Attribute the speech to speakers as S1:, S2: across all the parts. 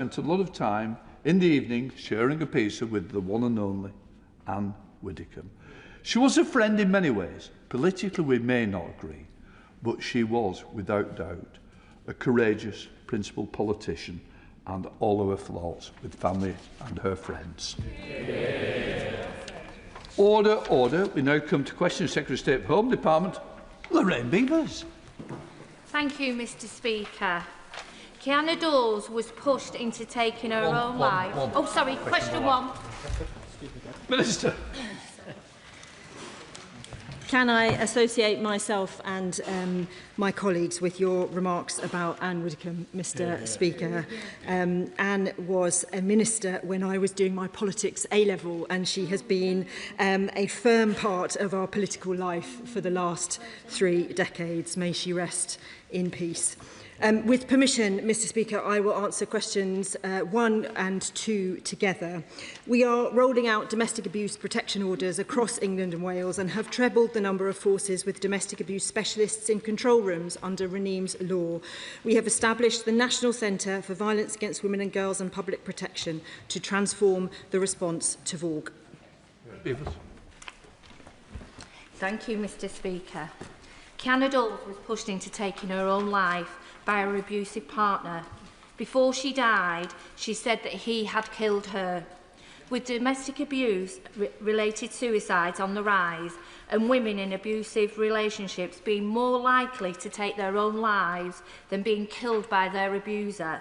S1: spent a lot of time in the evening sharing a pizza with the one and only Ann Widdecombe. She was a friend in many ways. Politically, we may not agree, but she was, without doubt, a courageous, principled politician, and all of her flaws with family and her friends. Yeah. Order, order. We now come to questions. Secretary of State for Home Department, Lorraine Beavers.
S2: Thank you, Mr. Speaker. Kiana Dawes was pushed into taking her own life. Oh, sorry, question one.
S1: Minister.
S3: Can I associate myself and my colleagues with your remarks about Ann Widdecombe, Mr. Speaker? Ann was a minister when I was doing my politics A-level, and she has been a firm part of our political life for the last 3 decades. May she rest in peace. With permission, Mr. Speaker, I will answer questions 1 and 2 together. We are rolling out domestic abuse protection orders across England and Wales and have trebled the number of forces with domestic abuse specialists in control rooms under Raneem's law. We have established the National Centre for Violence Against Women and Girls and Public Protection to transform the response to VAUG.
S2: Thank you, Mr. Speaker. Kiana Dawes was pushed into taking her own life by her abusive partner. Before she died, she said that he had killed her. With domestic abuse-related suicides on the rise and women in abusive relationships being more likely to take their own lives than being killed by their abuser,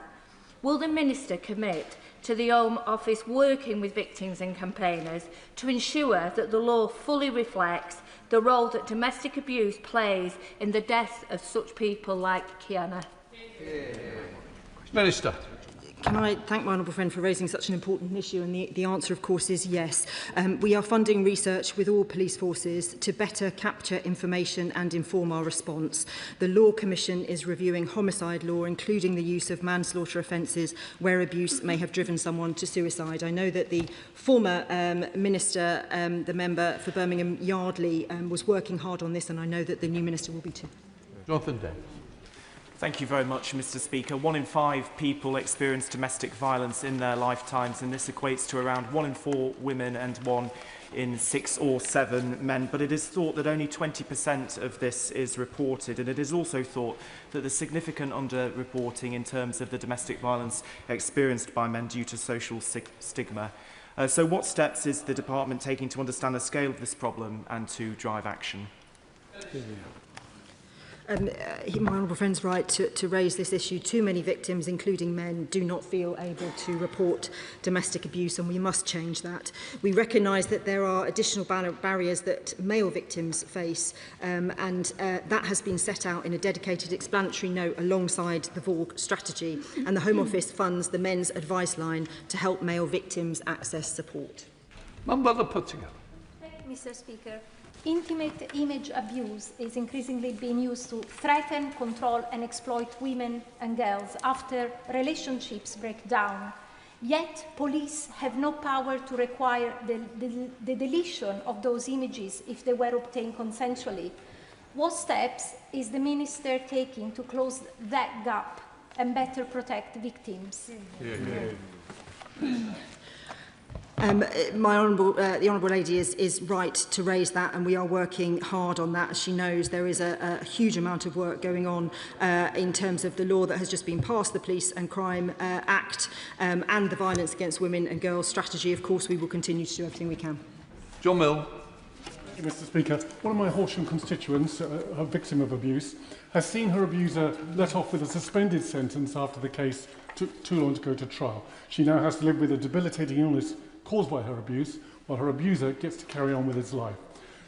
S2: will the Minister commit to the Home Office working with victims and complainers to ensure that the law fully reflects the role that domestic abuse plays in the death of such people like Kiana?
S1: Minister.
S3: Can I thank my honourable friend for raising such an important issue? And the answer, of course, is yes. We are funding research with all police forces to better capture information and inform our response. The Law Commission is reviewing homicide law, including the use of manslaughter offences where abuse may have driven someone to suicide. I know that the former Minister, the member for Birmingham Yardley, was working hard on this, and I know that the new Minister will be too.
S1: Jonathan Davis.
S4: Thank you very much, Mr. Speaker. 1 in 5 people experience domestic violence in their lifetimes, and this equates to around 1 in 4 women and 1 in 6 or 7 men. But it is thought that only 20% of this is reported, and it is also thought that the significant underreporting in terms of the domestic violence experienced by men due to social stigma. So what steps is the department taking to understand the scale of this problem and to drive action?
S3: My honourable friend's right to raise this issue. Too many victims, including men, do not feel able to report domestic abuse, and we must change that. We recognise that there are additional barriers that male victims face, and that has been set out in a dedicated explanatory note alongside the VAUG strategy, and the Home Office funds the Men's Advice Line to help male victims access support.
S1: Mr.
S5: Speaker. Intimate image abuse is increasingly being used to threaten, control and exploit women and girls after relationships break down. Yet police have no power to require the deletion of those images if they were obtained consensually. What steps is the Minister taking to close that gap and better protect victims?
S3: The Honourable Lady is right to raise that, and we are working hard on that. As she knows, there is a huge amount of work going on in terms of the law that has just been passed, the Police and Crime Act, and the Violence Against Women and Girls strategy. Of course, we will continue to do everything we can.
S1: John Mill.
S6: Thank you, Mr. Speaker. One of my Horsham constituents, a victim of abuse, has seen her abuser let off with a suspended sentence after the case took too long to go to trial. She now has to live with a debilitating illness caused by her abuse, while her abuser gets to carry on with his life.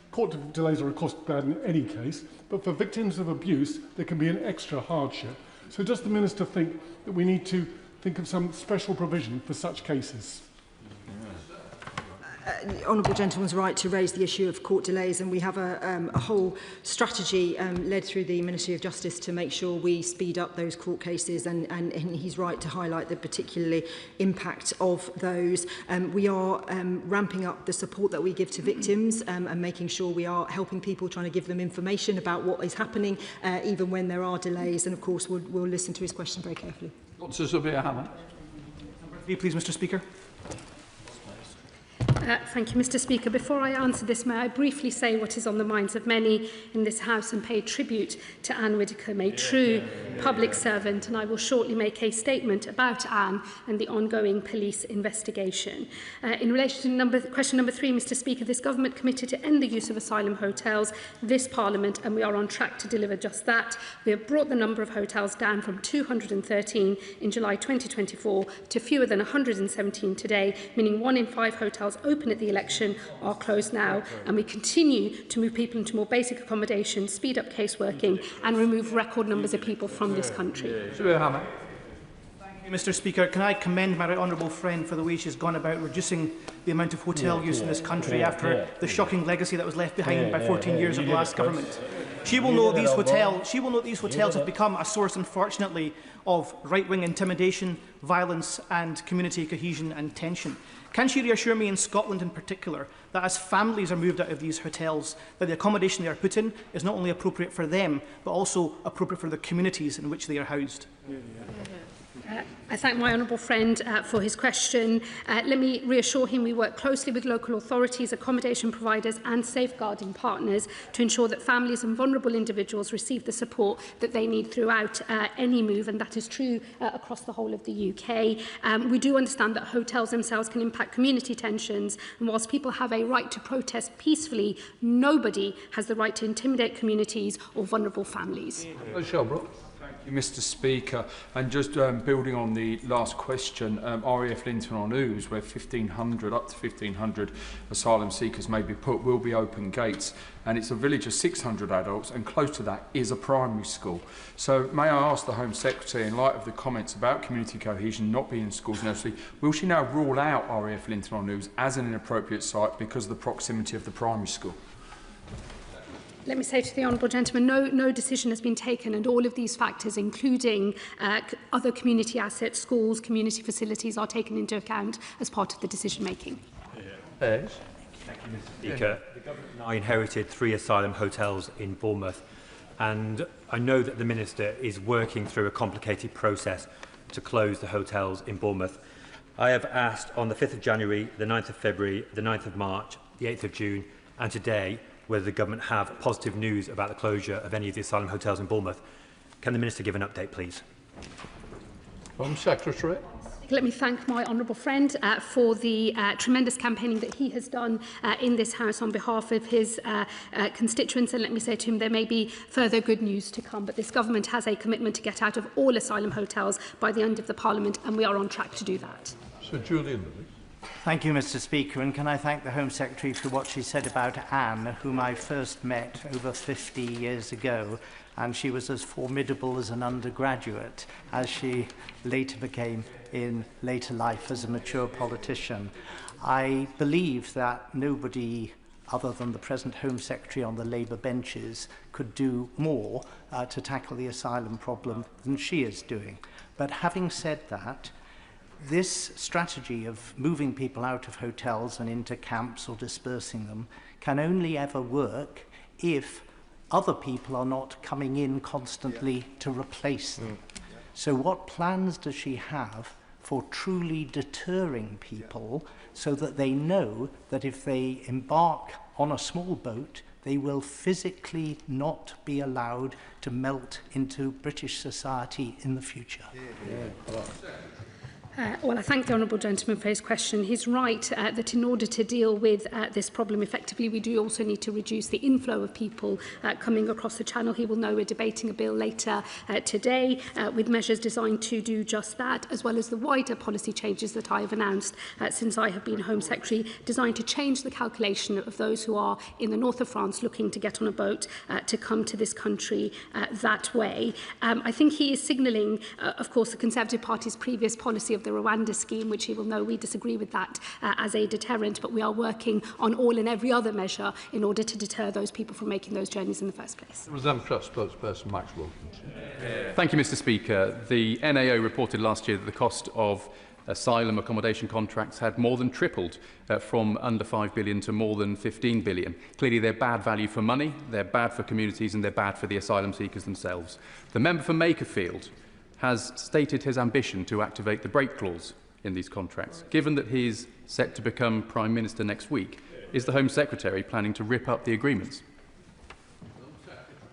S6: Court delays are of course bad in any case, but for victims of abuse, there can be an extra hardship. So does the Minister think that we need to think of some special provision for such cases?
S3: The Honourable Gentleman's right to raise the issue of court delays, and we have a whole strategy led through the Ministry of Justice to make sure we speed up those court cases, and he's right to highlight the particular impact of those. We are ramping up the support that we give to victims and making sure we are helping people, trying to give them information about what is happening, even when there are delays, and of course we'll listen to his question very carefully.
S1: Dr. Zubia Hammer.
S4: Please, Mr Speaker.
S7: Thank you, Mr Speaker. Before I answer this, may I briefly say what is on the minds of many in this House and pay tribute to Ann Widdecombe, a true public servant, and I will shortly make a statement about Ann and the ongoing police investigation. In relation to question number 3, Mr Speaker, this government committed to end the use of asylum hotels, this Parliament, and we are on track to deliver just that. We have brought the number of hotels down from 213 in July 2024 to fewer than 117 today, meaning 1 in 5 hotels open at the election are closed now, and we continue to move people into more basic accommodation, speed up caseworking and remove record numbers of people from this country.
S8: Mr Speaker, can I commend my right honourable friend for the way she's gone about reducing the amount of hotel use in this country after the shocking legacy that was left behind by 14 years of the last government. She will know these hotels have become a source, unfortunately, of right-wing intimidation, violence and community cohesion and tension. Can she reassure me in Scotland in particular that as families are moved out of these hotels, that the accommodation they are put in is not only appropriate for them, but also appropriate for the communities in which they are housed?
S7: I thank my honourable friend for his question. Let me reassure him we work closely with local authorities, accommodation providers and safeguarding partners to ensure that families and vulnerable individuals receive the support that they need throughout any move, and that is true across the whole of the UK. We do understand that hotels themselves can impact community tensions, and whilst people have a right to protest peacefully, nobody has the right to intimidate communities or vulnerable families.
S9: Thank you, Mr Speaker. And just building on the last question, RAF Linton on Ouse, where 1,500, up to 1,500 asylum seekers may be put, will be open gates. And it's a village of 600 adults, and close to that is a primary school. So may I ask the Home Secretary, in light of the comments about community cohesion not being in schools nursery, will she now rule out RAF Linton on Ouse as an inappropriate site because of the proximity of the primary school?
S7: Let me say to the honourable gentleman, no decision has been taken, and all of these factors, including other community assets, schools, community facilities, are taken into account as part of the decision-making.
S10: Thank you, Mr Speaker. The government and I inherited 3 asylum hotels in Bournemouth, and I know that the Minister is working through a complicated process to close the hotels in Bournemouth. I have asked on the 5th of January, the 9th of February, the 9th of March, the 8th of June, and today, whether the government have positive news about the closure of any of the asylum hotels in Bournemouth. Can the Minister give an update, please?
S1: Home Secretary.
S7: Let me thank my honourable friend for the tremendous campaigning that he has done in this House on behalf of his constituents, and let me say to him there may be further good news to come, but this government has a commitment to get out of all asylum hotels by the end of the Parliament, and we are on track to do that.
S1: Sir Julian Lewis.
S8: Thank you, Mr Speaker, and can I thank the Home Secretary for what she said about Anne, whom I first met over 50 years ago, and she was as formidable as an undergraduate as she later became in later life as a mature politician. I believe that nobody other than the present Home Secretary on the Labour benches could do more to tackle the asylum problem than she is doing. But having said that, this strategy of moving people out of hotels and into camps or dispersing them can only ever work if other people are not coming in constantly to replace them. So what plans does she have for truly deterring people so that they know that if they embark on a small boat, they will physically not be allowed to melt into British society in the future?
S7: Well, I thank the honourable gentleman for his question. He's right that in order to deal with this problem effectively, we do also need to reduce the inflow of people coming across the channel. He will know we're debating a bill later today with measures designed to do just that, as well as the wider policy changes that I have announced since I have been Home Secretary, designed to change the calculation of those who are in the north of France looking to get on a boat to come to this country that way. I think he is signalling, of course, the Conservative Party's previous policy of the Rwanda scheme, which he will know we disagree with that as a deterrent, but we are working on all and every other measure in order to deter those people from making those journeys in the first place.
S1: Spokesperson Max Wilkinson.
S11: Thank you, Mr Speaker. The NAO reported last year that the cost of asylum accommodation contracts had more than tripled from under 5 billion to more than 15 billion. Clearly, they're bad value for money, they're bad for communities, and they're bad for the asylum seekers themselves. The member for Makerfield has stated his ambition to activate the break clause. in these contracts. Given that he's set to become Prime Minister next week, is the Home Secretary planning to rip up the agreements?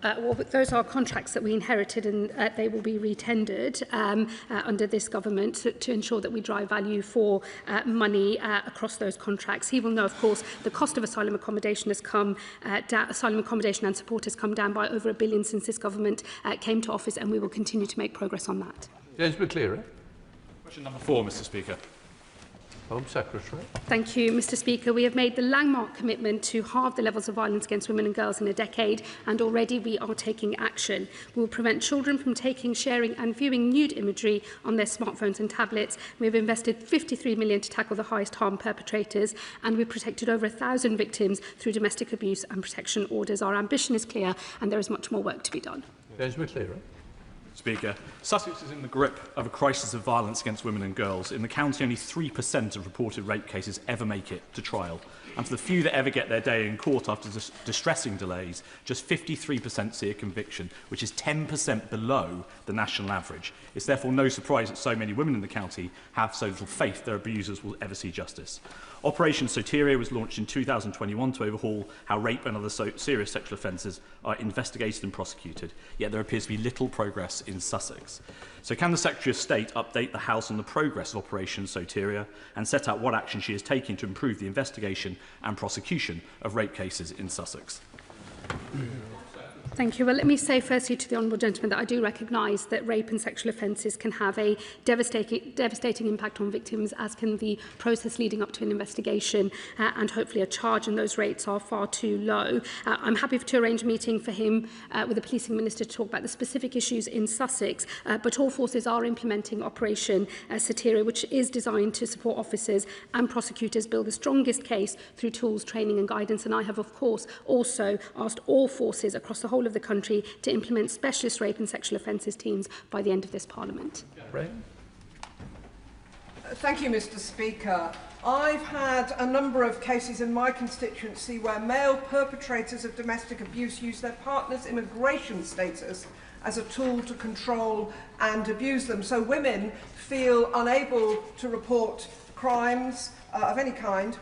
S7: Well, those are contracts that we inherited, and they will be retendered under this government to ensure that we drive value for money across those contracts. He will know, of course, the cost of asylum accommodation has come down, asylum accommodation and support has come down by over £1 billion since this government came to office, and we will continue to make progress on that.
S1: James McCleary.
S12: Question number 4, Mr. Speaker.
S1: Home Secretary.
S7: Thank you, Mr. Speaker. We have made the landmark commitment to halve the levels of violence against women and girls in a decade, and already we are taking action. We will prevent children from taking, sharing and viewing nude imagery on their smartphones and tablets. We have invested £53 million to tackle the highest harm perpetrators, and we've protected over 1,000 victims through domestic abuse and protection orders. Our ambition is clear, and there is much more work to be done.
S1: James McCleary.
S12: Speaker, Sussex is in the grip of a crisis of violence against women and girls. In the county, only 3% of reported rape cases ever make it to trial. And for the few that ever get their day in court after distressing delays, just 53% see a conviction, which is 10% below the national average. It's therefore no surprise that so many women in the county have so little faith their abusers will ever see justice. Operation Soteria was launched in 2021 to overhaul how rape and other serious sexual offences are investigated and prosecuted, yet there appears to be little progress in Sussex. So can the Secretary of State update the House on the progress of Operation Soteria and set out what action she is taking to improve the investigation and prosecution of rape cases in Sussex?
S7: Thank you. Well, let me say firstly to the Honourable Gentleman that I do recognise that rape and sexual offences can have a devastating impact on victims, as can the process leading up to an investigation and hopefully a charge, and those rates are far too low. I'm happy to arrange a meeting for him with the Policing Minister to talk about the specific issues in Sussex, but all forces are implementing Operation Soteria, which is designed to support officers and prosecutors build the strongest case through tools, training and guidance. And I have, of course, also asked all forces across the whole of the country to implement specialist rape and sexual offences teams by the end of this Parliament.
S1: Right.
S13: Thank you, Mr. Speaker. I've had a number of cases in my constituency where male perpetrators of domestic abuse use their partner's immigration status as a tool to control and abuse them. So women feel unable to report crimes of any kind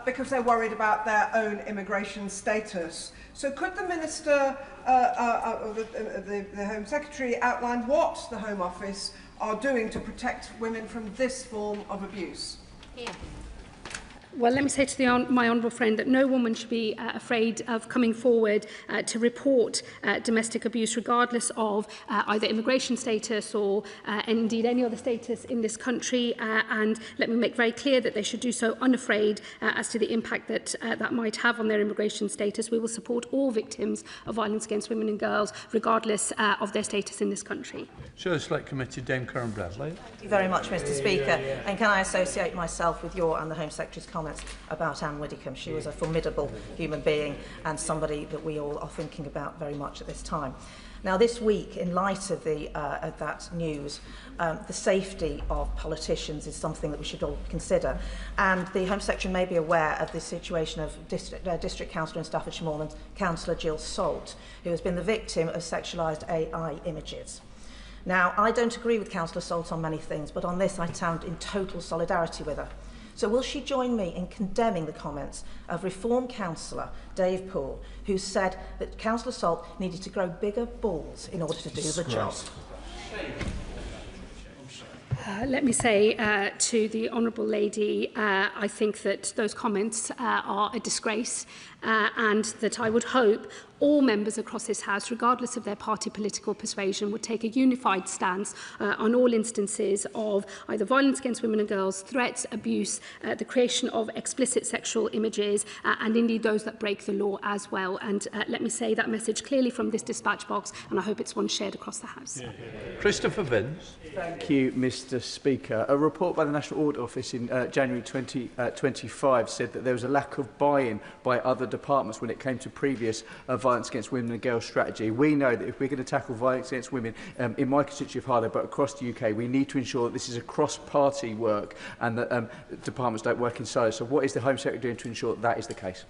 S13: because they're worried about their own immigration status. So could the Minister, the Home Secretary, outline what the Home Office are doing to protect women from this form of abuse?
S2: Here.
S7: Well, let me say to my honourable friend that no woman should be afraid of coming forward to report domestic abuse, regardless of either immigration status or indeed any other status in this country. And let me make very clear that they should do so unafraid as to the impact that that might have on their immigration status. We will support all victims of violence against women and girls, regardless of their status in this country.
S1: Sure, Select Committee, Dame Karen Bradley.
S14: Thank you very much, Mr. Speaker. And can I associate myself with your and the Home Secretary's comments about Ann Widdecombe? She was a formidable human being and somebody that we all are thinking about very much at this time. Now, this week, in light of that news, the safety of politicians is something that we should all consider. And the Home Secretary may be aware of the situation of District Councillor in Staffordshire Moorland, Councillor Jill Salt, who has been the victim of sexualised AI images. Now, I don't agree with Councillor Salt on many things, but on this I stand in total solidarity with her. So will she join me in condemning the comments of Reform Councillor Dave Poole, who said that Councillor Salt needed to grow bigger balls in order to do the job?
S7: Let me say to the Honourable Lady, I think that those comments are a disgrace and that I would hope all members across this House, regardless of their party political persuasion, would take a unified stance on all instances of either violence against women and girls, threats, abuse, the creation of explicit sexual images, and indeed those that break the law as well. And let me say that message clearly from this dispatch box, and I hope it's one shared across the House.
S1: Christopher Vince.
S15: Thank you, Mr. Speaker. A report by the National Audit Office in January 2025 said that there was a lack of buy-in by other departments when it came to previous violence against women and girls strategy. We know that if we're going to tackle violence against women in my constituency of Harlow, but across the UK, we need to ensure that this is a cross-party work and that departments don't work in silos. So what is the Home Secretary doing to ensure that is the case?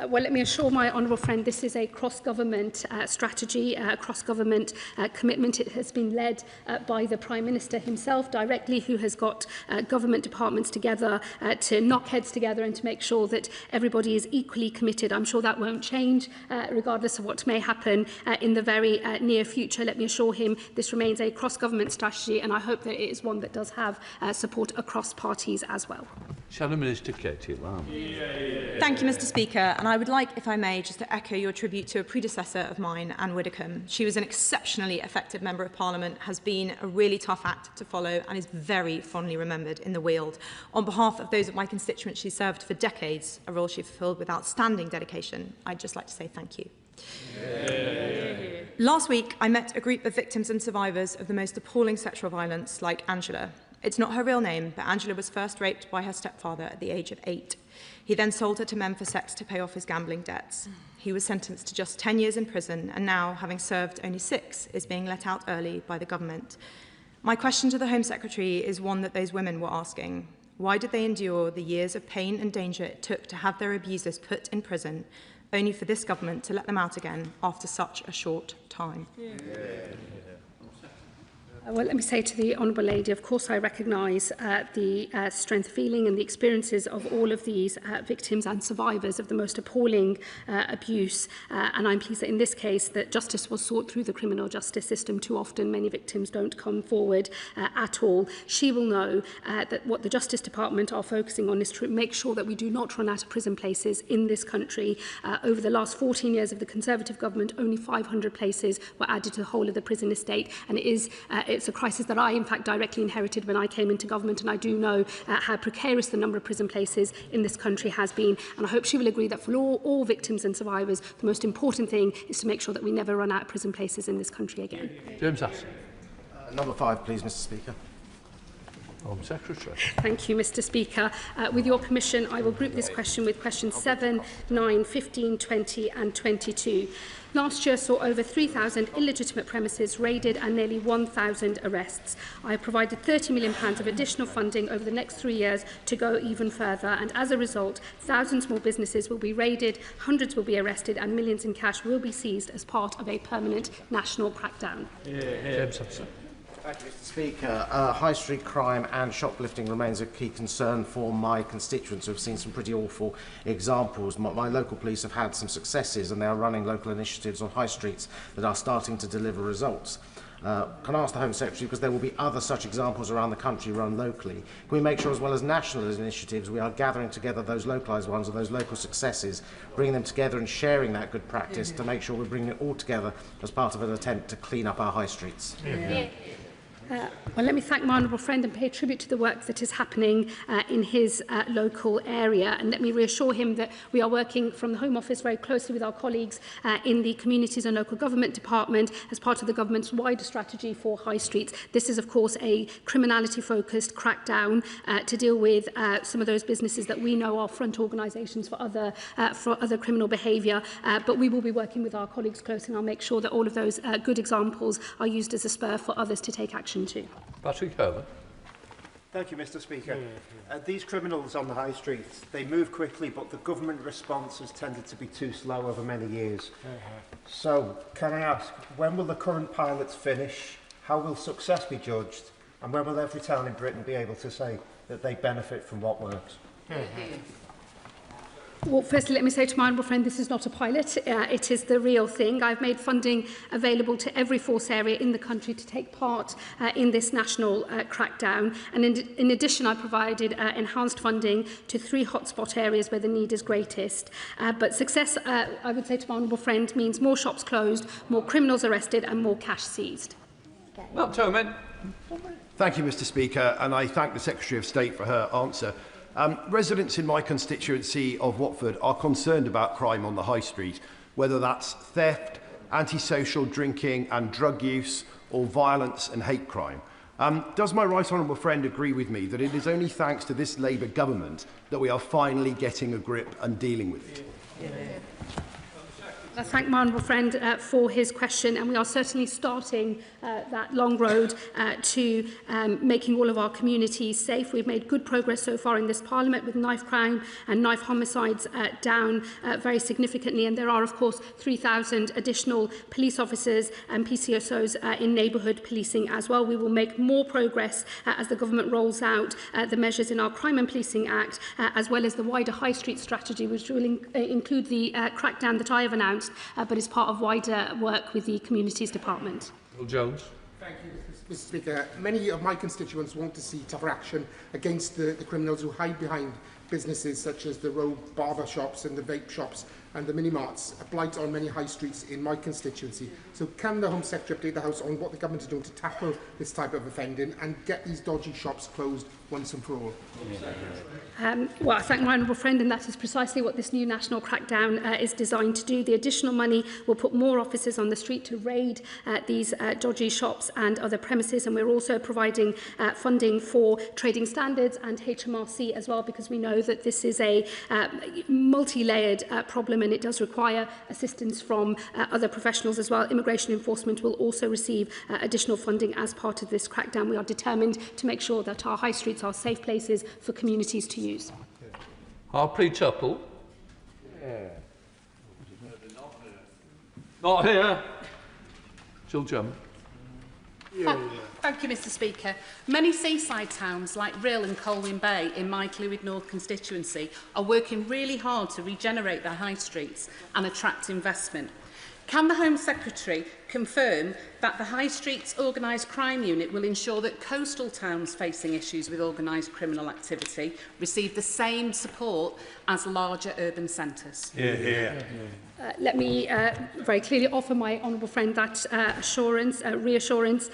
S7: Well, let me assure my honourable friend this is a cross-government strategy, cross-government commitment. It has been led by the Prime Minister himself directly, who has got government departments together to knock heads together and to make sure that everybody is equally committed. I'm sure that won't change regardless of what may happen in the very near future. Let me assure him this remains a cross-government strategy, and I hope that it is one that does have support across parties as well.
S1: Shadow Minister Katie Lamb.
S16: Thank you, Mr. Speaker. And I would like, if I may, just to echo your tribute to a predecessor of mine, Ann Widdecombe. She was an exceptionally effective Member of Parliament, has been a really tough act to follow, and is very fondly remembered in the Weald. On behalf of those of my constituents she served for decades, a role she fulfilled with outstanding dedication, I'd just like to say thank you. Last week, I met a group of victims and survivors of the most appalling sexual violence, like Angela. It's not her real name, but Angela was first raped by her stepfather at the age of 8. He then sold her to men for sex to pay off his gambling debts. He was sentenced to just 10 years in prison, and now, having served only 6, is being let out early by the government. My question to the Home Secretary is one that those women were asking. Why did they endure the years of pain and danger it took to have their abusers put in prison, only for this government to let them out again after such a short time?
S7: Well, let me say to the Honourable Lady, of course I recognise the strength, feeling and the experiences of all of these victims and survivors of the most appalling abuse. And I'm pleased that in this case that justice was sought through the criminal justice system. Too often many victims don't come forward at all. She will know that what the Justice Department are focusing on is to make sure that we do not run out of prison places in this country. Over the last 14 years of the Conservative government, only 500 places were added to the whole of the prison estate. And it's a crisis that I, in fact, directly inherited when I came into government, and I do know how precarious the number of prison places in this country has been. And I hope she will agree that for all victims and survivors, the most important thing is to make sure that we never run out of prison places in this country again.
S1: James Aston.
S17: Number 5, please, Mr. Speaker.
S1: Home Secretary.
S7: Thank you, Mr. Speaker. With your permission, I will group this question with questions 7, 9, 15, 20 and 22. Last year saw over 3,000 illegitimate premises raided and nearly 1,000 arrests. I have provided £30 million of additional funding over the next 3 years to go even further, and as a result, thousands more businesses will be raided, hundreds will be arrested, and millions in cash will be seized as part of a permanent national crackdown.
S1: James Hudson.
S17: Thank you, Mr. Speaker. High street crime and shoplifting remains a key concern for my constituents who have seen some pretty awful examples. My local police have had some successes, and they are running local initiatives on high streets that are starting to deliver results. Can I ask the Home Secretary, because there will be other such examples around the country run locally, can we make sure, as well as national initiatives, we are gathering together those localised ones and those local successes, bringing them together and sharing that good practice to make sure we're bringing it all together as part of an attempt to clean up our high streets?
S7: Well, let me thank my honourable friend and pay tribute to the work that is happening in his local area, and let me reassure him that we are working from the Home Office very closely with our colleagues in the Communities and Local Government Department as part of the government's wider strategy for high streets. This is, of course, a criminality-focused crackdown to deal with some of those businesses that we know are front organisations for other criminal behaviour, but we will be working with our colleagues closely, and I'll make sure that all of those good examples are used as a spur for others to take action too.
S1: Patrick Herbert.
S18: Thank you, Mr. Speaker. These criminals on the high streets, they move quickly, but the government response has tended to be too slow over many years. So, can I ask, when will the current pilots finish? How will success be judged? And when will every town in Britain be able to say that they benefit from what works?
S7: Well, firstly, let me say to my honourable friend, this is not a pilot. It is the real thing. I've made funding available to every force area in the country to take part in this national crackdown. And in addition, I provided enhanced funding to 3 hotspot areas where the need is greatest. But success, I would say to my honourable friend, means more shops closed, more criminals arrested and more cash seized.
S1: Mark Toman.
S19: Thank you, Mr. Speaker, and I thank the Secretary of State for her answer. Residents in my constituency of Watford are concerned about crime on the high street, whether that's theft, antisocial drinking and drug use, or violence and hate crime. Does my right honourable friend agree with me that it is only thanks to this Labour government that we are finally getting a grip and dealing with it?
S7: I thank my honourable friend for his question, and we are certainly starting that long road to making all of our communities safe. We've made good progress so far in this Parliament with knife crime and knife homicides down very significantly, and there are of course 3,000 additional police officers and PCSOs in neighbourhood policing as well. We will make more progress as the government rolls out the measures in our Crime and Policing Act, as well as the wider High Street strategy, which will include the crackdown that I have announced, but is part of wider work with the Communities Department.
S9: Will Jones.
S20: Thank you, Mr Speaker. Many of my constituents want to see tougher action against the criminals who hide behind businesses such as the rogue barber shops and the vape shops and the mini-marts, a blight on many high streets in my constituency. So can the Home Secretary update the House on what the government is doing to tackle this type of offending and get these dodgy shops closed once and for all?
S7: Well, I thank my honourable friend, and that is precisely what this new national crackdown is designed to do. The additional money will put more officers on the street to raid these dodgy shops and other premises, and we're also providing funding for trading standards and HMRC as well, because we know that this is a multi-layered problem and it does require assistance from other professionals as well. Immigration enforcement will also receive additional funding as part of this crackdown. We are determined to make sure that our high streets are safe places for communities to use.
S1: Harpley Tupple. Not here. She'll jump.
S21: Thank you, Mr Speaker. Many seaside towns like Rhyl and Colwyn Bay in my Clwyd North constituency are working really hard to regenerate their high streets and attract investment. Can the Home Secretary confirm that the High Streets Organised Crime Unit will ensure that coastal towns facing issues with organised criminal activity receive the same support as larger urban centres?
S7: Let me very clearly offer my honourable friend that reassurance.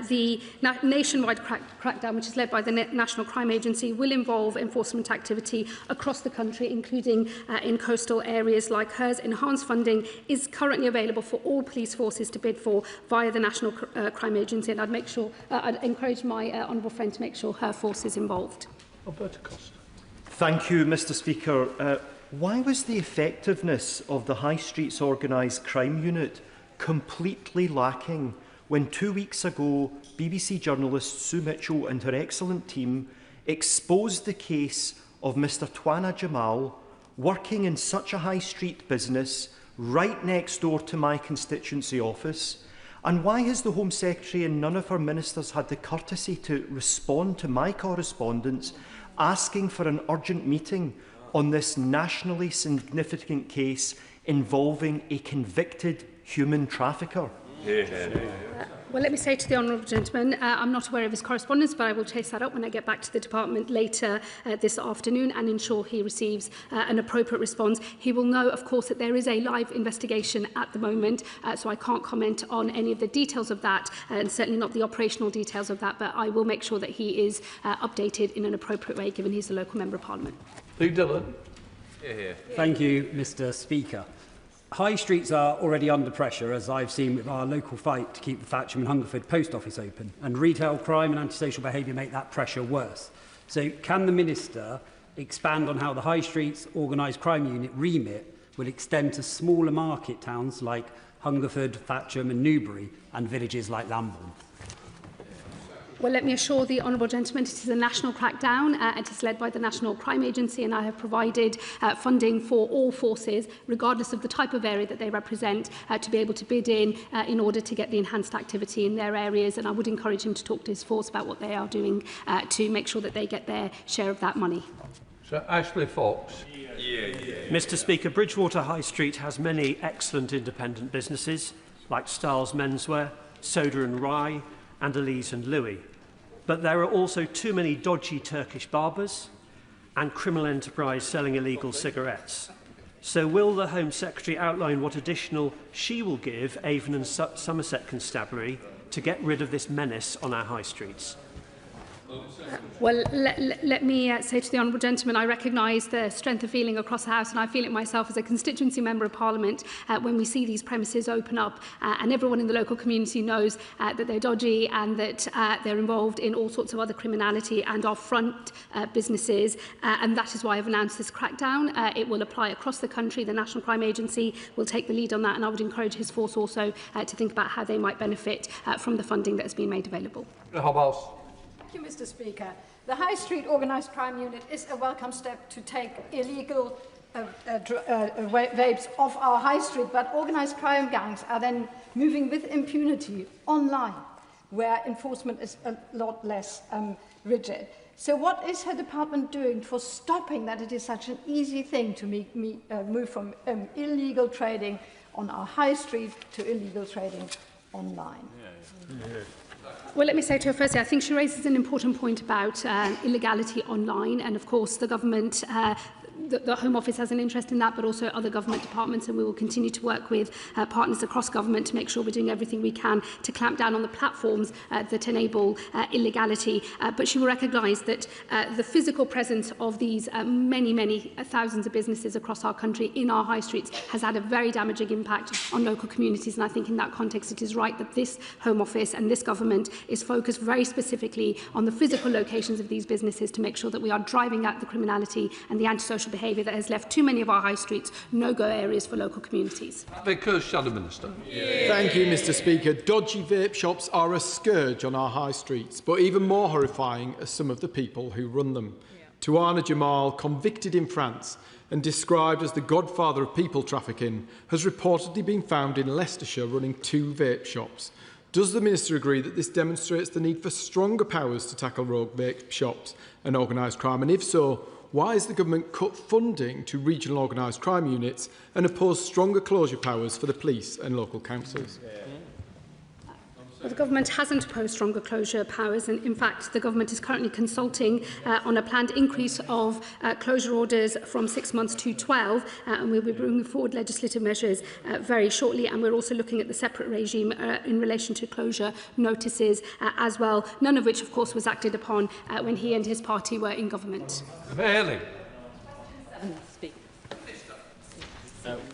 S7: The nationwide crackdown, which is led by the National Crime Agency, will involve enforcement activity across the country, including in coastal areas like hers. Enhanced funding is currently available for all police forces to bid for via the National Crime Agency, and I'd encourage my honourable friend to make sure her force is involved.
S1: Alberta Costa.
S22: Thank you, Mr Speaker. Why was the effectiveness of the High Streets Organised Crime Unit completely lacking when 2 weeks ago BBC journalist Sue Mitchell and her excellent team exposed the case of Mr Twana Jamal working in such a high street business right next door to my constituency office? And why has the Home Secretary and none of her ministers had the courtesy to respond to my correspondence asking for an urgent meeting on this nationally significant case involving a convicted human trafficker?
S7: Well, let me say to the honourable gentleman, I'm not aware of his correspondence, but I will chase that up when I get back to the department later this afternoon and ensure he receives an appropriate response. He will know, of course, that there is a live investigation at the moment, so I can't comment on any of the details of that, and certainly not the operational details of that, but I will make sure that he is updated in an appropriate way, given he's a local Member of Parliament.
S1: Lee Dillon.
S23: Thank you, Mr Speaker. High streets are already under pressure, as I've seen with our local fight to keep the Thatcham and Hungerford post office open, and retail crime and antisocial behaviour make that pressure worse. So can the Minister expand on how the High Streets Organised Crime Unit remit will extend to smaller market towns like Hungerford, Thatcham and Newbury, and villages like Lambourne?
S7: Well, let me assure the honourable gentleman it is a national crackdown. It is led by the National Crime Agency, and I have provided funding for all forces, regardless of the type of area that they represent, to be able to bid in order to get the enhanced activity in their areas. And I would encourage him to talk to his force about what they are doing to make sure that they get their share of that money.
S1: Sir Ashley Fox.
S24: Mr Speaker, Bridgewater High Street has many excellent independent businesses like Styles Menswear, Soda and Rye, and Elise and Louis. But there are also too many dodgy Turkish barbers and criminal enterprise selling illegal cigarettes. So will the Home Secretary outline what additional she will give Avon and Somerset Constabulary to get rid of this menace on our high streets?
S7: Well, let me say to the honourable gentleman, I recognise the strength of feeling across the House, and I feel it myself as a constituency member of Parliament when we see these premises open up and everyone in the local community knows that they're dodgy and that they're involved in all sorts of other criminality and are front businesses, and that is why I've announced this crackdown. It will apply across the country. The National Crime Agency will take the lead on that, and I would encourage his force also to think about how they might benefit from the funding that has been made available.
S3: Thank you, Mr. Speaker. The High Street Organised Crime Unit is a welcome step to take illegal vapes off our high street, but organised crime gangs are then moving with impunity online, where enforcement is a lot less rigid. So what is her department doing for stopping that it is such an easy thing to move from illegal trading on our high street to illegal trading online?
S7: Well, let me say to her firstly, I think she raises an important point about illegality online, and of course the government the Home Office has an interest in that, but also other government departments, and we will continue to work with partners across government to make sure we're doing everything we can to clamp down on the platforms that enable illegality. But she will recognise that the physical presence of these many thousands of businesses across our country in our high streets has had a very damaging impact on local communities, and I think in that context it is right that this Home Office and this government is focused very specifically on the physical locations of these businesses to make sure that we are driving out the criminality and the antisocial behaviour that has left too many of our high streets no-go areas for local communities.
S1: Because, Shadow Minister.
S4: Thank you, Mr. Speaker. Dodgy vape shops are a scourge on our high streets, but even more horrifying are some of the people who run them. Touana Jamal, convicted in France and described as the godfather of people trafficking, has reportedly been found in Leicestershire running 2 vape shops. Does the Minister agree that this demonstrates the need for stronger powers to tackle rogue vape shops and organised crime? And if so, why has the government cut funding to regional organised crime units and opposed stronger closure powers for the police and local councils?
S7: Well, the government hasn't opposed stronger closure powers, and in fact the government is currently consulting on a planned increase of closure orders from 6 months to 12, and we'll be bringing forward legislative measures very shortly, and we're also looking at the separate regime in relation to closure notices as well, none of which of course was acted upon when he and his party were in government.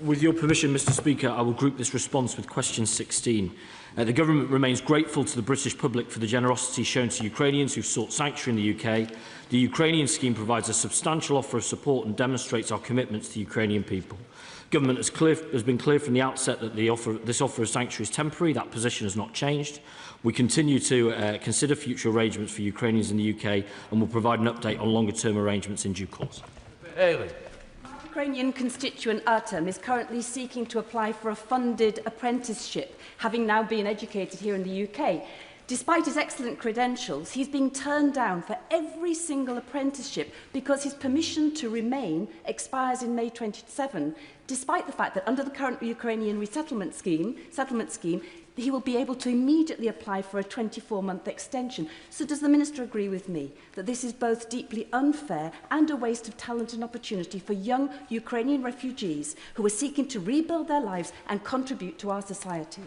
S5: With your permission, Mr. Speaker, I will group this response with question 16. The Government remains grateful to the British public for the generosity shown to Ukrainians who sought sanctuary in the UK. The Ukrainian scheme provides a substantial offer of support and demonstrates our commitment to the Ukrainian people. Government has been clear from the outset that this offer of sanctuary is temporary. That position has not changed. We continue to consider future arrangements for Ukrainians in the UK and will provide an update on longer-term arrangements in due course.
S6: Ukrainian constituent Artem is currently seeking to apply for a funded apprenticeship, having now been educated here in the UK. Despite his excellent credentials, he's being turned down for every single apprenticeship because his permission to remain expires in May 27, despite the fact that under the current Ukrainian resettlement scheme, he will be able to immediately apply for a 24-month extension. So does the Minister agree with me that this is both deeply unfair and a waste of talent and opportunity for young Ukrainian refugees who are seeking to rebuild their lives and contribute to our society?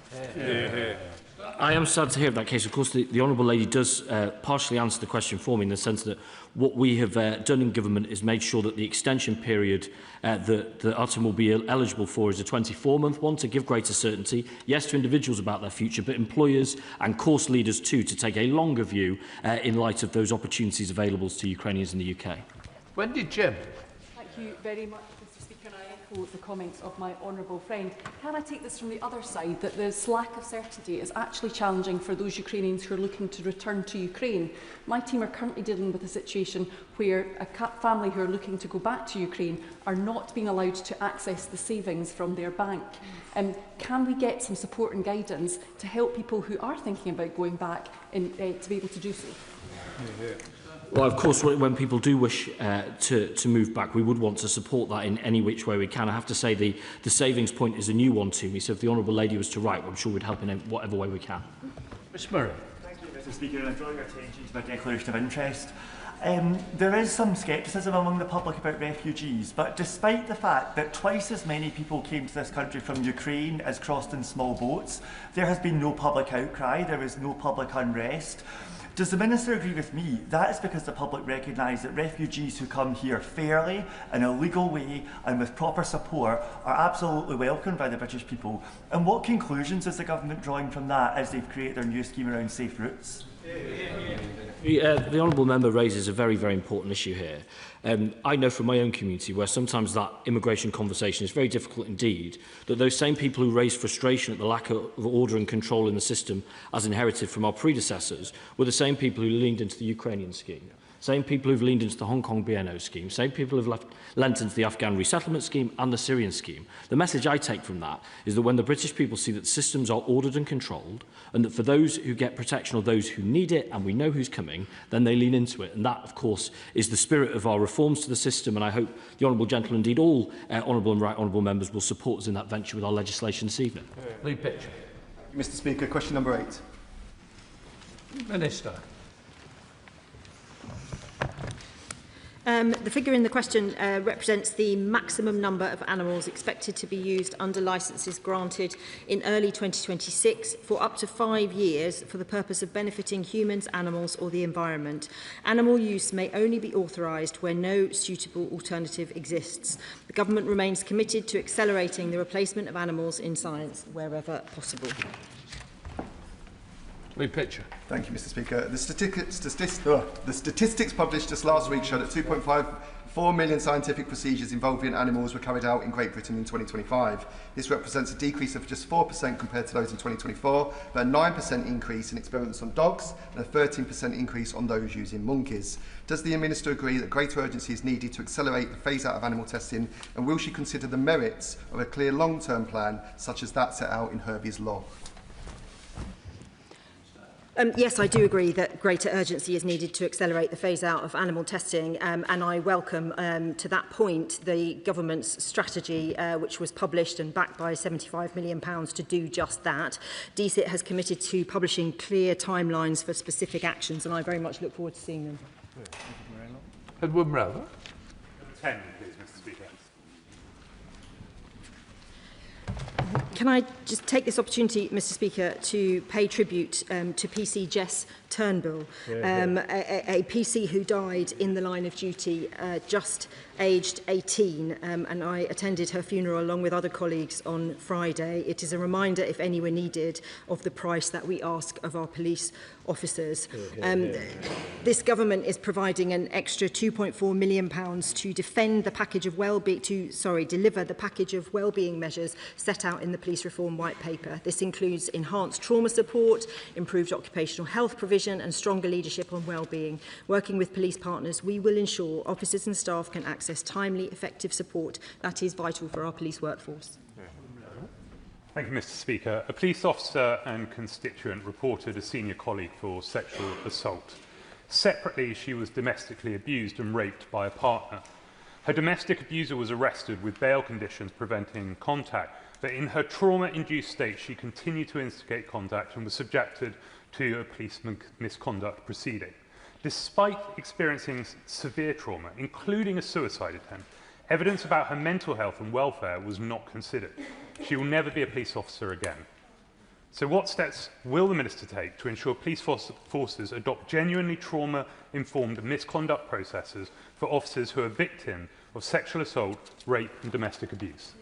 S5: I am sad to hear of that case. Of course, the Honourable Lady does partially answer the question for me in the sense that what we have done in government is made sure that the extension period that Artem will be eligible for is a 24-month one to give greater certainty, yes, to individuals about their future, but employers and course leaders too to take a longer view in light of those opportunities available to Ukrainians in the UK.
S1: Wendy Jim.
S25: Thank you very much, Mr. Speaker. And I echo the comments of my honourable friend. Can I take this from the other side, that this lack of certainty is actually challenging for those Ukrainians who are looking to return to Ukraine? My team are currently dealing with a situation where a family who are looking to go back to Ukraine are not being allowed to access the savings from their bank. Can we get some support and guidance to help people who are thinking about going back to be able to do so?
S5: Well, of course, when people do wish to move back, we would want to support that in any which way we can. I have to say the savings point is a new one to me, so if the Honourable Lady was to write, I'm sure we'd help in whatever way we can.
S1: Ms Murray.
S26: Thank you, Mr. Speaker. I draw your attention to my declaration of interest. There is some scepticism among the public about refugees, but despite the fact that twice as many people came to this country from Ukraine as crossed in small boats, there has been no public outcry, there is no public unrest. Does the Minister agree with me? That is because the public recognise that refugees who come here fairly, in a legal way and with proper support are absolutely welcomed by the British people. And what conclusions is the government drawing from that as they've created their new scheme around safe routes?
S5: The Honourable Member raises a very, very important issue here. I know from my own community where sometimes that immigration conversation is very difficult indeed, that those same people who raise frustration at the lack of order and control in the system as inherited from our predecessors were the same people who leaned into the Ukrainian scheme. Same people who've leaned into the Hong Kong BNO scheme, same people who've lent into the Afghan resettlement scheme and the Syrian scheme. The message I take from that is that when the British people see that the systems are ordered and controlled, and that for those who get protection or those who need it, and we know who's coming, then they lean into it. And that, of course, is the spirit of our reforms to the system, and I hope the Honourable Gentleman, indeed all Honourable and Right Honourable Members, will support us in that venture with our legislation this evening.
S2: Lead picture.
S8: Mr Speaker, question number 8.
S2: Minister.
S10: The figure in the question represents the maximum number of animals expected to be used under licences granted in early 2026 for up to 5 years for the purpose of benefiting humans, animals or the environment. Animal use may only be authorised where no suitable alternative exists. The Government remains committed to accelerating the replacement of animals in science wherever possible.
S2: Lead picture.
S8: Thank you, Mr Speaker. The statistics published just last week showed that 2.54 million scientific procedures involving animals were carried out in Great Britain in 2025. This represents a decrease of just 4% compared to those in 2024, but a 9% increase in experiments on dogs and a 13% increase on those using monkeys. Does the Minister agree that greater urgency is needed to accelerate the phase-out of animal testing, and will she consider the merits of a clear long-term plan such as that set out in Herbie's law?
S10: Yes, I do agree that greater urgency is needed to accelerate the phase-out of animal testing, and I welcome, to that point, the Government's strategy, which was published and backed by £75 million to do just that. DCIT has committed to publishing clear timelines for specific actions, and I very much look forward to seeing them.
S2: Edward Mrella.
S11: 10, please, Mr Speaker.
S10: Can I just take this opportunity, Mr Speaker, to pay tribute to PC Jess Turnbull, a PC who died in the line of duty just aged 18, and I attended her funeral along with other colleagues on Friday. It is a reminder, if any were needed, of the price that we ask of our police officers. This Government is providing an extra £2.4 million to defend the package of deliver the package of wellbeing measures set out in the Police Reform White Paper. This includes enhanced trauma support, improved occupational health provision and stronger leadership on wellbeing. Working with police partners, we will ensure officers and staff can access timely, effective support that is vital for our police workforce.
S11: Thank you, Mr Speaker. A police officer and constituent reported a senior colleague for sexual assault. Separately, she was domestically abused and raped by a partner. Her domestic abuser was arrested with bail conditions preventing contact, but in her trauma-induced state, she continued to instigate contact and was subjected to a police misconduct proceeding. Despite experiencing severe trauma, including a suicide attempt, evidence about her mental health and welfare was not considered. She will never be a police officer again. So what steps will the Minister take to ensure police forces adopt genuinely trauma-informed misconduct processes for officers who are victims of sexual assault, rape and domestic abuse?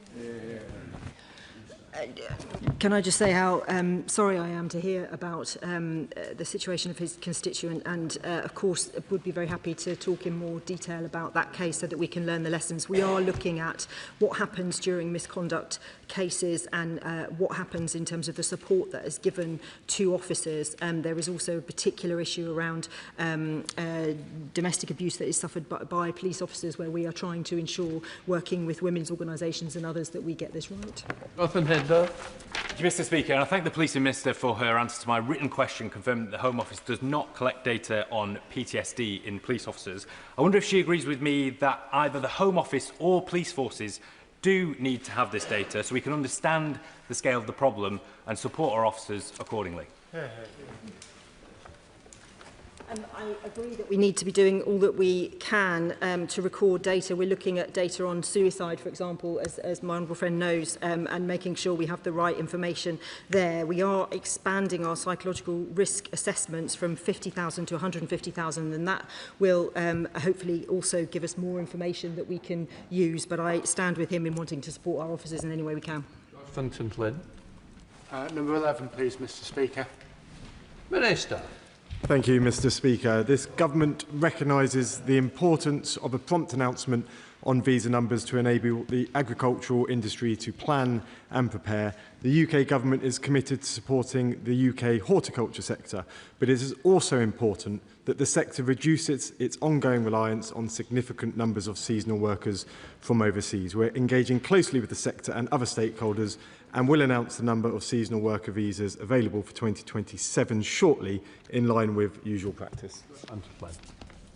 S10: Can I just say how sorry I am to hear about the situation of his constituent, and of course would be very happy to talk in more detail about that case so that we can learn the lessons. We are looking at what happens during misconduct cases and what happens in terms of the support that is given to officers. There is also a particular issue around domestic abuse that is suffered by police officers, where we are trying to ensure, working with women's organisations and others, that we get this right.
S12: Thank you, Mr Speaker, and I thank the Police Minister for her answer to my written question confirming that the Home Office does not collect data on PTSD in police officers. I wonder if she agrees with me that either the Home Office or police forces do need to have this data so we can understand the scale of the problem and support our officers accordingly.
S10: I agree that we need to be doing all that we can to record data. We're looking at data on suicide, for example, as my honourable friend knows, and making sure we have the right information there. We are expanding our psychological risk assessments from 50,000 to 150,000, and that will hopefully also give us more information that we can use. But I stand with him in wanting to support our officers in any way we can.
S2: Funton Flynn.
S13: Number 11, please, Mr. Speaker.
S2: Minister.
S14: Thank you, Mr. Speaker. This government recognises the importance of a prompt announcement on visa numbers to enable the agricultural industry to plan and prepare. The UK government is committed to supporting the UK horticulture sector, but it is also important that the sector reduces its ongoing reliance on significant numbers of seasonal workers from overseas. We're engaging closely with the sector and other stakeholders and will announce the number of seasonal worker visas available for 2027 shortly, in line with usual practice.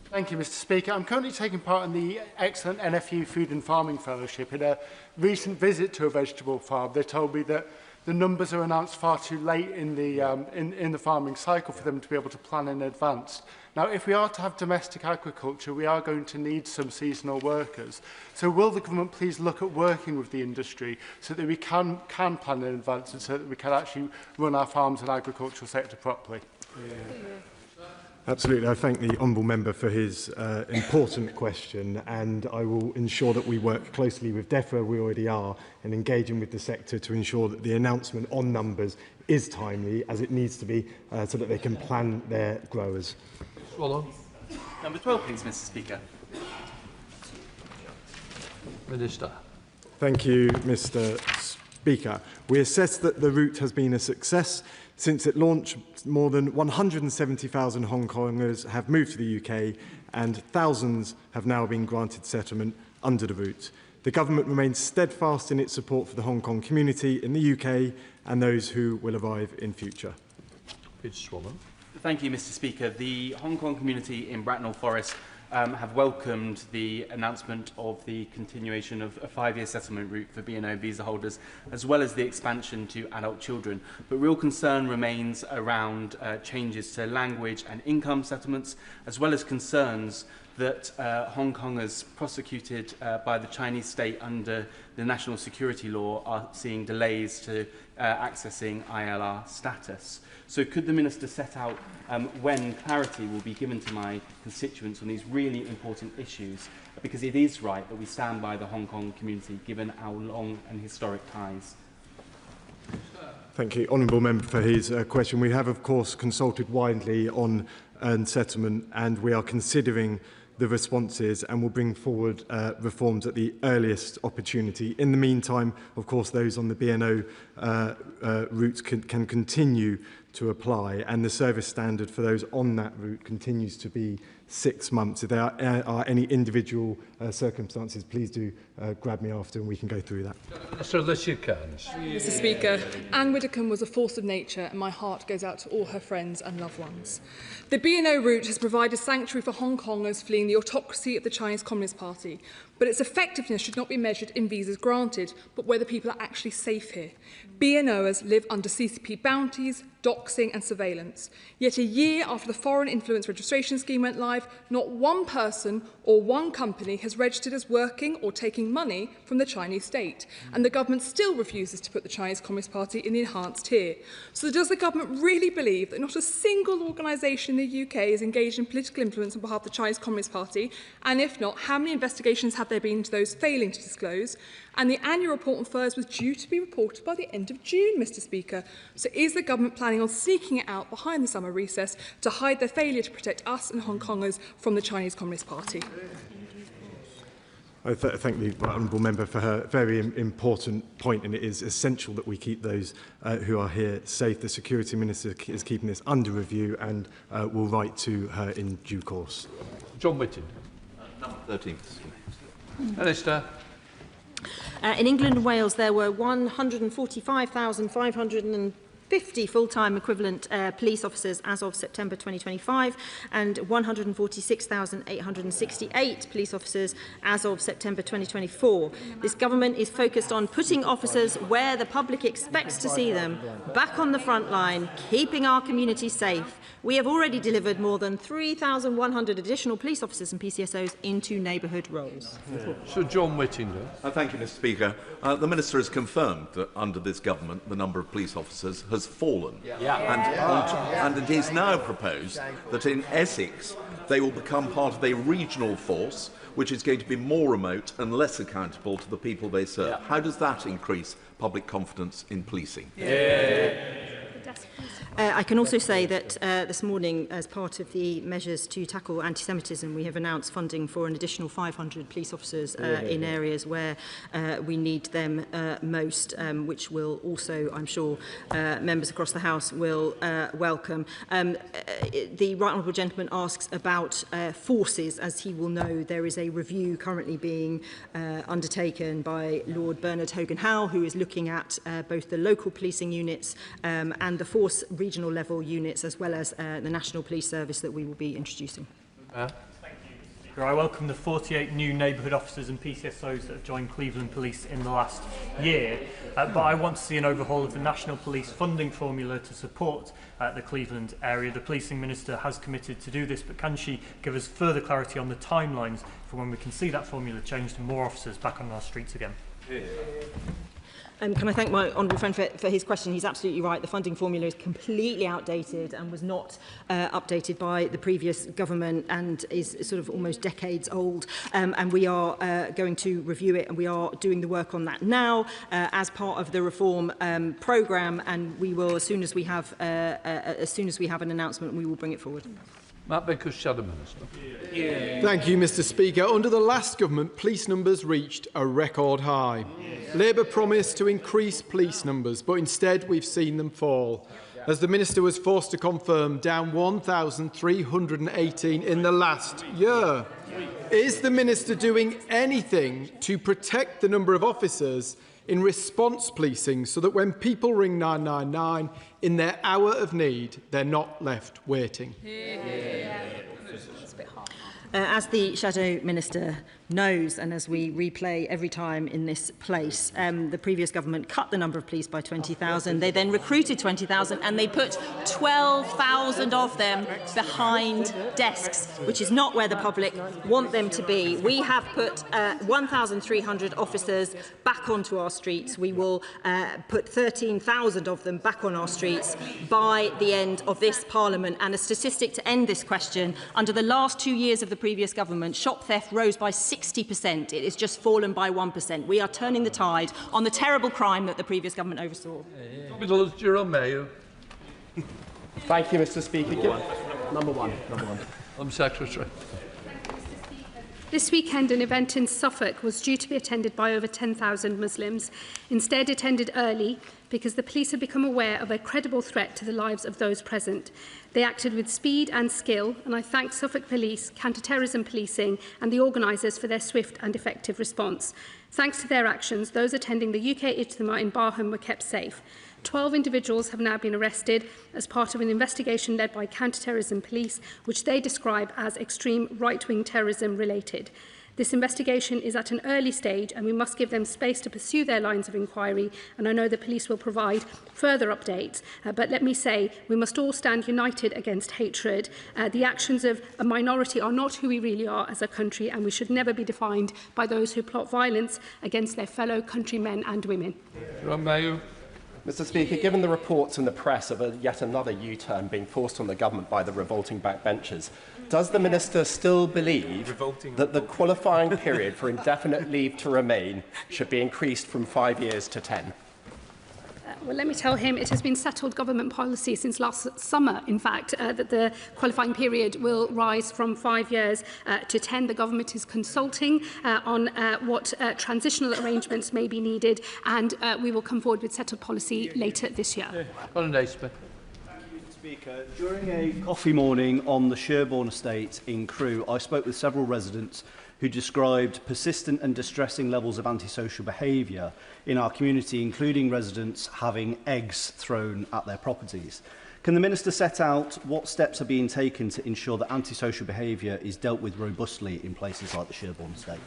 S13: Thank you, Mr. Speaker. I'm currently taking part in the excellent NFU Food and Farming Fellowship. In a recent visit to a vegetable farm, they told me that the numbers are announced far too late in the farming cycle for them to be able to plan in advance. Now, if we are to have domestic agriculture, we are going to need some seasonal workers. So will the government please look at working with the industry so that we can plan in advance and so that we can actually run our farms and agricultural sector properly?
S14: Absolutely. I thank the Honourable Member for his important question, and I will ensure that we work closely with DEFRA, we already are, in engaging with the sector to ensure that the announcement on numbers is timely, as it needs to be, so that they can plan their growers.
S2: Swallow.
S12: Number 12, please, Mr. Speaker.
S2: Minister.
S14: Thank you, Mr. Speaker. We assess that the route has been a success. Since it launched, more than 170,000 Hong Kongers have moved to the UK, and thousands have now been granted settlement under the route. The government remains steadfast in its support for the Hong Kong community in the UK and those who will arrive in future.
S2: Peter Swallow.
S12: Thank you, Mr. Speaker. The Hong Kong community in Bracknell Forest have welcomed the announcement of the continuation of a 5-year settlement route for B&O visa holders, as well as the expansion to adult children. But real concern remains around changes to language and income settlements, as well as concerns that Hong Kongers prosecuted by the Chinese state under the national security law are seeing delays to accessing ILR status. So could the Minister set out when clarity will be given to my constituents on these really important issues? Because it is right that we stand by the Hong Kong community, given our long and historic ties.
S14: Thank you, Honourable Member, for his question. We have, of course, consulted widely on settlement, and we are considering the responses and will bring forward reforms at the earliest opportunity. In the meantime, of course, those on the B&O route can continue to apply, and the service standard for those on that route continues to be 6 months. If there are any individual circumstances, please do grab me after and we can go through that.
S2: So unless you can.
S15: Mr. Speaker, Ann Widdecombe was a force of nature, and my heart goes out to all her friends and loved ones. The B&O route has provided sanctuary for Hong Kongers fleeing the autocracy of the Chinese Communist Party, but its effectiveness should not be measured in visas granted, but whether people are actually safe here. B&Oers live under CCP bounties, doxing and surveillance. Yet a year after the Foreign Influence Registration Scheme went live, not one person or one company has registered as working or taking money from the Chinese state, and the government still refuses to put the Chinese Communist Party in the enhanced tier. So does the government really believe that not a single organisation in the UK is engaged in political influence on behalf of the Chinese Communist Party? And if not, how many investigations have there been into those failing to disclose? And the annual report on furs was due to be reported by the end of June, Mr. Speaker. So is the government planning on sneaking it out behind the summer recess to hide their failure to protect us and Hong Kongers from the Chinese Communist Party?
S14: I thank the Honourable Member for her very important point, and it is essential that we keep those who are here safe. The Security Minister is keeping this under review and will write to her in due course.
S2: John Whitton.
S16: Number 13.
S2: Minister.
S10: In England and Wales, there were 145,500 50 full-time equivalent police officers as of September 2025 and 146,868 police officers as of September 2024. This government is focused on putting officers where the public expects to see them, back on the front line, keeping our communities safe. We have already delivered more than 3,100 additional police officers and PCSOs into neighbourhood roles.
S2: Sir John Whittingham.
S9: Thank you, Mr. Speaker. The Minister has confirmed that under this government the number of police officers has fallen. And it is now proposed that in Essex they will become part of a regional force which is going to be more remote and less accountable to the people they serve. How does that increase public confidence in policing?
S10: I can also say that this morning, as part of the measures to tackle anti-Semitism, we have announced funding for an additional 500 police officers in areas where we need them most, which will also, I'm sure, members across the House will welcome. The Right Honourable Gentleman asks about forces. As he will know, there is a review currently being undertaken by Lord Bernard Hogan-Howe, who is looking at both the local policing units and the force regional level units, as well as the National Police Service that we will be introducing.
S24: Thank you, Mr. Speaker. I welcome the 48 new neighbourhood officers and PCSOs that have joined Cleveland Police in the last year, but I want to see an overhaul of the National Police funding formula to support the Cleveland area. The Policing Minister has committed to do this, but can she give us further clarity on the timelines for when we can see that formula changed and more officers back on our streets again?
S10: Can I thank my honourable friend for his question? He's absolutely right. The funding formula is completely outdated and was not updated by the previous government and is sort of almost decades old. And we are going to review it, and we are doing the work on that now as part of the reform programme. And we will, as soon as we have an announcement, we will bring it forward.
S2: Matt Vickers, Shadow Minister.
S4: Thank you, Mr. Speaker. Under the last government, police numbers reached a record high. Labour promised to increase police numbers, but instead we've seen them fall. As the Minister was forced to confirm, down 1,318 in the last year. Is the Minister doing anything to protect the number of officers in response policing so that when people ring 999 in their hour of need, they're not left waiting?
S10: As the Shadow Minister knows, and as we replay every time in this place, the previous government cut the number of police by 20,000. They then recruited 20,000 and they put 12,000 of them behind desks, which is not where the public want them to be. We have put 1,300 officers back onto our streets. We will put 13,000 of them back on our streets by the end of this Parliament. And a statistic to end this question, under the last 2 years of the previous government, shop theft rose by 60%. It has just fallen by 1%. We are turning the tide on the terrible crime that the previous government oversaw.
S16: Thank you, Mr. Speaker. Number one.
S2: Home Secretary.
S7: This weekend, an event in Suffolk was due to be attended by over 10,000 Muslims. Instead, it ended early because the police had become aware of a credible threat to the lives of those present. They acted with speed and skill, and I thank Suffolk Police, counter-terrorism policing and the organisers for their swift and effective response. Thanks to their actions, those attending the UK Ijtima in Barham were kept safe. 12 individuals have now been arrested as part of an investigation led by counter-terrorism police, which they describe as extreme right-wing terrorism related. This investigation is at an early stage and we must give them space to pursue their lines of inquiry, and I know the police will provide further updates. But let me say, we must all stand united against hatred. The actions of a minority are not who we really are as a country, and we should never be defined by those who plot violence against their fellow countrymen and women.
S16: Mr. Speaker, given the reports in the press of yet another U-turn being forced on the government by the revolting backbenchers, does the Minister still believe that the qualifying period for indefinite leave to remain should be increased from 5 years to 10?
S7: Well, let me tell him it has been settled government policy since last summer, in fact, that the qualifying period will rise from 5 years to 10. The government is consulting on what transitional arrangements may be needed, and we will come forward with settled policy later this year.
S17: Speaker, during a coffee morning on the Sherborne estate in Crewe, I spoke with several residents who described persistent and distressing levels of antisocial behaviour in our community, including residents having eggs thrown at their properties. Can the Minister set out what steps are being taken to ensure that antisocial behaviour is dealt with robustly in places like the Sherborne estate?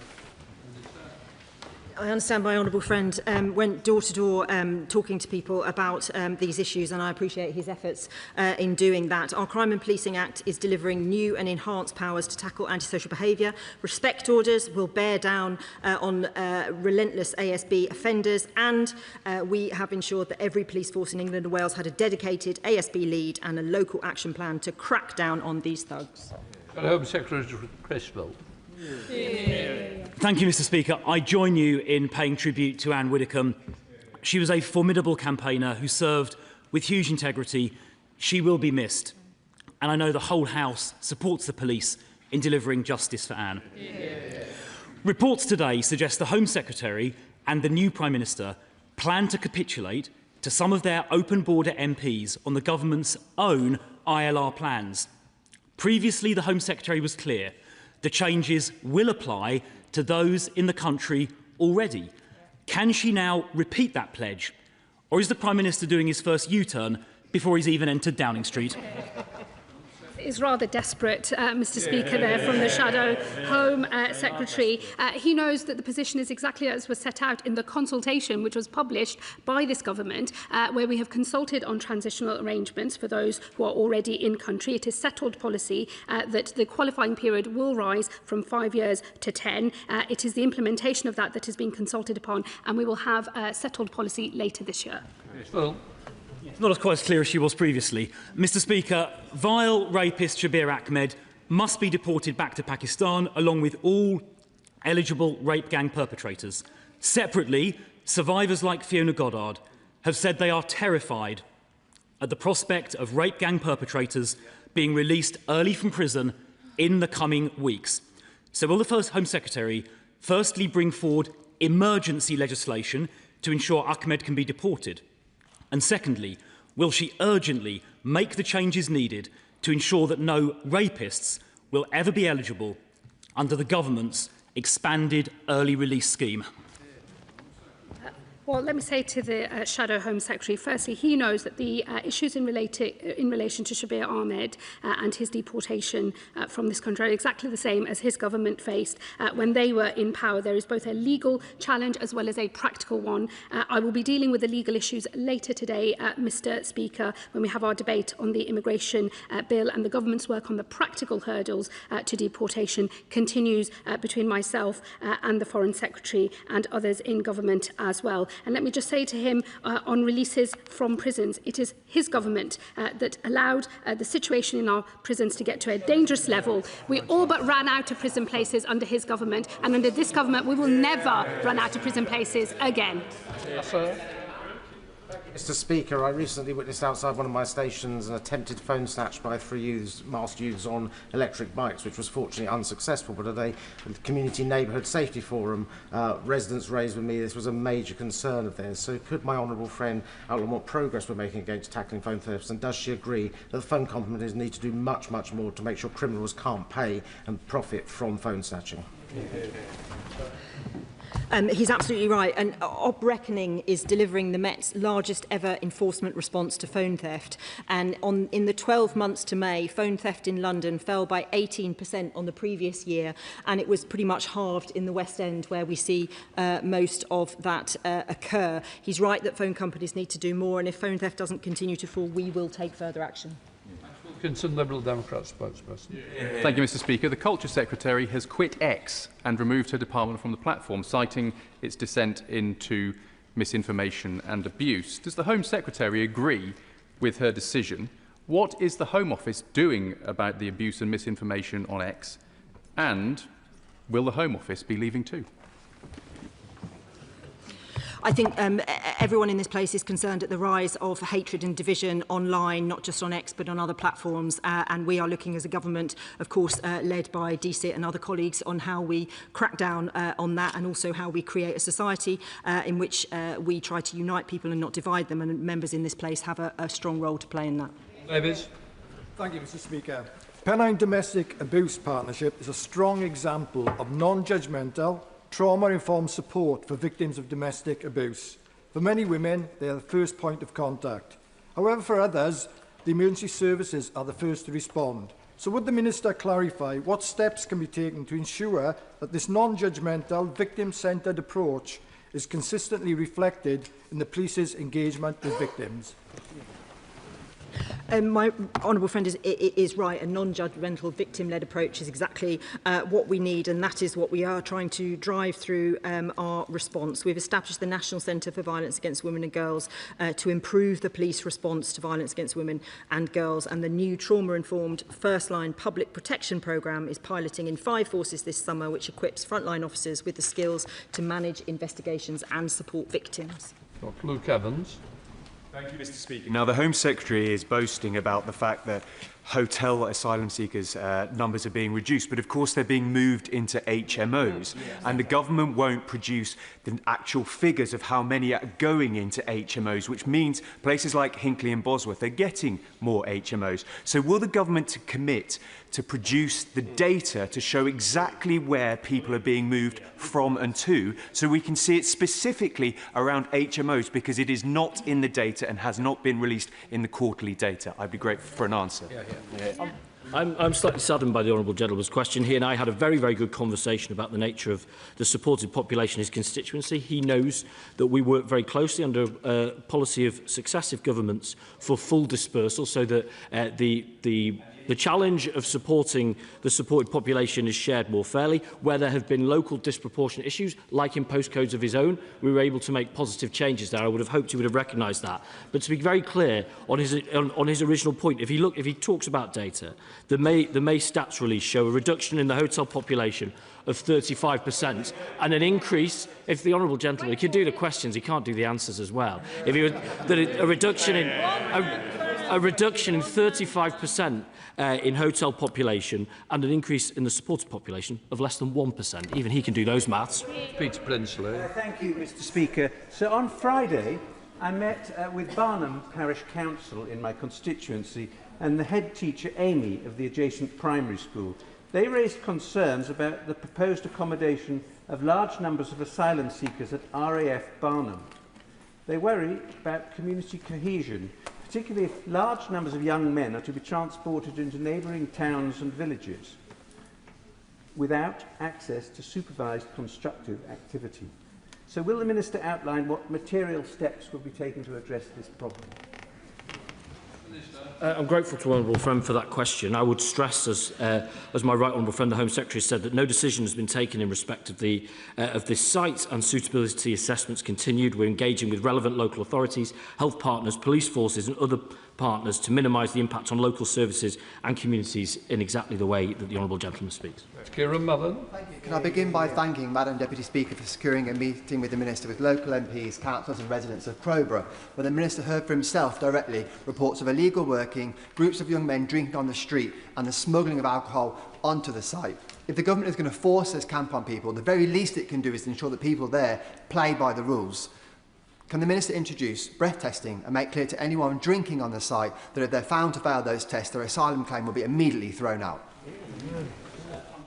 S10: I understand my honourable friend went door to door talking to people about these issues, and I appreciate his efforts in doing that. Our Crime and Policing Act is delivering new and enhanced powers to tackle antisocial behaviour. Respect orders will bear down on relentless ASB offenders, and we have ensured that every police force in England and Wales had a dedicated ASB lead and a local action plan to crack down on these thugs.
S2: Home Secretary Criswell.
S5: Thank you, Mr. Speaker. I join you in paying tribute to Ann Widdecombe. She was a formidable campaigner who served with huge integrity. She will be missed. And I know the whole House supports the police in delivering justice for Ann. Reports today suggest the Home Secretary and the new Prime Minister plan to capitulate to some of their open border MPs on the government's own ILR plans. Previously, the Home Secretary was clear. The changes will apply to those in the country already. Can she now repeat that pledge? Or is the Prime Minister doing his first U-turn before he's even entered Downing Street?
S7: Is rather desperate, Mr. Speaker, there from the Shadow Home Secretary. He knows that the position is exactly as was set out in the consultation which was published by this government, where we have consulted on transitional arrangements for those who are already in country. It is settled policy that the qualifying period will rise from 5 years to 10. It is the implementation of that that is being consulted upon, and we will have settled policy later this year.
S2: Well,
S5: It's not as quite as clear as she was previously. Mr. Speaker, vile rapist Shabir Ahmed must be deported back to Pakistan along with all eligible rape gang perpetrators. Separately, survivors like Fiona Goddard have said they are terrified at the prospect of rape gang perpetrators being released early from prison in the coming weeks. So will the first Home Secretary firstly bring forward emergency legislation to ensure Ahmed can be deported? And secondly, will she urgently make the changes needed to ensure that no rapists will ever be eligible under the government's expanded early release scheme?
S7: Well, let me say to the Shadow Home Secretary, firstly, he knows that the issues in relation to Shabir Ahmed and his deportation from this country are exactly the same as his government faced when they were in power. There is both a legal challenge as well as a practical one. I will be dealing with the legal issues later today, Mr. Speaker, when we have our debate on the immigration bill, and the government's work on the practical hurdles to deportation continues between myself and the Foreign Secretary and others in government as well. And let me just say to him on releases from prisons, it is his government that allowed the situation in our prisons to get to a dangerous level. We all but ran out of prison places under his government, and under this government we will never run out of prison places again.
S18: Mr. Speaker, I recently witnessed outside one of my stations an attempted phone snatch by 3 masked youths on electric bikes, which was fortunately unsuccessful. But at a community neighbourhood safety forum, residents raised with me this was a major concern of theirs. So could my honourable friend outline what progress we're making against tackling phone thefts, and does she agree that the phone companies need to do much, much more to make sure criminals can't pay and profit from phone snatching?
S10: He's absolutely right, and Op Reckoning is delivering the Met's largest ever enforcement response to phone theft. And in the 12 months to May, phone theft in London fell by 18% on the previous year, and it was pretty much halved in the West End, where we see most of that occur. He's right that phone companies need to do more, and if phone theft doesn't continue to fall, we will take further action.
S2: Wilkinson, Liberal Democrat spokesperson.
S19: Thank you, Mr. Speaker. The Culture Secretary has quit X and removed her department from the platform, citing its descent into misinformation and abuse. Does the Home Secretary agree with her decision? What is the Home Office doing about the abuse and misinformation on X? And will the Home Office be leaving too?
S10: I think everyone in this place is concerned at the rise of hatred and division online, not just on X but on other platforms, and we are looking as a government, of course, led by DCIT and other colleagues, on how we crack down on that, and also how we create a society in which we try to unite people and not divide them, and members in this place have a strong role to play in that.
S2: Davies.
S3: Thank you, Mr. Speaker. Pennine Domestic Abuse Partnership is a strong example of non-judgmental, trauma-informed support for victims of domestic abuse. For many women, they are the first point of contact. However, for others, the emergency services are the first to respond. So would the Minister clarify what steps can be taken to ensure that this non-judgmental, victim-centred approach is consistently reflected in the police's engagement with victims?
S10: My honourable friend is right. A non-judgmental, victim-led approach is exactly what we need, and that is what we are trying to drive through our response. We've established the National Centre for Violence Against Women and Girls to improve the police response to violence against women and girls, and the new trauma-informed first-line public protection programme is piloting in 5 forces this summer, which equips frontline officers with the skills to manage investigations and support victims.
S2: Dr. Luke Evans.
S6: Thank you, Mr. Speaker. Now, the Home Secretary is boasting about the fact that hotel asylum seekers' numbers are being reduced, but of course they're being moved into HMOs, and the government won't produce the actual figures of how many are going into HMOs, which means places like Hinckley and Bosworth are getting more HMOs. So will the government commit to produce the data to show exactly where people are being moved from and to, so we can see it specifically around HMOs, because it is not in the data and has not been released in the quarterly data? I'd be grateful for an answer.
S5: I'm slightly saddened by the honourable gentleman's question. He and I had a very, very good conversation about the nature of the supported population in his constituency. He knows that we work very closely under a policy of successive governments for full dispersal, so that the challenge of supporting the supported population is shared more fairly. Where there have been local disproportionate issues, like in postcodes of his own, we were able to make positive changes there. I would have hoped he would have recognised that. But to be very clear on his original point, if he talks about data, the May stats release show a reduction in the hotel population of 35% and an increase. If the honourable gentleman, he can do the questions, he can't do the answers as well. If he was, a reduction in 35% in hotel population and an increase in the supported population of less than 1%. Even he can do those maths.
S2: Peter Prinsley.
S20: Thank you, Mr. Speaker. So on Friday, I met with Barnham Parish Council in my constituency and the head teacher, Amy, of the adjacent primary school. They raised concerns about the proposed accommodation of large numbers of asylum seekers at RAF Barnham. They worry about community cohesion, particularly if large numbers of young men are to be transported into neighbouring towns and villages without access to supervised constructive activity. So will the Minister outline what material steps will be taken to address this problem?
S5: I'm grateful to the honourable friend for that question. I would stress, as my right honourable friend, the Home Secretary, said, that no decision has been taken in respect of this site, and suitability assessments continued. We're engaging with relevant local authorities, health partners, police forces and other partners to minimise the impact on local services and communities in exactly the way that the honourable gentleman speaks.
S2: Kieran Mullen.
S21: Thank you. Can I begin by thanking Madam Deputy Speaker for securing a meeting with the Minister with local MPs, councillors and residents of Crowborough, where the Minister heard for himself directly reports of illegal working, groups of young men drinking on the street and the smuggling of alcohol onto the site. If the government is going to force this camp on people, the very least it can do is to ensure that people there play by the rules. Can the Minister introduce breath testing and make clear to anyone drinking on the site that if they're found to fail those tests, their asylum claim will be immediately thrown out?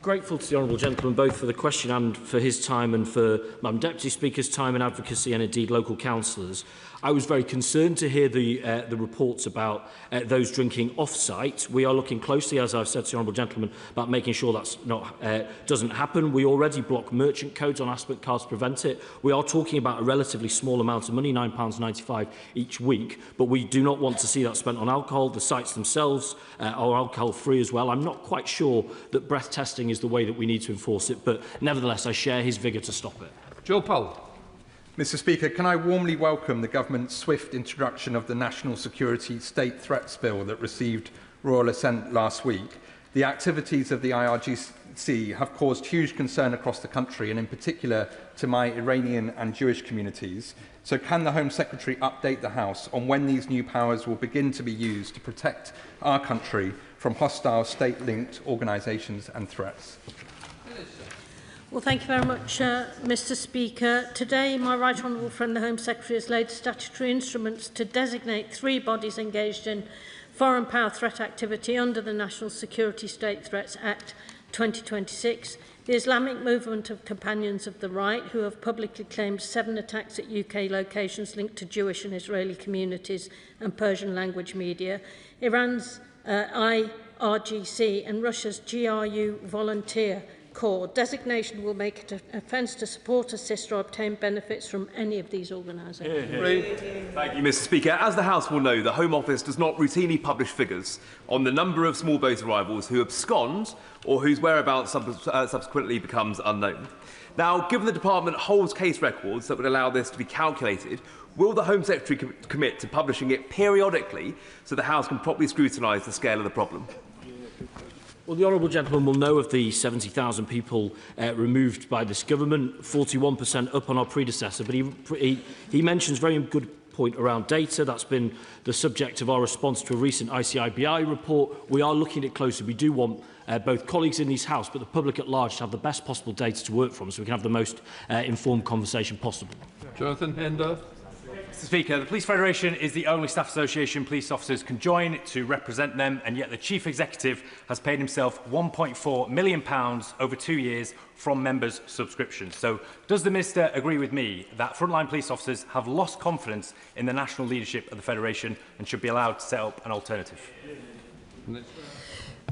S5: Grateful to the honourable gentleman both for the question and for his time, and for Madam Deputy Speaker's time in advocacy, and indeed local councillors. I was very concerned to hear the reports about those drinking off-site. We are looking closely, as I've said to the honourable gentleman, about making sure that's not doesn't happen. We already block merchant codes on aspect cards to prevent it. We are talking about a relatively small amount of money, £9.95 each week, but we do not want to see that spent on alcohol. The sites themselves are alcohol-free as well. I'm not quite sure that breath testing is the way that we need to enforce it, but nevertheless I share his vigour to stop it.
S2: Joe Powell.
S22: Mr. Speaker, can I warmly welcome the government's swift introduction of the National Security State Threats Bill that received royal assent last week. The activities of the IRGC have caused huge concern across the country, and in particular to my Iranian and Jewish communities. So can the Home Secretary update the House on when these new powers will begin to be used to protect our country from hostile state-linked organisations and threats?
S23: Well, thank you very much, Mr. Speaker. Today, my right honourable friend, the Home Secretary, has laid statutory instruments to designate 3 bodies engaged in foreign power threat activity under the National Security State Threats Act 2026, the Islamic movement of Companions of the Right, who have publicly claimed 7 attacks at UK locations linked to Jewish and Israeli communities and Persian language media, Iran's IRGC and Russia's GRU volunteer corps. Designation will make it an offence to support, assist or obtain benefits from any of these organisations.
S1: Thank you, Mr. Speaker. As the House will know, the Home Office does not routinely publish figures on the number of small boat arrivals who abscond or whose whereabouts subsequently becomes unknown. Now, given the Department holds case records that would allow this to be calculated, will the Home Secretary commit to publishing it periodically so the House can properly scrutinise the scale of the problem?
S5: Well, the honourable gentleman will know of the 70,000 people removed by this government, 41% up on our predecessor, but he mentions very good point around data. That's been the subject of our response to a recent ICIBI report. We are looking at it closely. We do want both colleagues in this House but the public at large to have the best possible data to work from so we can have the most informed conversation possible.
S2: Jonathan Hender.
S12: Mr. Speaker, the Police Federation is the only staff association police officers can join to represent them, and yet the Chief Executive has paid himself £1.4 million over 2 years from members' subscriptions. So does the Minister agree with me that frontline police officers have lost confidence in the national leadership of the Federation and should be allowed to set up an alternative?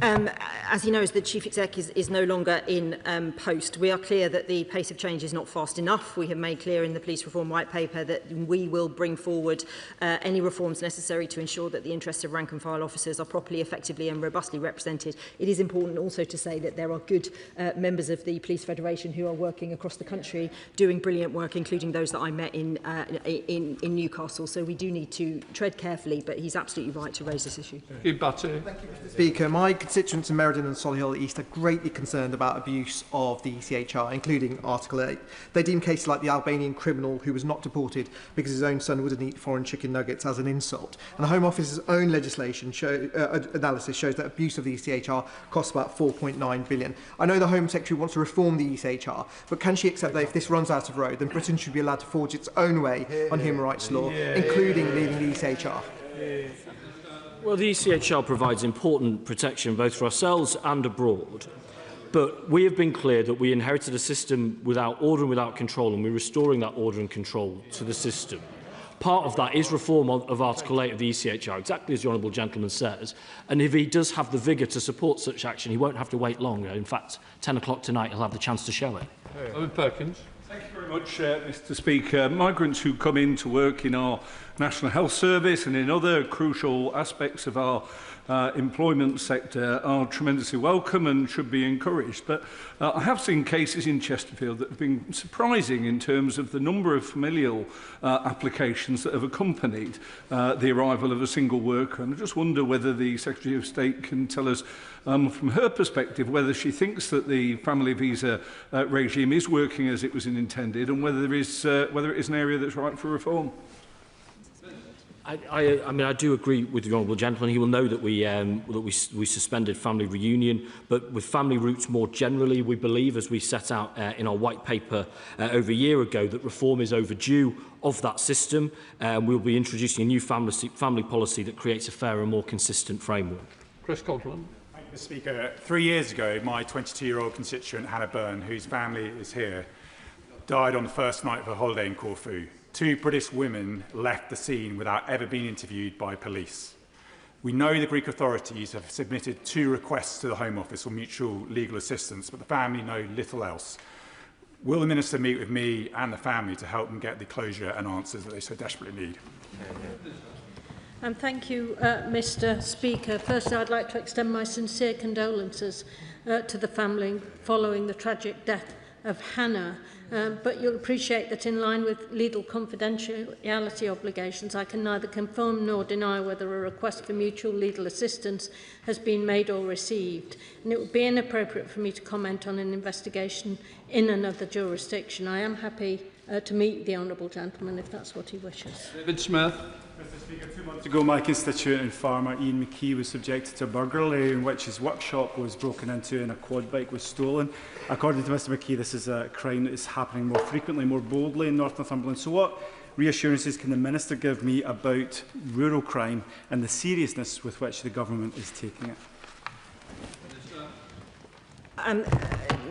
S10: As he knows, the Chief Exec is no longer in post. We are clear that the pace of change is not fast enough. We have made clear in the Police Reform White Paper that we will bring forward any reforms necessary to ensure that the interests of rank and file officers are properly, effectively and robustly represented. It is important also to say that there are good members of the Police Federation who are working across the country doing brilliant work, including those that I met in Newcastle. So we do need to tread carefully, but he's absolutely right to raise this issue.
S2: Thank you,
S8: Mr. Speaker. My constituents in Meriden and Solihull East are greatly concerned about abuse of the ECHR, including Article 8. They deem cases like the Albanian criminal who was not deported because his own son wouldn't eat foreign chicken nuggets as an insult. And the Home Office's own legislation analysis shows that abuse of the ECHR costs about £4.9 billion. I know the Home Secretary wants to reform the ECHR, but can she accept that if this runs out of road, then Britain should be allowed to forge its own way on human rights law, including leaving the ECHR?
S5: Well, the ECHR provides important protection both for ourselves and abroad. But we have been clear that we inherited a system without order and without control, and we're restoring that order and control to the system. Part of that is reform of Article 8 of the ECHR, exactly as the Honourable Gentleman says. And if he does have the vigour to support such action, he won't have to wait longer. In fact, 10 o'clock tonight, he'll have the chance to show it.
S2: Owen Perkins.
S11: Thank you very much, Mr. Speaker. Migrants who come in to work in our National Health Service and in other crucial aspects of our employment sector are tremendously welcome and should be encouraged. But I have seen cases in Chesterfield that have been surprising in terms of the number of familial applications that have accompanied the arrival of a single worker. And I just wonder whether the Secretary of State can tell us from her perspective whether she thinks that the family visa regime is working as it was intended and whether it is an area that's right for reform.
S5: I mean, I do agree with the Honourable Gentleman. He will know that we suspended family reunion, but with family roots more generally, we believe, as we set out in our white paper over a year ago, that reform is overdue of that system. We'll be introducing a new family policy that creates a fairer and more consistent framework.
S2: Chris Coglan.
S13: Thank you, Mr. Speaker. 3 years ago, my 22-year-old constituent, Hannah Byrne, whose family is here, died on the first night of her holiday in Corfu. 2 British women left the scene without ever being interviewed by police. We know the Greek authorities have submitted 2 requests to the Home Office for mutual legal assistance, but the family know little else. Will the Minister meet with me and the family to help them get the closure and answers that they so desperately need?
S23: And thank you, Mr. Speaker. Firstly, I'd like to extend my sincere condolences to the family following the tragic death of Hannah. But you'll appreciate that in line with legal confidentiality obligations, I can neither confirm nor deny whether a request for mutual legal assistance has been made or received. And it would be inappropriate for me to comment on an investigation in another jurisdiction. I am happy to meet the Honourable Gentleman if that's what he wishes.
S2: David Smith.
S13: Mr. 2 months ago, my constituent and farmer Ian McKee was subjected to a burglary in which his workshop was broken into and a quad bike was stolen. According to Mr McKee, this is a crime that is happening more frequently, more boldly in North Northumberland. So what reassurances can the Minister give me about rural crime and the seriousness with which the government is taking it?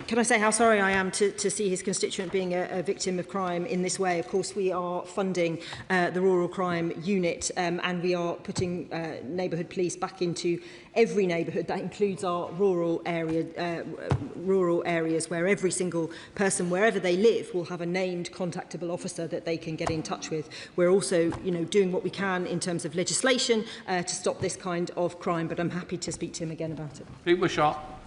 S10: Can I say how sorry I am to see his constituent being a victim of crime in this way? Of course, we are funding the Rural Crime Unit and we are putting neighbourhood police back into every neighbourhood. That includes our rural areas where every single person, wherever they live, will have a named contactable officer that they can get in touch with. We're also doing what we can in terms of legislation to stop this kind of crime, but I'm happy to speak to him again about it.
S2: People shot.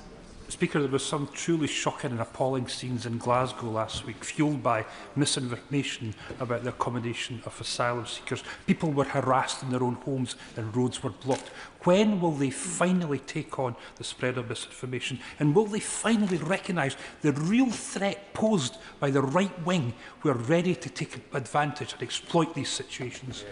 S2: Speaker, there was some truly shocking and appalling scenes in Glasgow last week, fuelled by misinformation about the accommodation of asylum seekers. People were harassed in their own homes and roads were blocked. When will they finally take on the spread of misinformation? And will they finally recognise the real threat posed by the right wing who are ready to take advantage and exploit these situations?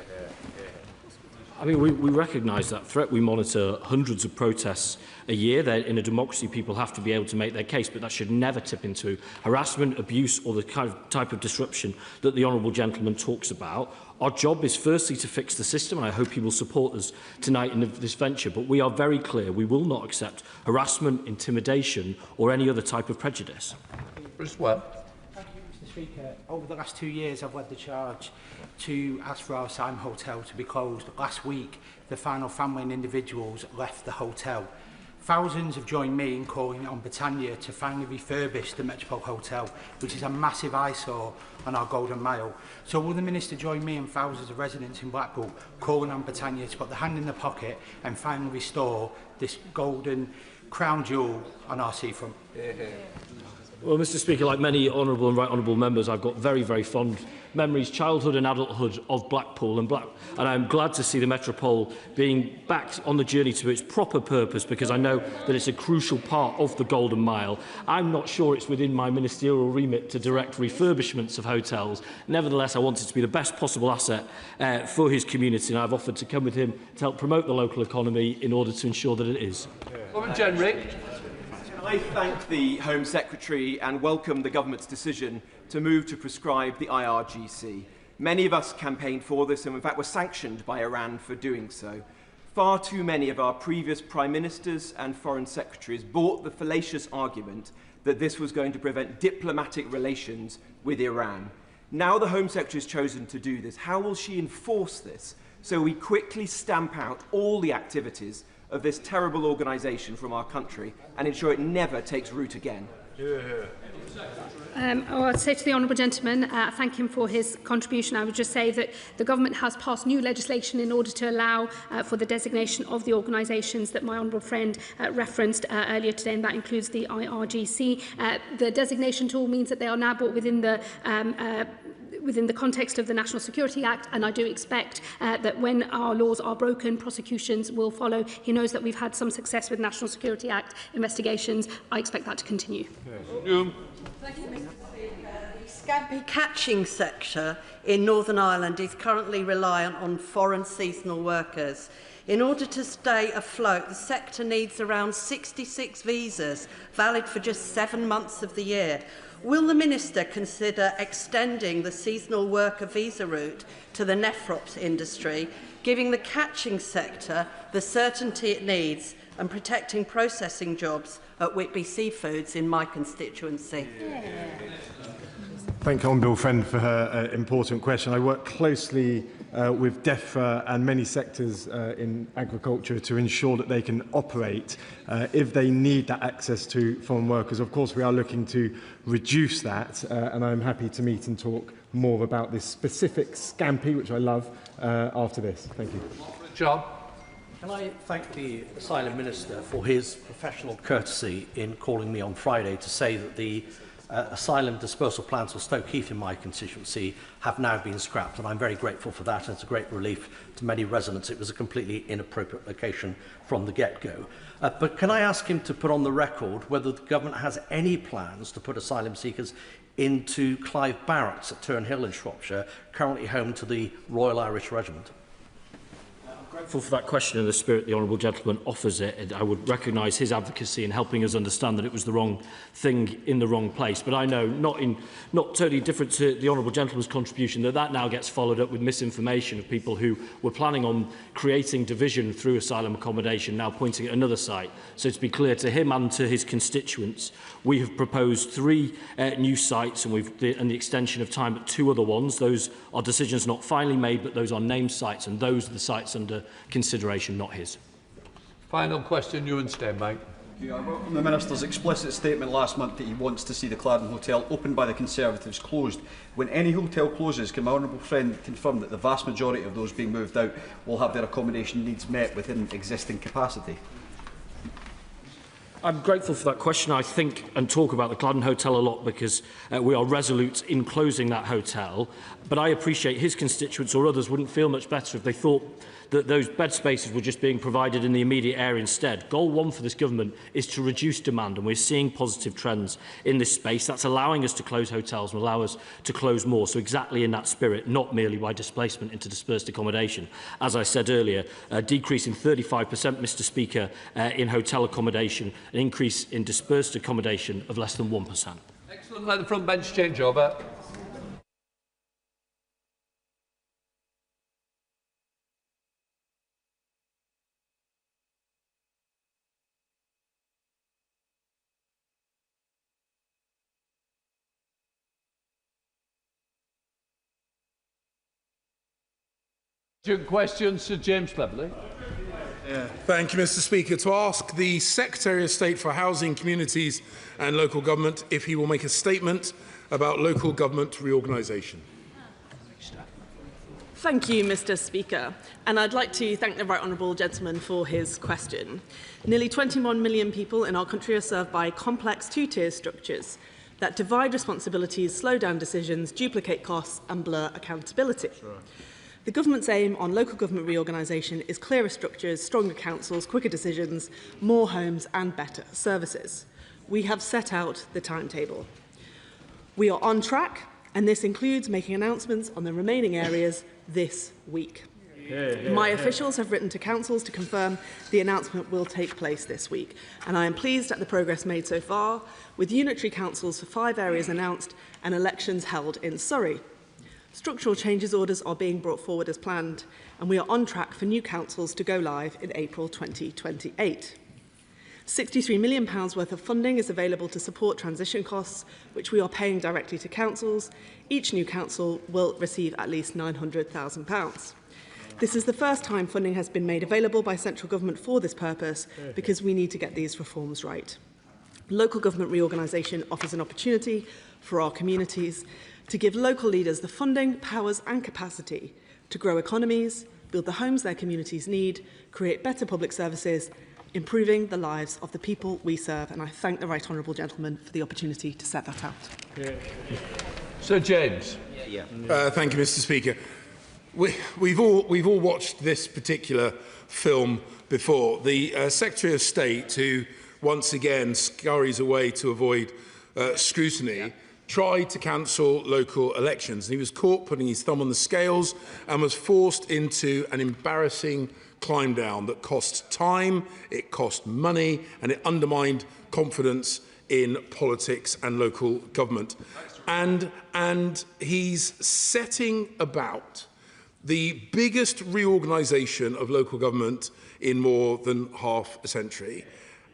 S5: I mean, we recognise that threat. We monitor hundreds of protests a year. In a democracy, people have to be able to make their case, but that should never tip into harassment, abuse, or the kind of type of disruption that the honourable gentleman talks about. Our job is firstly to fix the system, and I hope he will support us tonight in this venture, but we are very clear we will not accept harassment, intimidation, or any other type of prejudice.
S2: Bruce Webb.
S9: Mr Speaker, over the last 2 years I've led the charge to ask for our Asylum Hotel to be closed. Last week the final family and individuals left the hotel. Thousands have joined me in calling on Britannia to finally refurbish the Metropole Hotel, which is a massive eyesore on our Golden Mile. So will the Minister join me and thousands of residents in Blackpool calling on Britannia to put the hand in the pocket and finally restore this golden crown jewel on our seafront?
S5: Well, Mr Speaker, like many honourable and right honourable members, I've got very, very fond memories, childhood and adulthood, of Blackpool. And I'm glad to see the Metropole being back on the journey to its proper purpose, because I know that it's a crucial part of the Golden Mile. I'm not sure it's within my ministerial remit to direct refurbishments of hotels. Nevertheless, I want it to be the best possible asset for his community, and I've offered to come with him to help promote the local economy in order to ensure that it is.
S14: I thank the Home Secretary and welcome the government's decision to move to prescribe the IRGC. Many of us campaigned for this and in fact were sanctioned by Iran for doing so. Far too many of our previous Prime Ministers and Foreign Secretaries bought the fallacious argument that this was going to prevent diplomatic relations with Iran. Now the Home Secretary has chosen to do this. How will she enforce this so we quickly stamp out all the activities of this terrible organisation from our country and ensure it never takes root again?
S7: I'd say to the honourable gentleman, thank him for his contribution. I would just say that the government has passed new legislation in order to allow for the designation of the organisations that my honourable friend referenced earlier today, and that includes the IRGC. The designation tool means that they are now brought within the context of the National Security Act, and I do expect that when our laws are broken, prosecutions will follow. He knows that we've had some success with National Security Act investigations. I expect that to continue.
S15: Thank you, Mr. Speaker. The scampi catching sector in Northern Ireland is currently reliant on foreign seasonal workers. In order to stay afloat, the sector needs around 66 visas, valid for just 7 months of the year. Will the Minister consider extending the seasonal worker visa route to the nephrops industry, giving the catching sector the certainty it needs and protecting processing jobs at Whitby Seafoods in my constituency?
S24: Thank Honourable Friend for her important question. I work closely with DEFRA and many sectors in agriculture to ensure that they can operate if they need that access to foreign workers. Of course, we are looking to reduce that, and I'm happy to meet and talk more about this specific scampi, which I love, after this. Thank you.
S2: John.
S25: Can I thank the Asylum Minister for his professional courtesy in calling me on Friday to say that the asylum dispersal plans for Stoke Heath in my constituency have now been scrapped, and I'm very grateful for that, and it's a great relief to many residents. It was a completely inappropriate location from the get-go. But can I ask him to put on the record whether the government has any plans to put asylum seekers into Clive Barracks at Turnhill in Shropshire, currently home to the Royal Irish Regiment?
S5: Grateful for that question and the spirit the honourable gentleman offers it. And I would recognise his advocacy in helping us understand that it was the wrong thing in the wrong place. But I know, not totally different to the honourable gentleman's contribution, that now gets followed up with misinformation of people who were planning on creating division through asylum accommodation, now pointing at another site. So to be clear to him and to his constituents, we have proposed 3 new sites and the extension of time at 2 other ones. Those are decisions not finally made, but those are named sites, and those are the sites under consideration, not his.
S4: Final question, Ewan Stenbank.
S16: I welcome the Minister's explicit statement last month that he wants to see the Clarendon Hotel opened by the Conservatives closed. When any hotel closes, can my honourable friend confirm that the vast majority of those being moved out will have their accommodation needs met within existing capacity?
S5: I'm grateful for that question. I think and talk about the Clarendon Hotel a lot because we are resolute in closing that hotel. But I appreciate his constituents or others wouldn't feel much better if they thought that those bed spaces were just being provided in the immediate area instead. Goal 1 for this government is to reduce demand, and we're seeing positive trends in this space. That's allowing us to close hotels and allow us to close more. So exactly in that spirit, not merely by displacement into dispersed accommodation. As I said earlier, a decrease in 35%, Mr Speaker, in hotel accommodation, an increase in dispersed accommodation of less than 1%.
S4: Excellent. Let the front bench change over. Question, Sir James Cleverly.
S17: Thank you, Mr Speaker. To ask the Secretary of State for Housing, Communities and Local Government if he will make a statement about local government reorganisation.
S18: Thank you, Mr Speaker. And I'd like to thank the right honourable gentleman for his question. Nearly 21 million people in our country are served by complex 2-tier structures that divide responsibilities, slow down decisions, duplicate costs and blur accountability. Sure. The government's aim on local government reorganisation is clearer structures, stronger councils, quicker decisions, more homes and better services. We have set out the timetable. We are on track, and this includes making announcements on the remaining areas this week. My officials have written to councils to confirm the announcement will take place this week, and I am pleased at the progress made so far, with unitary councils for 5 areas announced and elections held in Surrey. Structural changes orders are being brought forward as planned, and we are on track for new councils to go live in April 2028. £63 million worth of funding is available to support transition costs, which we are paying directly to councils. Each new council will receive at least £900,000. This is the first time funding has been made available by central government for this purpose, because we need to get these reforms right. Local government reorganisation offers an opportunity for our communities to give local leaders the funding, powers and capacity to grow economies, build the homes their communities need, create better public services, improving the lives of the people we serve. And I thank the right honourable gentleman for the opportunity to set that out.
S4: Sir James.
S17: Thank you, Mr Speaker. We've all watched this particular film before. The Secretary of State, who once again scurries away to avoid scrutiny, tried to cancel local elections. And he was caught putting his thumb on the scales and was forced into an embarrassing climb down that cost time, it cost money, and it undermined confidence in politics and local government. And he's setting about the biggest reorganisation of local government in more than half a century,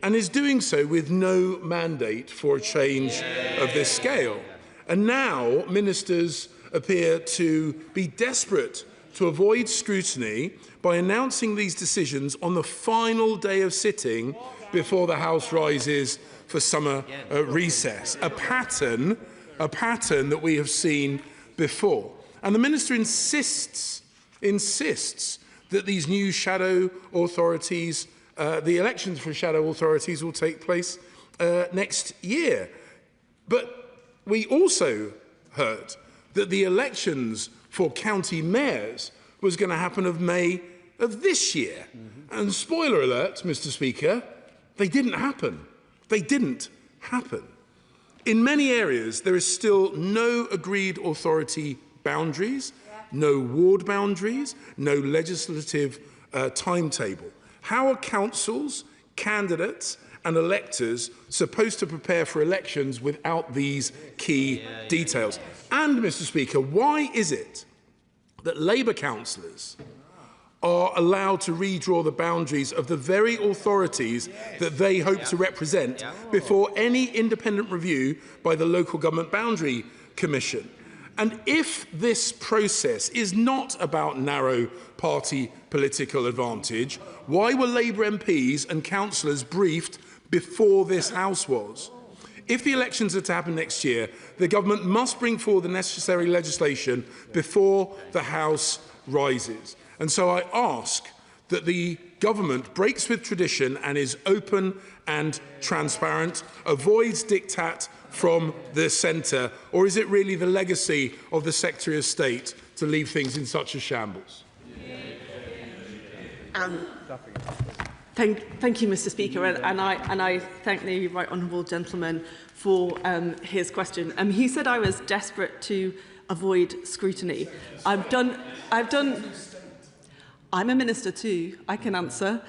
S17: and is doing so with no mandate for a change of this scale. And now ministers appear to be desperate to avoid scrutiny by announcing these decisions on the final day of sitting before the House rises for summer recess, a pattern that we have seen before. And the minister insists that these new shadow authorities, the elections for shadow authorities will take place next year. But we also heard that the elections for county mayors was going to happen in May of this year. And spoiler alert, Mr Speaker, they didn't happen. They didn't happen. In many areas, there is still no agreed authority boundaries, no ward boundaries, no legislative timetable. How are councils, candidates and electors supposed to prepare for elections without these key details? And, Mr. Speaker, why is it that Labour councillors are allowed to redraw the boundaries of the very authorities that they hope to represent before any independent review by the Local Government Boundary Commission? And if this process is not about narrow party political advantage, why were Labour MPs and councillors briefed before this House was? If the elections are to happen next year, the government must bring forward the necessary legislation before the House rises. And so I ask that the government breaks with tradition and is open and transparent, avoids diktat from the centre, or is it really the legacy of the Secretary of State to leave things in such a shambles?
S18: Thank you, Mr. Speaker, and I thank the right honourable gentleman for his question. He said I was desperate to avoid scrutiny. I'm a minister too. I can answer.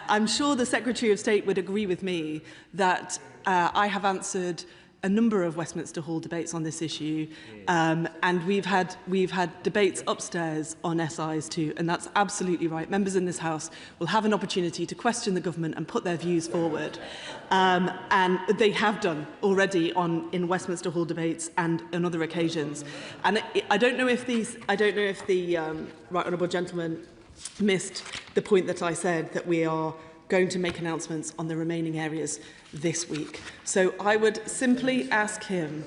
S18: I'm sure the Secretary of State would agree with me that I have answered a number of Westminster Hall debates on this issue, and we've had debates upstairs on SIs too, and that's absolutely right. Members in this House will have an opportunity to question the government and put their views forward, and they have done already in Westminster Hall debates and on other occasions. And I don't know if the right honourable gentleman missed the point that I said that we are going to make announcements on the remaining areas this week. So I would simply ask him,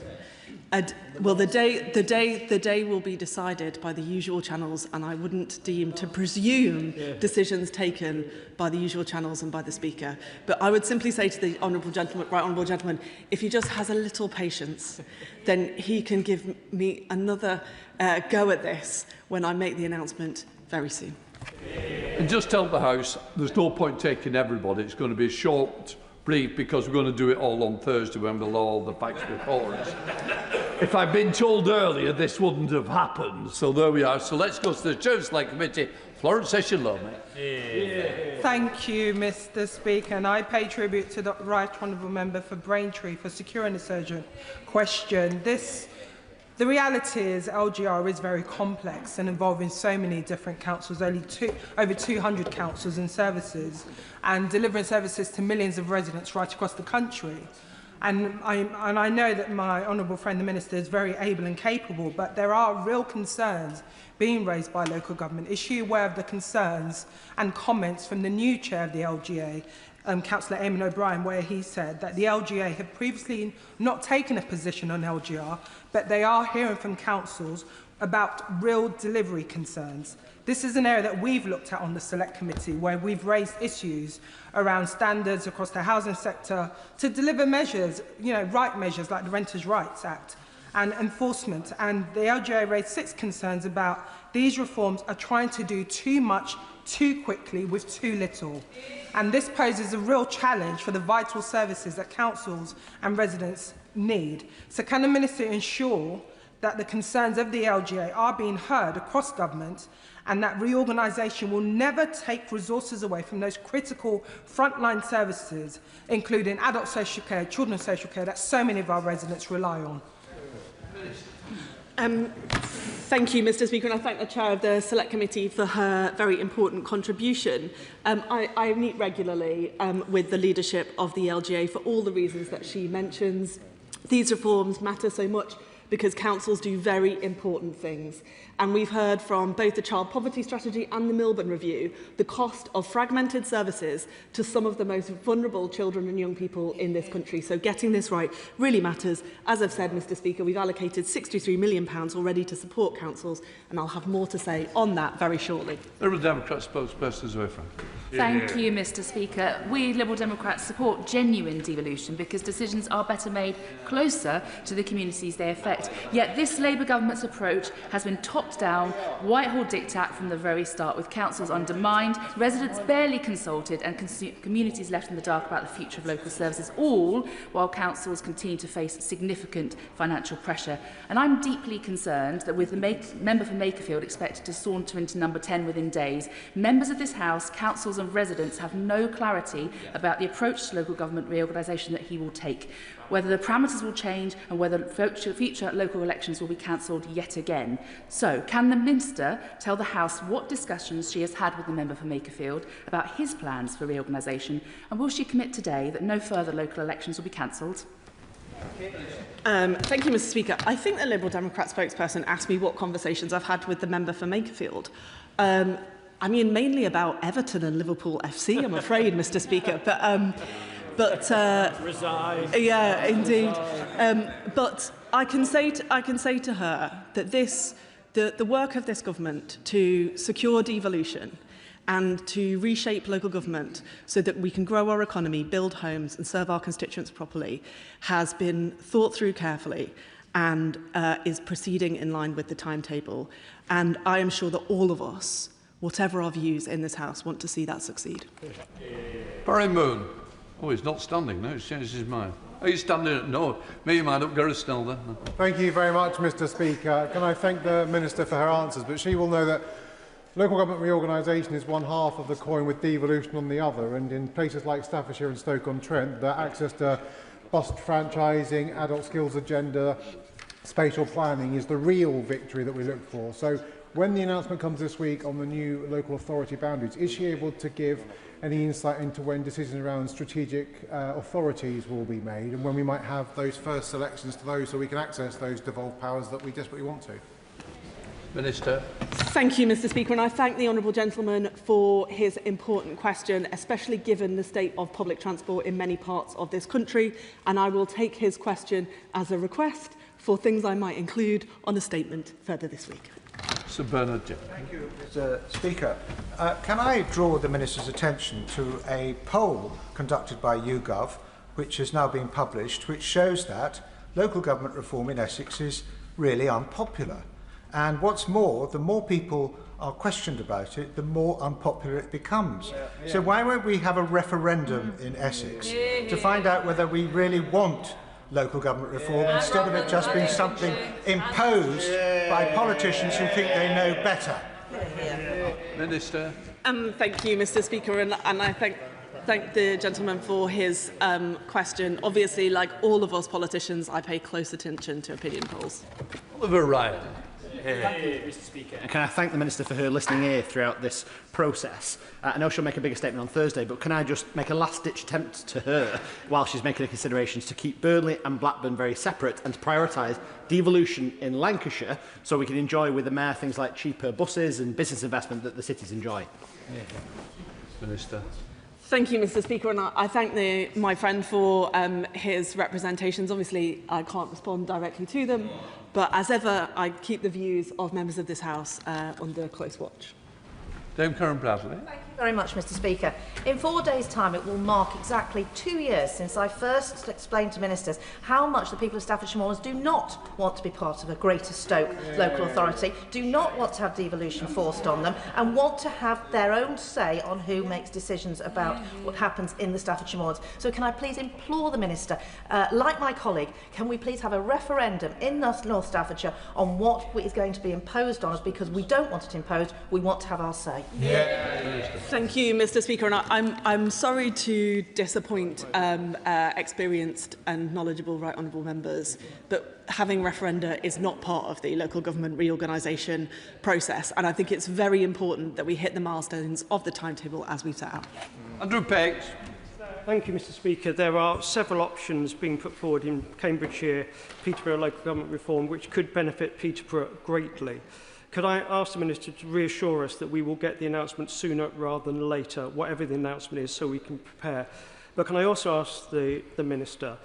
S18: well, the day will be decided by the usual channels, and I wouldn't deem to presume decisions taken by the usual channels and by the Speaker. But I would simply say to the right honourable gentleman, if he just has a little patience, then he can give me another go at this when I make the announcement very soon.
S4: And just tell the House there's no point taking everybody. It's going to be a short brief because we're going to do it all on Thursday when we'll have all the facts before us. If I'd been told earlier, this wouldn't have happened. So there we are. So let's go to the Chair of the Select Committee. Florence Session-Lomé.
S3: Thank you, Mr. Speaker, and I pay tribute to the right honourable member for Braintree for securing this urgent question. The reality is LGR is very complex and involving so many different councils, over 200 councils and services, and delivering services to millions of residents right across the country. And I know that my honourable friend, the Minister, is very able and capable, but there are real concerns being raised by local government. Is she aware of the concerns and comments from the new chair of the LGA, Councillor Eamon O'Brien, where he said that the LGA have previously not taken a position on LGR, but they are hearing from councils about real delivery concerns. This is an area that we've looked at on the Select Committee, where we've raised issues around standards across the housing sector to deliver measures, right measures like the Renters' Rights Act and enforcement. And the LGA raised 6 concerns about these reforms are trying to do too much too quickly with too little. And this poses a real challenge for the vital services that councils and residents need. So can the Minister ensure that the concerns of the LGA are being heard across government and that reorganisation will never take resources away from those critical frontline services, including adult social care, children's social care, that so many of our residents rely on?
S18: Thank you, Mr. Speaker, and I thank the Chair of the Select Committee for her very important contribution. I meet regularly with the leadership of the LGA for all the reasons that she mentions. These reforms matter so much because councils do very important things. And we've heard from both the Child Poverty Strategy and the Milburn Review the cost of fragmented services to some of the most vulnerable children and young people in this country. So getting this right really matters. As I've said, Mr. Speaker, we've allocated £63 million already to support councils, and I'll have more to say on that very shortly.
S4: Liberal Democrat spokesperson Zoe Frank.
S6: Thank you, Mr. Speaker. We Liberal Democrats support genuine devolution because decisions are better made closer to the communities they affect. correct. Yet this Labour government's approach has been top-down, Whitehall diktat from the very start, with councils undermined, residents barely consulted and communities left in the dark about the future of local services, all while councils continue to face significant financial pressure. And I'm deeply concerned that with the member for Makerfield expected to saunter into number 10 within days, members of this House, councils and residents have no clarity about the approach to local government reorganisation that he will take, whether the parameters will change and whether future local elections will be cancelled yet again. So, can the Minister tell the House what discussions she has had with the member for Makerfield about his plans for reorganisation, and will she commit today that no further local elections will be cancelled?
S18: Thank you, Mr. Speaker. I think the Liberal Democrat spokesperson asked me what conversations I've had with the member for Makerfield. I mean, mainly about Everton and Liverpool FC, I'm afraid, Mr. Speaker. Yeah, indeed. But I can say to her that the work of this government to secure devolution and to reshape local government so that we can grow our economy, build homes and serve our constituents properly has been thought through carefully and is proceeding in line with the timetable. And I am sure that all of us, whatever our views in this House, want to see that succeed.
S4: Barry Moon. Oh, he's not standing now. He's changed his mind. Oh, he's standing. No, make your mind up. Gareth Snell then.
S1: Thank you very much, Mr. Speaker. Can I thank the Minister for her answers? But she will know that local government reorganisation is one half of the coin with devolution on the other. And in places like Staffordshire and Stoke-on-Trent, the access to bus franchising, adult skills agenda, spatial planning is the real victory that we look for. So when the announcement comes this week on the new local authority boundaries, is she able to give any insight into when decisions around strategic authorities will be made and when we might have those first selections to those so we can access those devolved powers that we desperately want to?
S4: Minister.
S18: Thank you, Mr. Speaker, and I thank the honourable gentleman for his important question, especially given the state of public transport in many parts of this country, and I will take his question as a request for things I might include on a statement further this week.
S4: Sir Bernard.
S19: Thank you, Mr. Speaker. Can I draw the Minister's attention to a poll conducted by YouGov, which has now been published, which shows that local government reform in Essex is really unpopular. And what's more, the more people are questioned about it, the more unpopular it becomes. So why won't we have a referendum in Essex to find out whether we really want local government reform instead of it just being something imposed by politicians who think they know better?
S4: Minister.
S18: Thank you, Mr. Speaker, and I thank the gentleman for his question. Obviously, like all of us politicians, I pay close attention to opinion polls.
S4: Oliver Ryan.
S20: Thank you, Mr. Speaker. And can I thank the Minister for her listening ear throughout this process? I know she'll make a bigger statement on Thursday, but can I just make a last-ditch attempt to her, while she's making the considerations, to keep Burnley and Blackburn very separate and to prioritise devolution in Lancashire so we can enjoy with the Mayor things like cheaper buses and business investment that the cities enjoy?
S4: Minister.
S18: Thank you, Mr. Speaker, and I thank my friend for his representations. Obviously, I can't respond directly to them, but as ever, I keep the views of members of this House under close watch.
S4: Dame Karen Bradley.
S21: Thank you very much, Mr. Speaker. In 4 days' time, it will mark exactly 2 years since I first explained to ministers how much the people of Staffordshire Moorlands do not want to be part of a Greater Stoke local authority, do not want to have devolution forced on them, and want to have their own say on who makes decisions about what happens in the Staffordshire Moorlands. So can I please implore the Minister, like my colleague, can we please have a referendum in North Staffordshire on what is going to be imposed on us, because we don't want it imposed, we want to have our say.
S18: Thank you, Mr. Speaker, and I'm sorry to disappoint experienced and knowledgeable right honourable members, but having referenda is not part of the local government reorganisation process, and I think it's very important that we hit the milestones of the timetable as we've set out.
S4: Andrew Peggs.
S22: Thank you, Mr. Speaker. There are several options being put forward in Cambridgeshire Peterborough local government reform which could benefit Peterborough greatly. Could I ask the Minister to reassure us that we will get the announcement sooner rather than later, whatever the announcement is, so we can prepare? But can I also ask the Minister,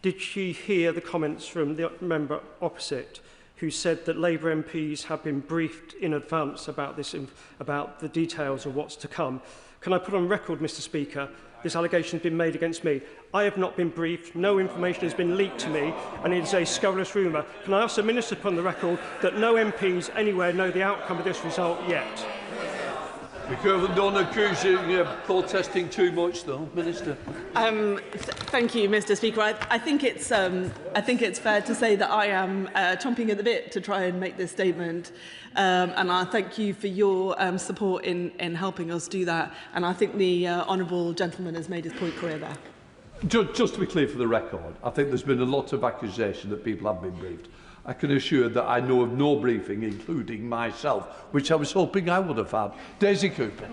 S22: did she hear the comments from the member opposite who said that Labour MPs have been briefed in advance about this, about the details of what's to come? Can I put on record, Mr Speaker, this allegation has been made against me? I have not been briefed, no information has been leaked to me, and it is a scurrilous rumour. Can I ask the Minister to put on the record that no MPs anywhere know the outcome of this result yet?
S4: We don't accuse you of protesting too much, though, Minister.
S18: Thank you, Mr Speaker. I think it's fair to say that I am chomping at the bit to try and make this statement, and I thank you for your support in helping us do that. And I think the honourable gentleman has made his point clear there.
S4: Just to be clear for the record, I think there's been a lot of accusation that people have been briefed. I can assure that I know of no briefing, including myself, which I was hoping I would have had. Daisy Cooper.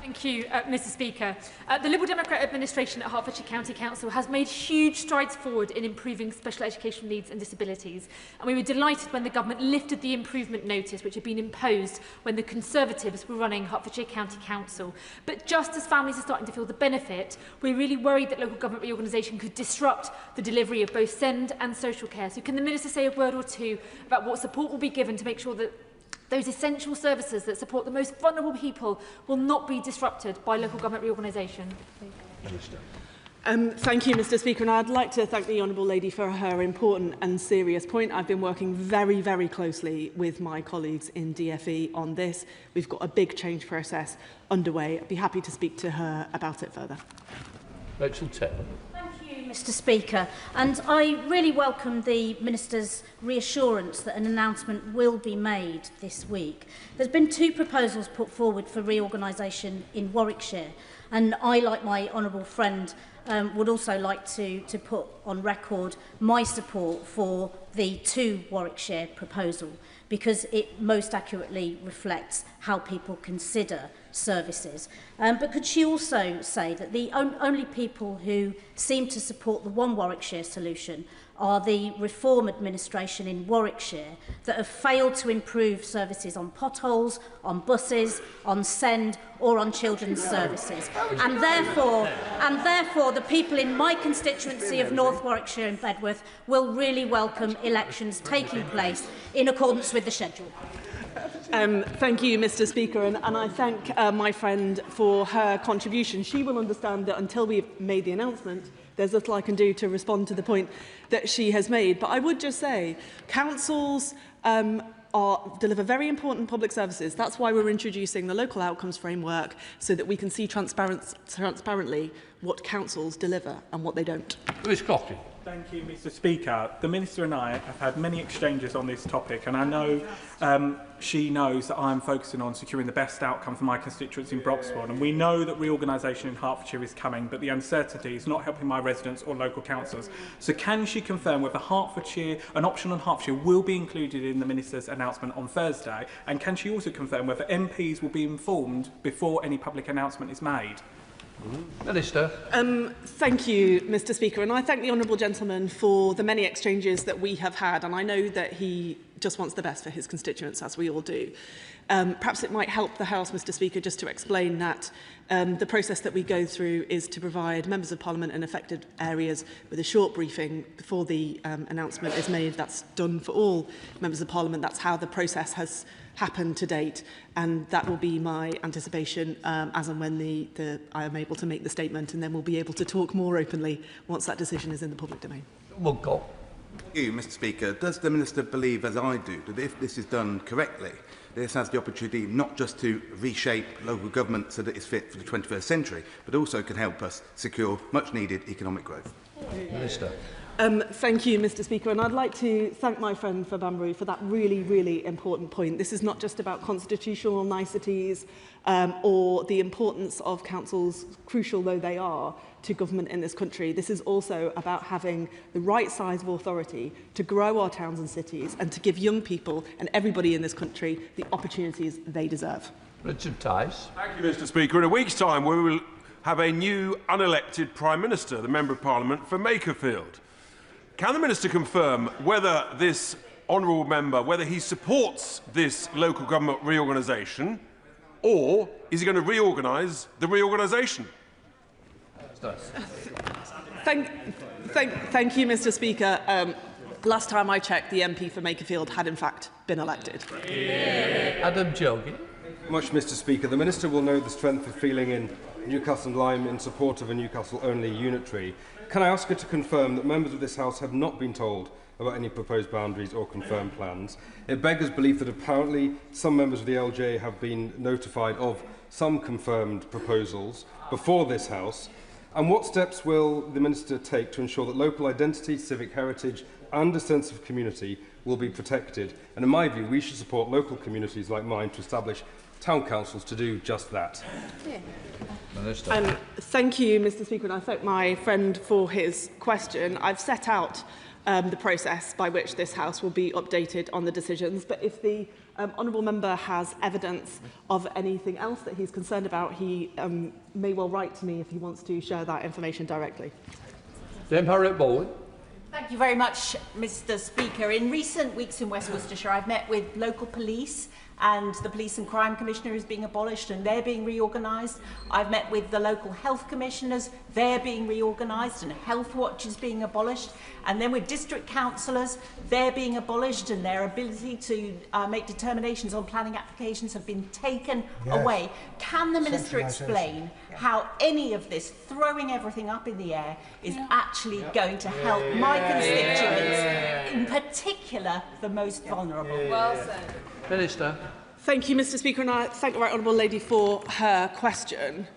S8: Thank you, Mr Speaker. The Liberal Democrat administration at Hertfordshire County Council has made huge strides forward in improving special educational needs and disabilities. And we were delighted when the government lifted the improvement notice which had been imposed when the Conservatives were running Hertfordshire County Council. But just as families are starting to feel the benefit, we're really worried that local government reorganisation could disrupt the delivery of both SEND and social care. So can the Minister say a word or two about what support will be given to make sure that those essential services that support the most vulnerable people will not be disrupted by local government reorganisation?
S18: Thank you, Mr Speaker, and I'd like to thank the Honourable Lady for her important and serious point. I've been working very, very closely with my colleagues in DFE on this. We've got a big change process underway. I'd be happy to speak to her about it further.
S4: Rachel Taylor.
S21: Mr Speaker, and I really welcome the Minister's reassurance that an announcement will be made this week. There's been 2 proposals put forward for reorganisation in Warwickshire, and I, like my honourable friend, would also like to put on record my support for the 2 Warwickshire proposal, because it most accurately reflects how people consider services. But could she also say that the only people who seem to support the one Warwickshire solution are the Reform administration in Warwickshire that have failed to improve services on potholes, on buses, on SEND or on children's services. And therefore the people in my constituency of North Warwickshire and Bedworth will really welcome elections taking place in accordance with the schedule.
S18: Thank you, Mr Speaker, and I thank my friend for her contribution. She will understand that until we've made the announcement, there's little I can do to respond to the point that she has made. But I would just say, councils deliver very important public services. That's why we're introducing the local outcomes framework, so that we can see transparently what councils deliver and what they don't.
S4: Lewis Coffey.
S11: Thank you, Mr Speaker. The Minister and I have had many exchanges on this topic, and I know she knows that I'm focusing on securing the best outcome for my constituents in Broxbourne. And we know that reorganisation in Hertfordshire is coming, but the uncertainty is not helping my residents or local councils. So can she confirm whether Hertfordshire, an option on Hertfordshire, will be included in the Minister's announcement on Thursday? And can she also confirm whether MPs will be informed before any public announcement is made?
S4: Minister.
S18: Thank you, Mr Speaker, and I thank the honourable gentleman for the many exchanges that we have had, and I know that he just wants the best for his constituents, as we all do. Perhaps it might help the House, Mr Speaker, just to explain that the process that we go through is to provide members of Parliament in affected areas with a short briefing before the announcement is made. That's done for all members of Parliament. That's how the process has happened to date, and that will be my anticipation as and when I am able to make the statement, and then we'll be able to talk more openly once that decision is in the public domain.
S4: Well, go.
S12: Thank you, Mr Speaker. Does the Minister believe, as I do, that if this is done correctly, this has the opportunity not just to reshape local government so that it's fit for the 21st century, but also can help us secure much-needed economic growth?
S4: Minister.
S18: Thank you, Mr Speaker, and I'd like to thank my friend for Banbury for that really, really important point. This is not just about constitutional niceties or the importance of councils, crucial though they are, to government in this country. This is also about having the right size of authority to grow our towns and cities and to give young people and everybody in this country the opportunities they deserve.
S4: Richard Tice.
S13: Thank you, Mr Speaker. In a week's time, we will have a new unelected Prime Minister, the Member of Parliament for Makerfield. Can the Minister confirm whether this honourable member, whether he supports this local government reorganisation, or is he going to reorganise the reorganisation?
S18: Thank you, Mr Speaker. Last time I checked, the MP for Makerfield had in fact been elected.
S4: Adam Jogi.
S7: much, Mr. Speaker. The Minister will know the strength of feeling in Newcastle and Lyme in support of a Newcastle-only unitary. Can I ask her to confirm that members of this House have not been told about any proposed boundaries or confirmed plans? It beggars belief that apparently some members of the LJ have been notified of some confirmed proposals before this House. And what steps will the Minister take to ensure that local identity, civic heritage and a sense of community will be protected? And in my view, we should support local communities like mine to establish town councils to do just that.
S18: Thank you, Mr. Speaker, and I thank my friend for his question. I've set out the process by which this House will be updated on the decisions, but if the honourable member has evidence of anything else that he's concerned about, he may well write to me if he wants to share that information directly.
S4: Harriet Bowen.
S9: Thank you very much, Mr. Speaker. In recent weeks in West Worcestershire, I've met with local police, and the Police and Crime Commissioner is being abolished and they're being reorganised. I've met with the local health commissioners, they're being reorganised, and Health Watch is being abolished. And then with district councillors, they're being abolished and their ability to make determinations on planning applications have been taken away. Can the Minister explain how any of this throwing everything up in the air is actually going to help my constituents, in particular the most vulnerable?
S6: Well said.
S4: Minister.
S18: Thank you, Mr. Speaker, and I thank the right honourable lady for her question.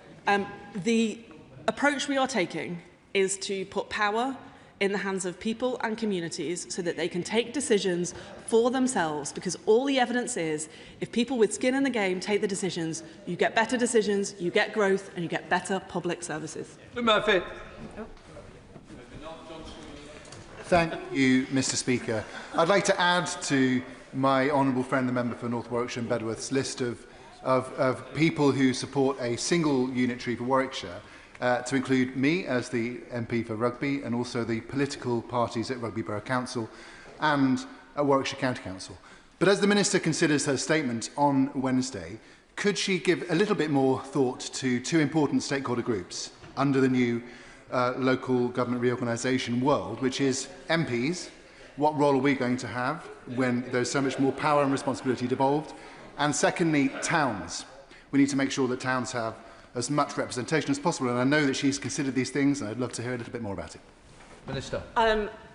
S18: The approach we are taking is to put power in the hands of people and communities so that they can take decisions for themselves, because all the evidence is if people with skin in the game take the decisions, you get better decisions, you get growth and you get better public services.
S4: Murphy.
S10: Thank you, Mr. Speaker. I'd like to add to my honourable friend, the member for North Warwickshire and Bedworth's list of people who support a single unitary for Warwickshire, to include me as the MP for Rugby and also the political parties at Rugby Borough Council and at Warwickshire County Council. But as the Minister considers her statement on Wednesday, could she give a little bit more thought to two important stakeholder groups under the new local government reorganisation world, which is MPs? What role are we going to have when there's so much more power and responsibility devolved? And secondly, towns. We need to make sure that towns have as much representation as possible. And I know that she's considered these things, and I'd love to hear a little bit more about it.
S4: Minister.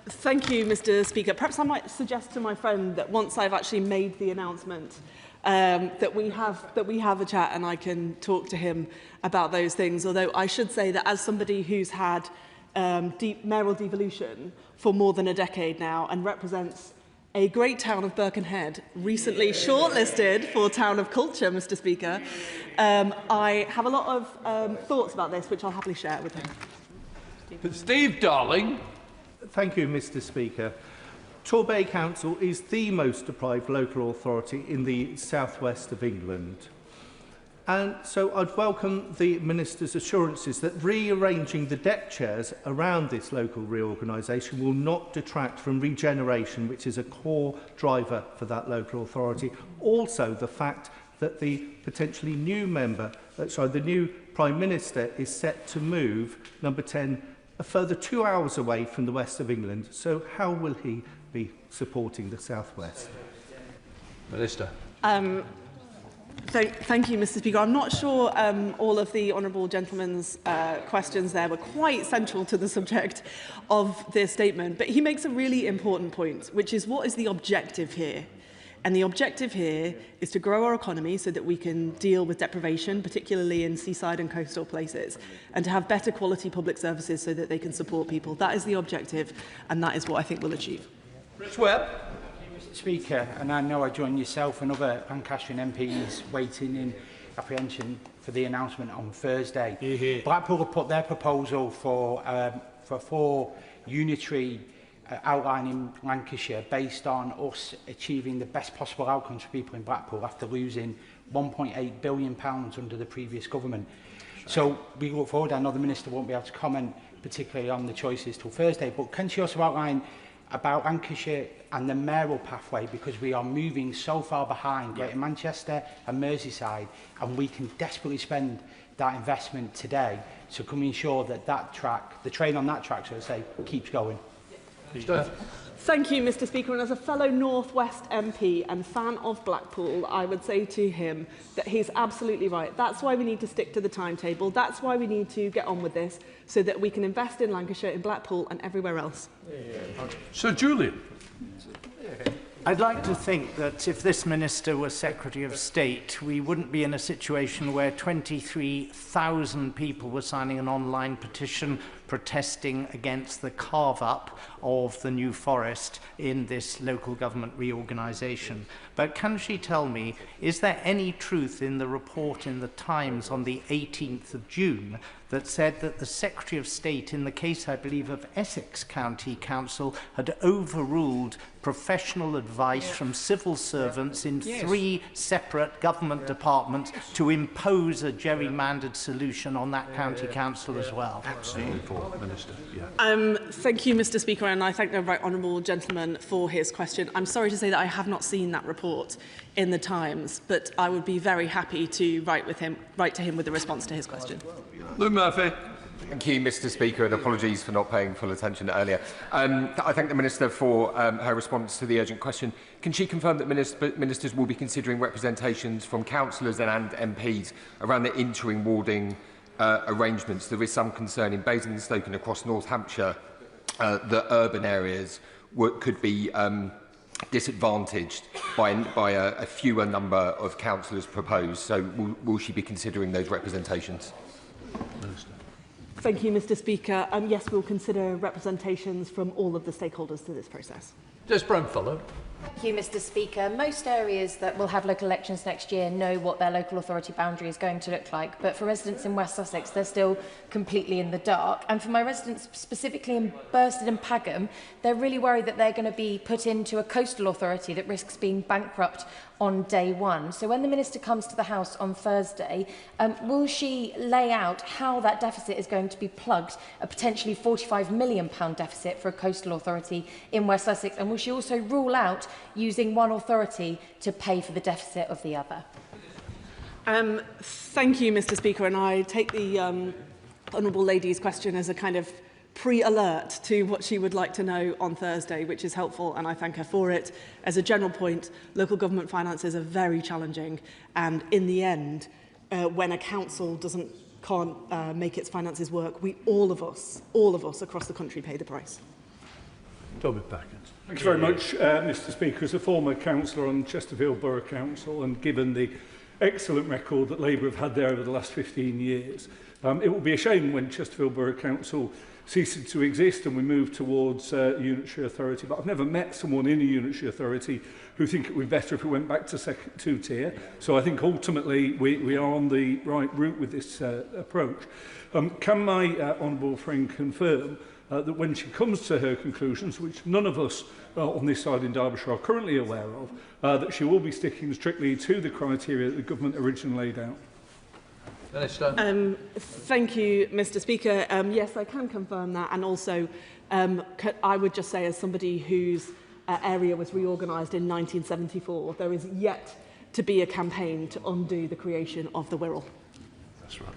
S18: Thank you, Mr. Speaker. Perhaps I might suggest to my friend that once I've actually made the announcement, that we have a chat and I can talk to him about those things. Although I should say that as somebody who's had mayoral devolution for more than a decade now and represents a great town of Birkenhead, recently shortlisted for Town of Culture, Mr. Speaker, I have a lot of thoughts about this, which I'll happily share with him.
S4: Steve Darling.
S14: Thank you, Mr. Speaker. Torbay Council is the most deprived local authority in the southwest of England. And so I'd welcome the Minister's assurances that rearranging the deck chairs around this local reorganisation will not detract from regeneration, which is a core driver for that local authority. Also, the fact that the potentially new the new Prime Minister is set to move, number 10, a further 2 hours away from the west of England. So how will he be supporting the southwest?
S4: Minister.
S18: Thank you, Mr. Speaker. I'm not sure all of the honourable gentleman's questions there were quite central to the subject of this statement, but he makes a really important point, which is what is the objective here? And the objective here is to grow our economy so that we can deal with deprivation, particularly in seaside and coastal places, and to have better quality public services so that they can support people. That is the objective, and that is what I think we'll achieve.
S4: Rich Webb.
S23: Mr. Speaker, and I know I join yourself and other Lancastrian MPs waiting in apprehension for the announcement on Thursday. Blackpool have put their proposal for 4 unitary outline in Lancashire based on us achieving the best possible outcomes for people in Blackpool after losing £1.8 billion under the previous government. So we look forward. I know the Minister won't be able to comment particularly on the choices till Thursday, but can she also outline about Lancashire and the mayoral pathway, because we are moving so far behind Greater Manchester and Merseyside, and we can desperately spend that investment today. So can we ensure that the train on that track, so to say, keeps going?
S18: Thank you, Mr Speaker. And as a fellow North West MP and fan of Blackpool, I would say to him that he's absolutely right. That's why we need to stick to the timetable. That's why we need to get on with this so that we can invest in Lancashire, in Blackpool and everywhere else.
S4: Sir Julian.
S2: I'd like to think that if this Minister was Secretary of State, we wouldn't be in a situation where 23,000 people were signing an online petition protesting against the carve-up of the New Forest in this local government reorganisation. But can she tell me, is there any truth in the report in the Times on the 18th of June that said that the Secretary of State, in the case, I believe, of Essex County Council, had overruled professional advice from civil servants in 3 separate government departments to impose a gerrymandered solution on that county council as well?
S4: Absolutely, Minister.
S18: Thank you, Mr Speaker, and I thank the right honourable gentleman for his question. I'm sorry to say that I have not seen that report in the Times, but I would be very happy to write to him with a response to his question.
S4: Lou Murphy.
S15: Thank you, Mr Speaker, and apologies for not paying full attention earlier. I thank the Minister for her response to the urgent question. Can she confirm that ministers will be considering representations from councillors and MPs around the interim warding arrangements? There is some concern in Basingstoke and across North Hampshire that urban areas could be disadvantaged by a fewer number of councillors proposed. So will she be considering those representations?
S4: Minister.
S18: Thank you, Mr Speaker. Yes, we'll consider representations from all of the stakeholders to this process.
S4: Des Brownfellow.
S21: Thank you, Mr Speaker. Most areas that will have local elections next year know what their local authority boundary is going to look like, but for residents in West Sussex, they're still completely in the dark. And for my residents, specifically in Bursted and Pagham, they're really worried that they're going to be put into a coastal authority that risks being bankrupt on day one. So when the Minister comes to the House on Thursday, will she lay out how that deficit is going to be plugged, a potentially £45 million deficit for a coastal authority in West Sussex? And will she also rule out using one authority to pay for the deficit of the other?
S18: Thank you, Mr Speaker, and I take the honourable lady's question as a kind of pre-alert to what she would like to know on Thursday, which is helpful, and I thank her for it. As a general point, local government finances are very challenging, and in the end, when a council can't make its finances work, all of us across the country pay the price.
S4: Toby Packard.
S16: Thank you very much, Mr Speaker. As a former councillor on Chesterfield Borough Council, and given the excellent record that Labour have had there over the last 15 years, it will be a shame when Chesterfield Borough Council ceases to exist and we move towards unitary authority. But I've never met someone in a unitary authority who think it would be better if we went back to two-tier. So I think ultimately we are on the right route with this approach. Can my honourable friend confirm that when she comes to her conclusions, which none of us on this side in Derbyshire are currently aware of, that she will be sticking strictly to the criteria that the government originally laid out?
S4: Minister.
S18: Thank you, Mr Speaker. Yes, I can confirm that. And also, I would just say, as somebody whose area was reorganised in 1974, there is yet to be a campaign to undo the creation of the Wirral.
S4: That's right.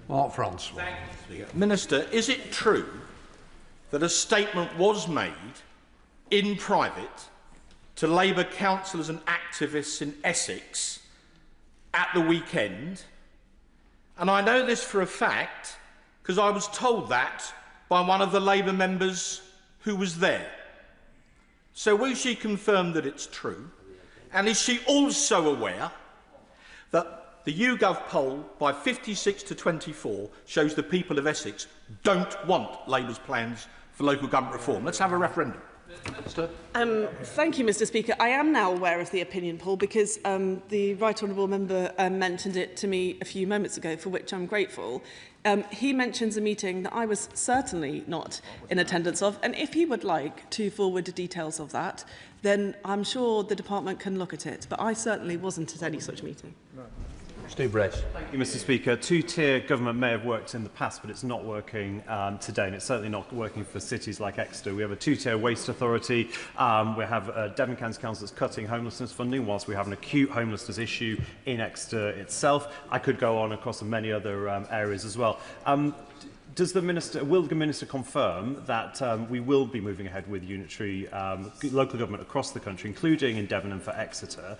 S4: Mark Francois.
S24: Thank you, Speaker. Minister, is it true that a statement was made in private to Labour councillors and activists in Essex at the weekend? And I know this for a fact because I was told that by one of the Labour members who was there. So will she confirm that it's true? And is she also aware that the YouGov poll by 56 to 24 shows the people of Essex don't want Labour's plans for local government reform? Let's have a referendum.
S18: Thank you, Mr Speaker. I am now aware of the opinion poll because the right honourable member mentioned it to me a few moments ago, for which I'm grateful. He mentions a meeting that I was certainly not in attendance of, and if he would like to forward the details of that, then I'm sure the department can look at it. But I certainly wasn't at any such meeting.
S16: Right.
S4: Steve Bress.
S25: Thank you, Mr Speaker. Two-tier government may have worked in the past, but it's not working today, and it's certainly not working for cities like Exeter. We have a two-tier waste authority. We have Devon County Council that's cutting homelessness funding, whilst we have an acute homelessness issue in Exeter itself. I could go on across many other areas as well. will the Minister confirm that we will be moving ahead with unitary local government across the country, including in Devon and for Exeter?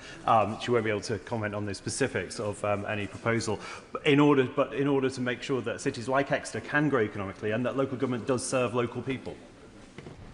S25: She won't be able to comment on the specifics of any proposal, but in order to make sure that cities like Exeter can grow economically and that local government does serve local people.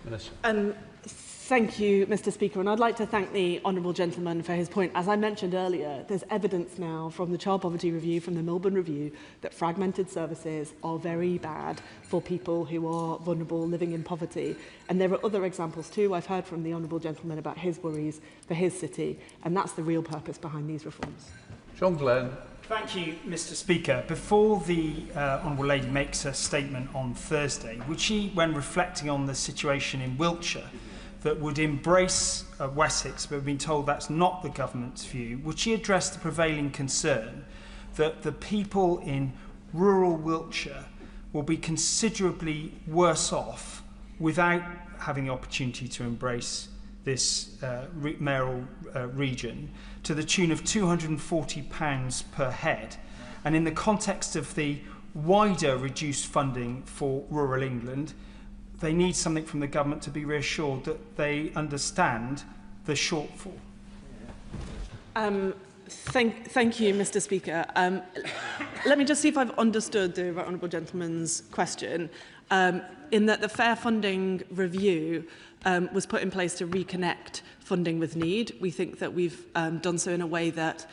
S25: Minister.
S18: Thank you, Mr. Speaker, and I'd like to thank the honourable gentleman for his point. As I mentioned earlier, there's evidence now from the Child Poverty Review, from the Melbourne Review, that fragmented services are very bad for people who are vulnerable living in poverty. And there are other examples too. I've heard from the honourable gentleman about his worries for his city, and that's the real purpose behind these reforms.
S4: John Glenn.
S1: Thank you, Mr. Speaker. Before the Honourable Lady makes her statement on Thursday, would she, when reflecting on the situation in Wiltshire, that would embrace Wessex, but we've been told that's not the government's view, would she address the prevailing concern that the people in rural Wiltshire will be considerably worse off without having the opportunity to embrace this mayoral region, to the tune of £240 per head? And in the context of the wider reduced funding for rural England, they need something from the government to be reassured that they understand the shortfall.
S18: Thank you, Mr. Speaker. Let me just see if I've understood the right honourable gentleman's question. In that the Fair Funding Review was put in place to reconnect funding with need. We think that we've done so in a way that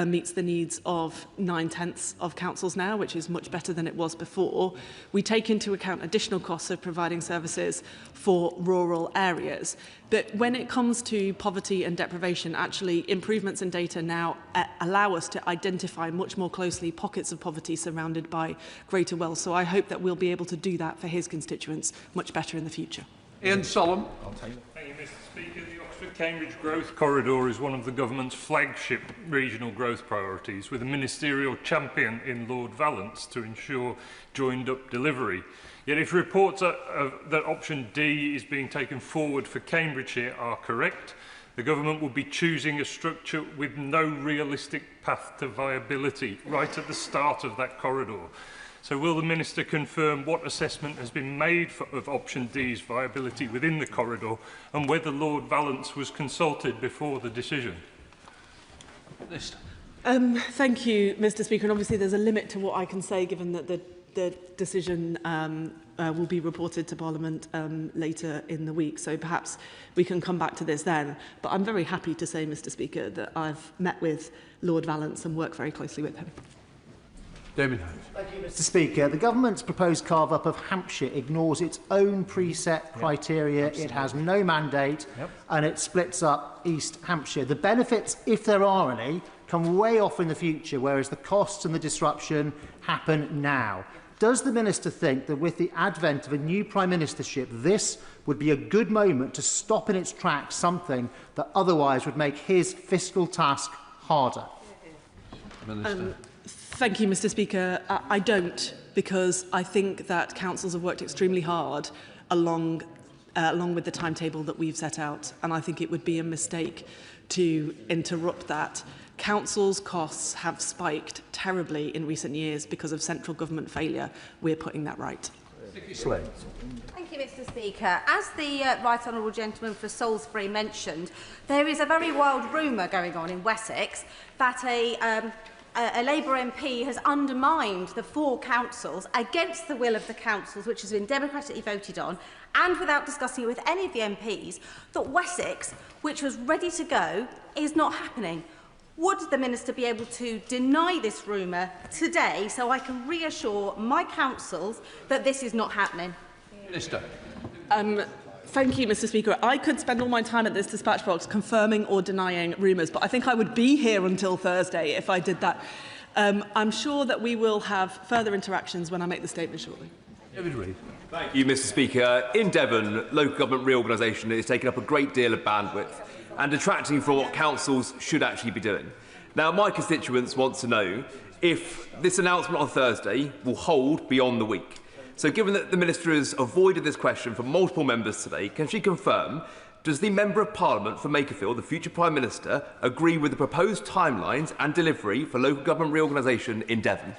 S18: meets the needs of 9/10 of councils now, which is much better than it was before. We take into account additional costs of providing services for rural areas. But when it comes to poverty and deprivation, actually improvements in data now allow us to identify much more closely pockets of poverty surrounded by greater wealth. So I hope that we'll be able to do that for his constituents much better in the future.
S4: Ian Solomon.
S3: Thank you, Mr. Speaker. The Oxford-Cambridge Growth Corridor is one of the government's flagship regional growth priorities, with a ministerial champion in Lord Vallance to ensure joined-up delivery. Yet if reports that option D is being taken forward for Cambridgeshire are correct, the government will be choosing a structure with no realistic path to viability right at the start of that corridor. So will the Minister confirm what assessment has been made of option D's viability within the corridor and whether Lord Vallance was consulted before the decision?
S18: Thank you, Mr. Speaker. And obviously there's a limit to what I can say, given that the decision will be reported to Parliament later in the week. So perhaps we can come back to this then. But I'm very happy to say, Mr. Speaker, that I've met with Lord Vallance and worked very closely with him.
S4: David.
S2: Thank you, Mr. Speaker. The government's proposed carve-up of Hampshire ignores its own preset criteria. It has no mandate, and it splits up East Hampshire. The benefits, if there are any, come way off in the future, whereas the costs and the disruption happen now. Does the Minister think that with the advent of a new Prime Ministership, this would be a good moment to stop in its tracks something that otherwise would make his fiscal task harder?
S4: Minister.
S18: Thank you, Mr. Speaker. I don't, because I think that councils have worked extremely hard along with the timetable that we've set out, and I think it would be a mistake to interrupt that. Councils' costs have spiked terribly in recent years because of central government failure. We're putting that right.
S5: Thank you, Mr. Speaker. As the Right Honourable Gentleman for Salisbury mentioned, there is a very wild rumour going on in Wessex that a Labour MP has undermined the 4 councils against the will of the councils, which has been democratically voted on, and without discussing it with any of the MPs, that Wessex, which was ready to go, is not happening. Would the Minister be able to deny this rumour today so I can reassure my councils that this is not happening?
S4: Minister.
S18: Thank you, Mr. Speaker. I could spend all my time at this dispatch box confirming or denying rumours, but I think I would be here until Thursday if I did that. I'm sure that we will have further interactions when I make the statement shortly.
S4: David Reid.
S17: Thank you, Mr. Speaker. In Devon, local government reorganisation is taking up a great deal of bandwidth and detracting from what councils should actually be doing. Now, my constituents want to know if this announcement on Thursday will hold beyond the week. So given that the Minister has avoided this question from multiple members today, can she confirm, does the Member of Parliament for Makerfield, the future Prime Minister, agree with the proposed timelines and delivery for local government reorganisation in Devon?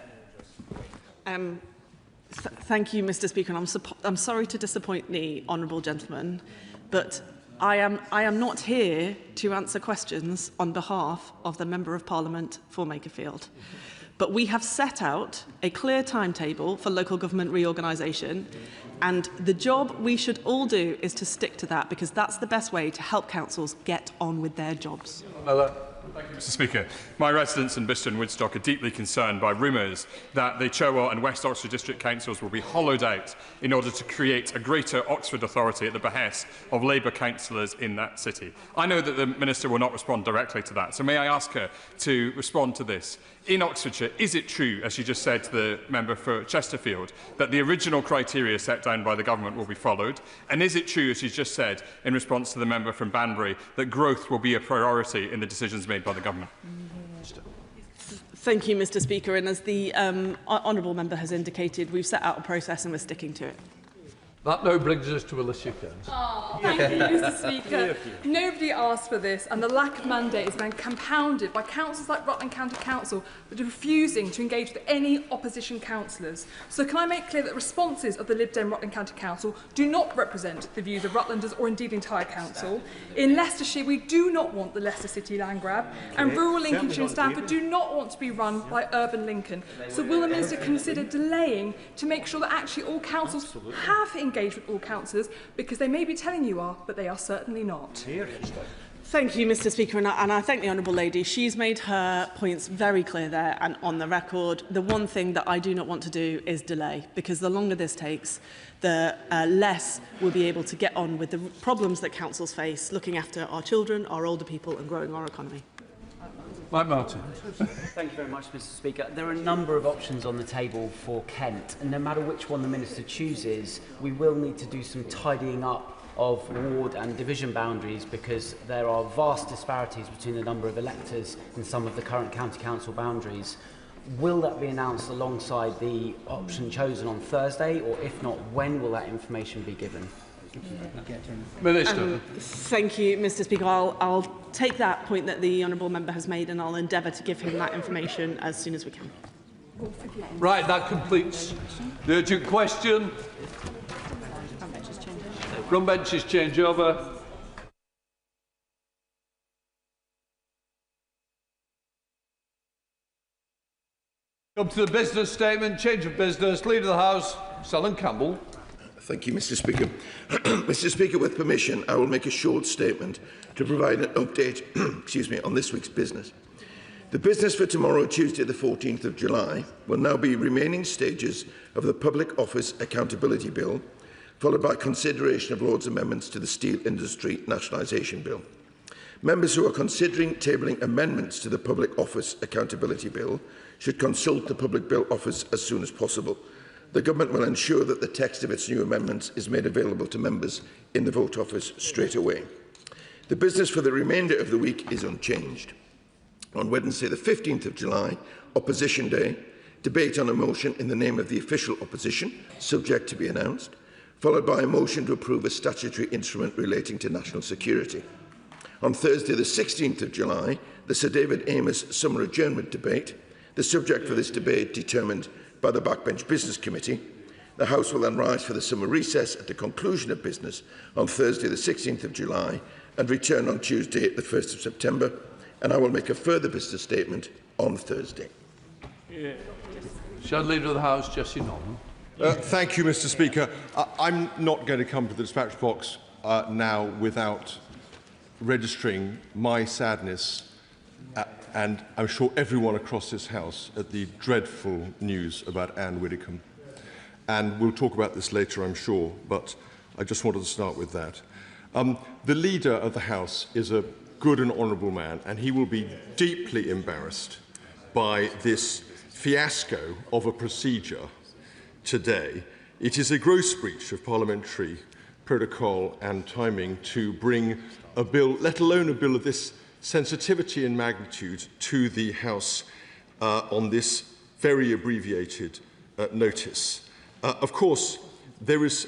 S18: Thank you, Mr. Speaker. And I'm sorry to disappoint the honourable gentleman, but I am not here to answer questions on behalf of the Member of Parliament for Makerfield. But we have set out a clear timetable for local government reorganisation, and the job we should all do is to stick to that, because that's the best way to help councils get on with their jobs.
S8: Thank you, Mr. Speaker. My residents in Bicester and Woodstock are deeply concerned by rumours that the Cherwell and West Oxford district councils will be hollowed out in order to create a greater Oxford authority at the behest of Labour councillors in that city. I know that the Minister will not respond directly to that, so may I ask her to respond to this? In Oxfordshire, is it true, as she just said to the member for Chesterfield, that the original criteria set down by the government will be followed? And is it true, as she's just said, in response to the member from Banbury, that growth will be a priority in the decisions made by the government?
S18: Thank you, Mr. Speaker. And as the honourable member has indicated, we've set out a process and we're sticking to it.
S4: That now brings us to Alicia Kearns.
S6: Oh, thank you, Mr. Speaker. Nobody asked for this, and the lack of mandate is then compounded by councils like Rutland County Council that are refusing to engage with any opposition councillors. So can I make clear that responses of the Lib Dem Rutland County Council do not represent the views of Rutlanders or indeed the entire council? In Leicestershire, we do not want the Leicester City land grab, and rural Lincolnshire and Stamford do not want to be run by urban Lincoln. So will the Minister consider delaying to make sure that actually all councils have engaged with all councillors, because they may be telling you are, but they are certainly not.
S18: Thank you, Mr. Speaker, and I thank the honourable lady. She's made her points very clear there and on the record. The one thing that I do not want to do is delay, because the longer this takes, the less we'll be able to get on with the problems that councils face, looking after our children, our older people and growing our economy.
S4: Mike Martin.
S11: Thank you very much, Mr. Speaker. There are a number of options on the table for Kent, and no matter which one the Minister chooses, we will need to do some tidying up of ward and division boundaries, because there are vast disparities between the number of electors in some of the current county council boundaries. Will that be announced alongside the option chosen on Thursday, or if not, when will that information be given?
S4: Minister.
S18: Thank you, Mr. Speaker. I'll take that point that the honourable member has made, and I'll endeavour to give him that information as soon as we can.
S4: Right, that completes the urgent question. Front benches change over. Come to the business statement, change of business. Leader of the House, Selwyn Campbell.
S19: Thank you, Mr. Speaker. Mr. Speaker, with permission, I will make a short statement to provide an update on this week's business. The business for tomorrow, Tuesday the 14th of July, will now be remaining stages of the Public Office Accountability Bill, followed by consideration of Lord's amendments to the Steel Industry Nationalisation Bill. Members who are considering tabling amendments to the Public Office Accountability Bill should consult the Public Bill Office as soon as possible. The Government will ensure that the text of its new amendments is made available to members in the Vote Office straight away. The business for the remainder of the week is unchanged. On Wednesday, the 15th of July, Opposition Day, debate on a motion in the name of the official opposition, subject to be announced, followed by a motion to approve a statutory instrument relating to national security. On Thursday, the 16th of July, the Sir David Amess summer adjournment debate, the subject for this debate determined by the Backbench Business Committee. The House will then rise for the summer recess at the conclusion of business on Thursday the 16th of July and return on Tuesday the 1st of September, and I will make a further business statement on Thursday.
S4: Shadow Leader of the House, Jessie Norman.
S20: Thank you, Mr. Speaker. I'm not going to come to the dispatch box now without registering my sadness and I'm sure everyone across this House at the dreadful news about Ann Widdecombe. And we'll talk about this later, I'm sure, but I just wanted to start with that. The Leader of the House is a good and honourable man, and he will be deeply embarrassed by this fiasco of a procedure today. It is a gross breach of parliamentary protocol and timing to bring a bill, let alone a bill of this sensitivity and magnitude, to the House on this very abbreviated notice. Of course, there is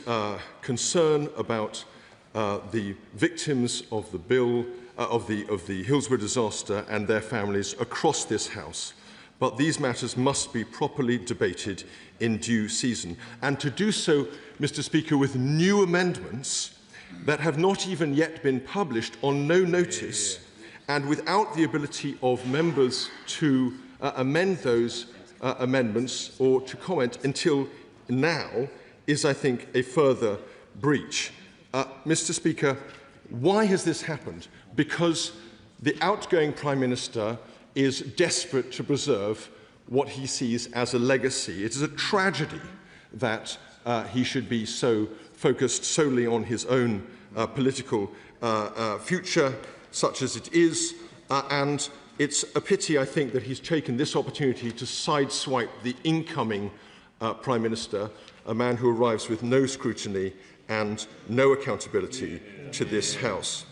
S20: concern about the victims of the bill, of the Hillsborough disaster and their families across this House. but these matters must be properly debated in due season. And to do so, Mr. Speaker, with new amendments that have not even yet been published on no notice, and without the ability of members to amend those amendments or to comment until now, is, I think, a further breach. Mr. Speaker, why has this happened? Because the outgoing Prime Minister is desperate to preserve what he sees as a legacy. It is a tragedy that he should be so focused solely on his own political future, such as it is, and it's a pity, I think, that he's taken this opportunity to sideswipe the incoming Prime Minister, a man who arrives with no scrutiny and no accountability to this House.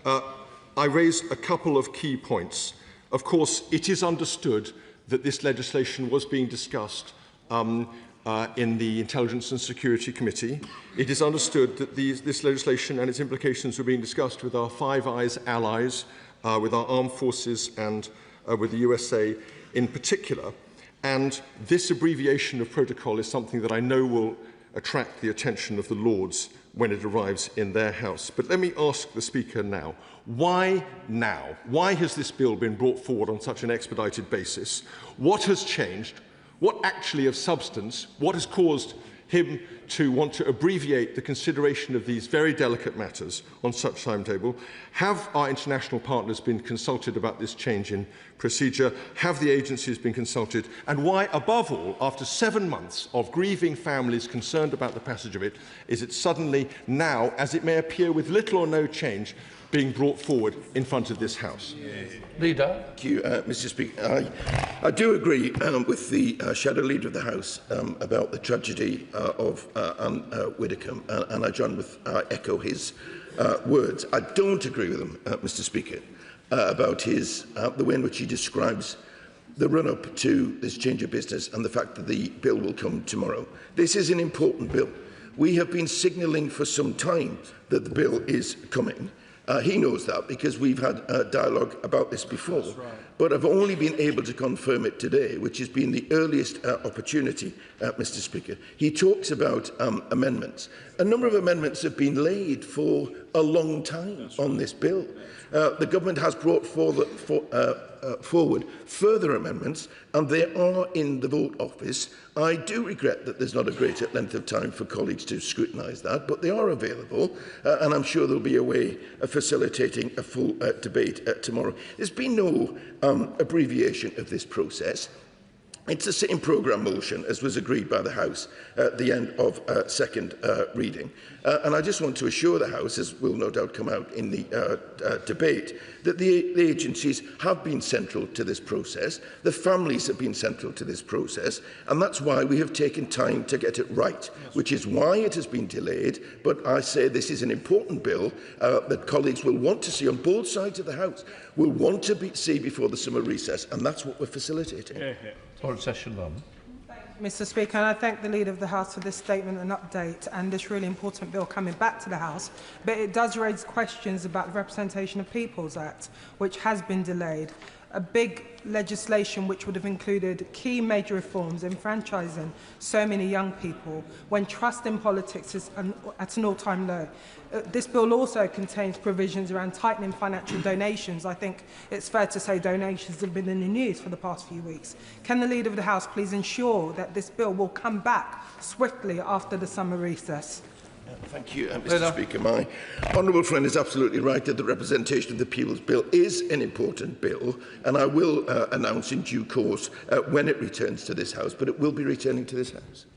S20: I raise a couple of key points. Of course, it is understood that this legislation was being discussed in the Intelligence and Security Committee. It is understood that this legislation and its implications were being discussed with our Five Eyes allies, with our armed forces and with the USA in particular. And this abbreviation of protocol is something that I know will attract the attention of the Lords when it arrives in their House. But let me ask the Speaker now. Why now? Why has this bill been brought forward on such an expedited basis? What has changed? What actually of substance? What has caused him to want to abbreviate the consideration of these very delicate matters on such timetable? Have our international partners been consulted about this change in procedure? Have the agencies been consulted? And why, above all, after 7 months of grieving families concerned about the passage of it, is it suddenly now, as it may appear with little or no change, being brought forward in front of this House?
S4: Leader.
S19: Thank you, Mr. Speaker. I do agree with the Shadow Leader of the House about the tragedy of Ann Widdecombe, and I join with echo his words. I don't agree with him, Mr. Speaker, about the way in which he describes the run-up to this change of business and the fact that the bill will come tomorrow. This is an important bill. We have been signalling for some time that the bill is coming. He knows that because we've had dialogue about this before, but I've only been able to confirm it today, which has been the earliest opportunity, Mr. Speaker. He talks about amendments. A number of amendments have been laid for a long time on this bill. The government has brought forward further amendments, and they are in the vote office. I do regret that there's not a greater length of time for colleagues to scrutinise that, but they are available, and I'm sure there'll be a way of facilitating a full debate tomorrow. There's been no abbreviation of this process. It's the same programme motion as was agreed by the House at the end of second reading. And I just want to assure the House, as will no doubt come out in the debate, that the agencies have been central to this process, the families have been central to this process, and that's why we have taken time to get it right, which is why it has been delayed. But I say this is an important bill that colleagues will want to see on both sides of the House, will want to see before the summer recess, and that's what we're facilitating.
S7: Mr. Speaker, and I thank the Leader of the House for this statement and update and this really important bill coming back to the House. But it does raise questions about the Representation of Peoples Act, which has been delayed. A big legislation which would have included key major reforms, enfranchising so many young people, when trust in politics is at an all-time low. This bill also contains provisions around tightening financial donations. I think it's fair to say donations have been in the news for the past few weeks. Can the Leader of the House please ensure that this bill will come back swiftly after the summer recess?
S19: Thank you, Mr. Speaker. My honourable friend is absolutely right that the Representation of the People's Bill is an important bill, and I will announce in due course when it returns to this House, but it will be returning to this House.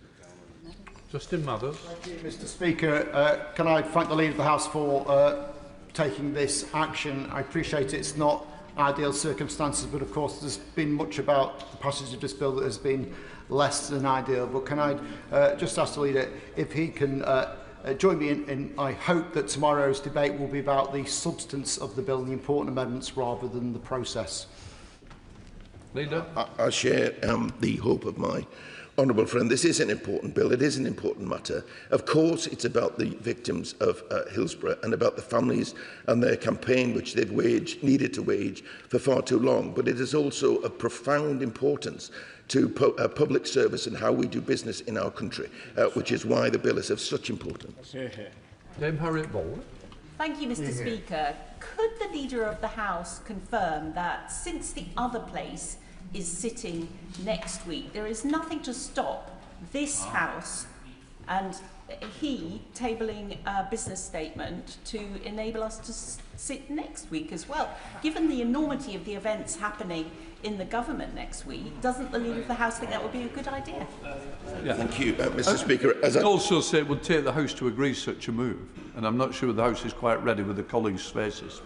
S4: Justin Mathers.
S9: Thank you, Mr. Speaker. Can I thank the Leader of the House for taking this action? I appreciate it's not ideal circumstances, but of course there's been much about the passage of this bill that has been less than ideal. But can I just ask the Leader if he can join me in I hope that tomorrow's debate will be about the substance of the bill and the important amendments rather than the process.
S19: Leader? I share the hope of my Honourable friend, this is an important bill. It is an important matter. Of course, it's about the victims of Hillsborough and about the families and their campaign, which they've needed to wage for far too long. But it is also of profound importance to public service and how we do business in our country, which is why the bill is of such importance.
S4: Dame Harriet Bowler.
S10: Thank you, Mr. Speaker. Could the Leader of the House confirm that since the other place is sitting next week, there is nothing to stop this House and he tabling a business statement to enable us to sit next week as well? Given the enormity of the events happening in the government next week, doesn't the Leader of the House think that would be a good idea?
S19: Yeah. Thank you, Mr. Speaker.
S4: I also say it would take the House to agree such a move, and I'm not sure the House is quite ready with the colleagues' faces.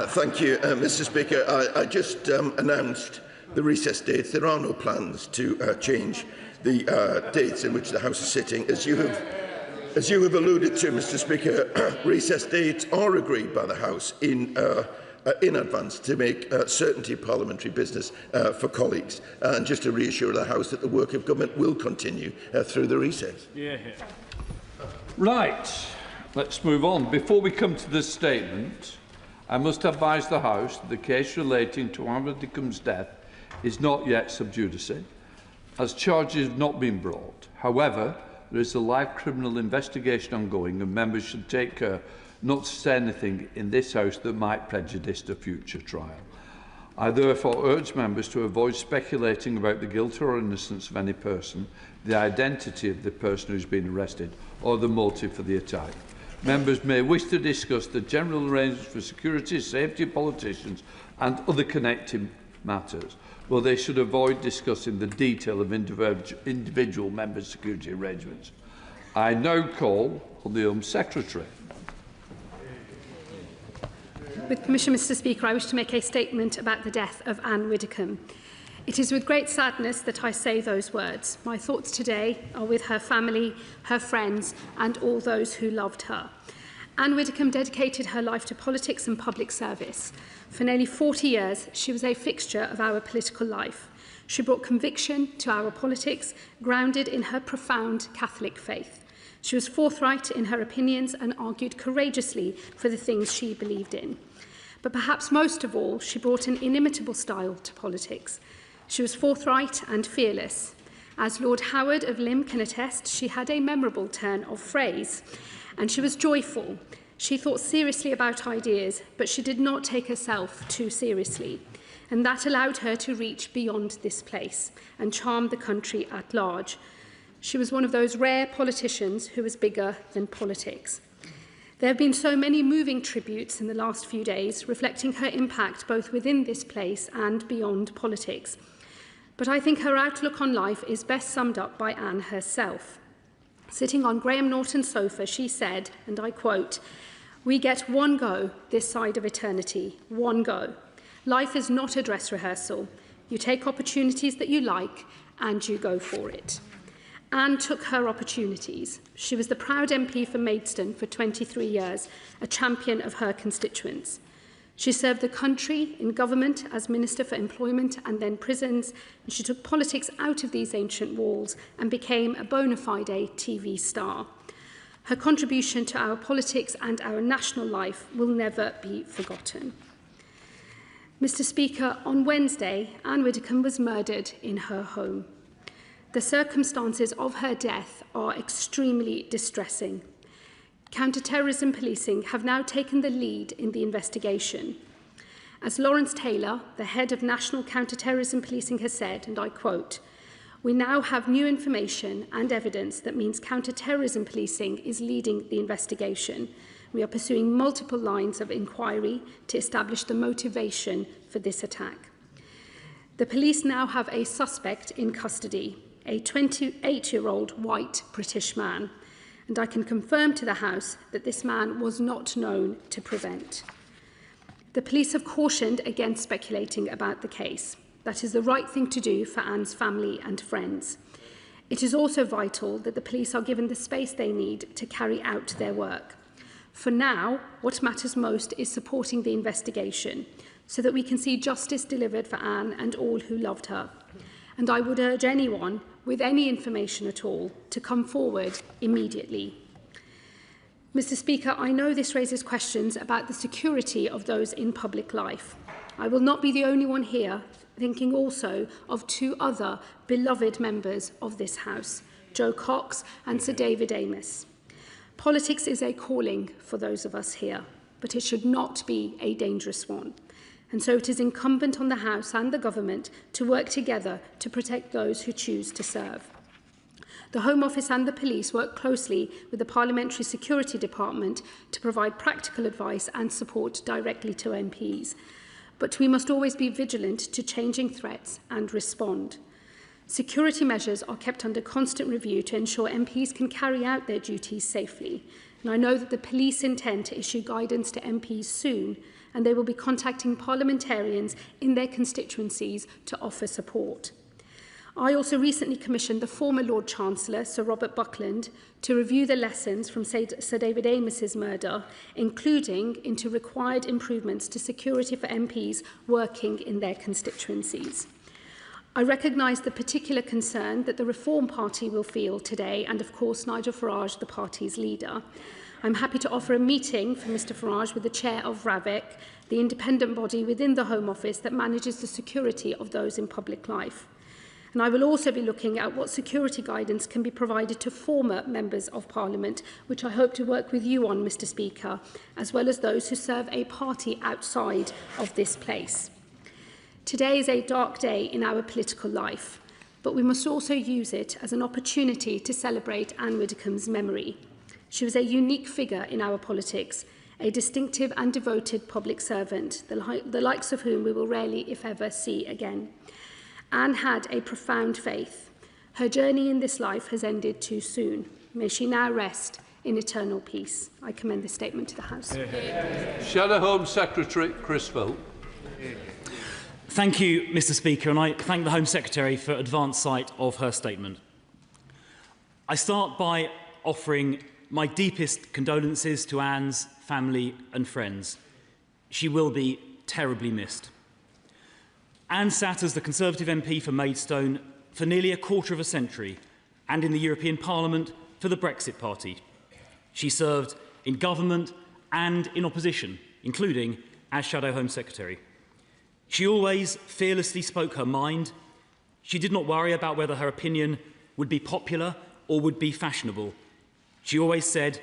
S19: Thank you, Mr. Speaker. I just announced the recess dates. There are no plans to change the dates in which the House is sitting. As you have alluded to, Mr. Speaker, recess dates are agreed by the House in advance to make certainty of parliamentary business for colleagues, and just to reassure the House that the work of government will continue through the recess.
S4: Right, let's move on. Before we come to this statement, I must advise the House that the case relating to Ann Widdecombe's death is not yet sub judice, as charges have not been brought. However, there is a live criminal investigation ongoing, and members should take care not to say anything in this House that might prejudice the future trial. I therefore urge members to avoid speculating about the guilt or innocence of any person, the identity of the person who has been arrested, or the motive for the attack. Members may wish to discuss the general arrangements for security, safety of politicians and other connected matters, but they should avoid discussing the detail of individual members' security arrangements. I now call on the Home Secretary.
S12: With permission, Mr. Speaker, I wish to make a statement about the death of Ann Widdecombe. It is with great sadness that I say those words. My thoughts today are with her family, her friends, and all those who loved her. Ann Widdecombe dedicated her life to politics and public service. For nearly 40 years, she was a fixture of our political life. She brought conviction to our politics, grounded in her profound Catholic faith. She was forthright in her opinions and argued courageously for the things she believed in. But perhaps most of all, she brought an inimitable style to politics. She was forthright and fearless. As Lord Howard of Lymm can attest, she had a memorable turn of phrase, and she was joyful. She thought seriously about ideas, but she did not take herself too seriously, and that allowed her to reach beyond this place and charm the country at large. She was one of those rare politicians who was bigger than politics. There have been so many moving tributes in the last few days, reflecting her impact both within this place and beyond politics. But I think her outlook on life is best summed up by Anne herself. Sitting on Graham Norton's sofa, she said, and I quote, "We get one go this side of eternity, one go. Life is not a dress rehearsal. You take opportunities that you like and you go for it." Anne took her opportunities. She was the proud MP for Maidstone for 23 years, a champion of her constituents. She served the country in government as Minister for Employment and then Prisons, and she took politics out of these ancient walls and became a bona fide TV star. Her contribution to our politics and our national life will never be forgotten. Mr. Speaker, on Wednesday, Ann Widdecombe was murdered in her home. The circumstances of her death are extremely distressing. Counterterrorism policing have now taken the lead in the investigation. As Lawrence Taylor, the head of National Counterterrorism Policing, has said, and I quote, "We now have new information and evidence that means counterterrorism policing is leading the investigation. We are pursuing multiple lines of inquiry to establish the motivation for this attack." The police now have a suspect in custody, a 28-year-old white British man, and I can confirm to the House that this man was not known to prevent. The police have cautioned against speculating about the case. That is the right thing to do for Anne's family and friends. It is also vital that the police are given the space they need to carry out their work. For now, what matters most is supporting the investigation, so that we can see justice delivered for Anne and all who loved her. And I would urge anyone with any information at all to come forward immediately. Mr. Speaker, I know this raises questions about the security of those in public life. I will not be the only one here thinking also of two other beloved members of this House, Joe Cox and Sir David Amess. Politics is a calling for those of us here, but it should not be a dangerous one. And so it is incumbent on the House and the Government to work together to protect those who choose to serve. The Home Office and the Police work closely with the Parliamentary Security Department to provide practical advice and support directly to MPs. But we must always be vigilant to changing threats and respond. Security measures are kept under constant review to ensure MPs can carry out their duties safely. And I know that the police intend to issue guidance to MPs soon, and they will be contacting parliamentarians in their constituencies to offer support. I also recently commissioned the former Lord Chancellor, Sir Robert Buckland, to review the lessons from Sir David Amess's murder, including into required improvements to security for MPs working in their constituencies. I recognise the particular concern that the Reform Party will feel today, and of course Nigel Farage, the party's leader. I'm happy to offer a meeting for Mr Farage with the chair of RAVIC, the independent body within the Home Office that manages the security of those in public life. And I will also be looking at what security guidance can be provided to former members of Parliament, which I hope to work with you on, Mr Speaker, as well as those who serve a party outside of this place. Today is a dark day in our political life, but we must also use it as an opportunity to celebrate Ann Widdecombe's memory. She was a unique figure in our politics, a distinctive and devoted public servant, the likes of whom we will rarely, if ever, see again. Anne had a profound faith. Her journey in this life has ended too soon. May she now rest in eternal peace. I commend this statement to the House.
S4: Shadow Home Secretary Criswell.
S13: Thank you, Mr Speaker, and I thank the Home Secretary for advance sight of her statement. I start by offering my deepest condolences to Anne's family and friends. She will be terribly missed. Anne sat as the Conservative MP for Maidstone for nearly a quarter of a century and in the European Parliament for the Brexit Party. She served in government and in opposition, including as Shadow Home Secretary. She always fearlessly spoke her mind. She did not worry about whether her opinion would be popular or would be fashionable. She always said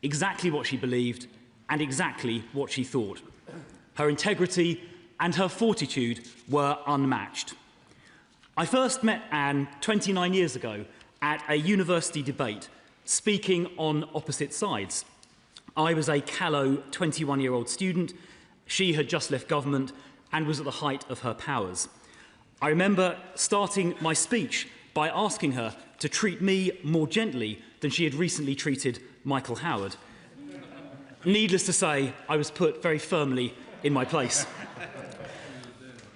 S13: exactly what she believed and exactly what she thought. Her integrity and her fortitude were unmatched. I first met Anne 29 years ago at a university debate, speaking on opposite sides. I was a callow 21-year-old student. She had just left government and was at the height of her powers. I remember starting my speech by asking her to treat me more gently than she had recently treated Michael Howard. Needless to say, I was put very firmly in my place.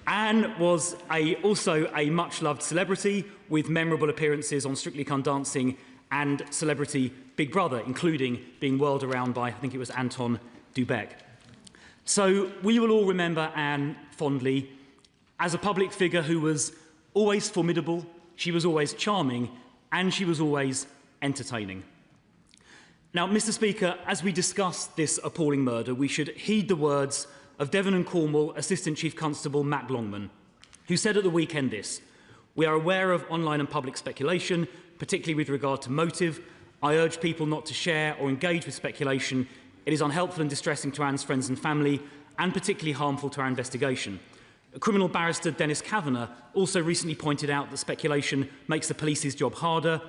S13: Anne was also a much-loved celebrity with memorable appearances on Strictly Come Dancing and Celebrity Big Brother, including being whirled around by, I think it was Anton Dubek. So we will all remember Anne fondly as a public figure who was always formidable, she was always charming, and she was always entertaining. Now, Mr Speaker, as we discuss this appalling murder, we should heed the words of Devon and Cornwall Assistant Chief Constable Matt Longman, who said at the weekend this: "We are aware of online and public speculation, particularly with regard to motive. I urge people not to share or engage with speculation. It is unhelpful and distressing to Anne's friends and family, and particularly harmful to our investigation." Criminal barrister Dennis Kavanagh also recently pointed out that speculation makes the police's job harder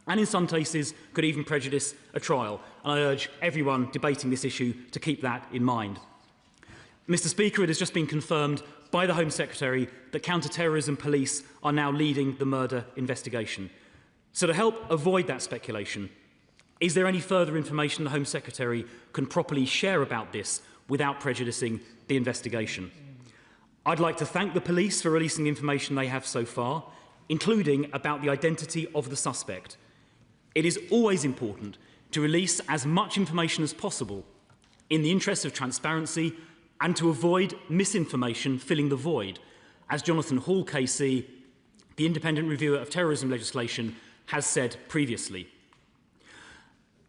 S13: and in some cases could even prejudice a trial. And I urge everyone debating this issue to keep that in mind. Mr Speaker, it has just been confirmed by the Home Secretary that counter-terrorism police are now leading the murder investigation. So to help avoid that speculation, is there any further information the Home Secretary can properly share about this without prejudicing the investigation? I'd like to thank the police for releasing the information they have so far, including about the identity of the suspect. It is always important to release as much information as possible in the interest of transparency and to avoid misinformation filling the void, as Jonathan Hall KC, the independent reviewer of terrorism legislation, has said previously.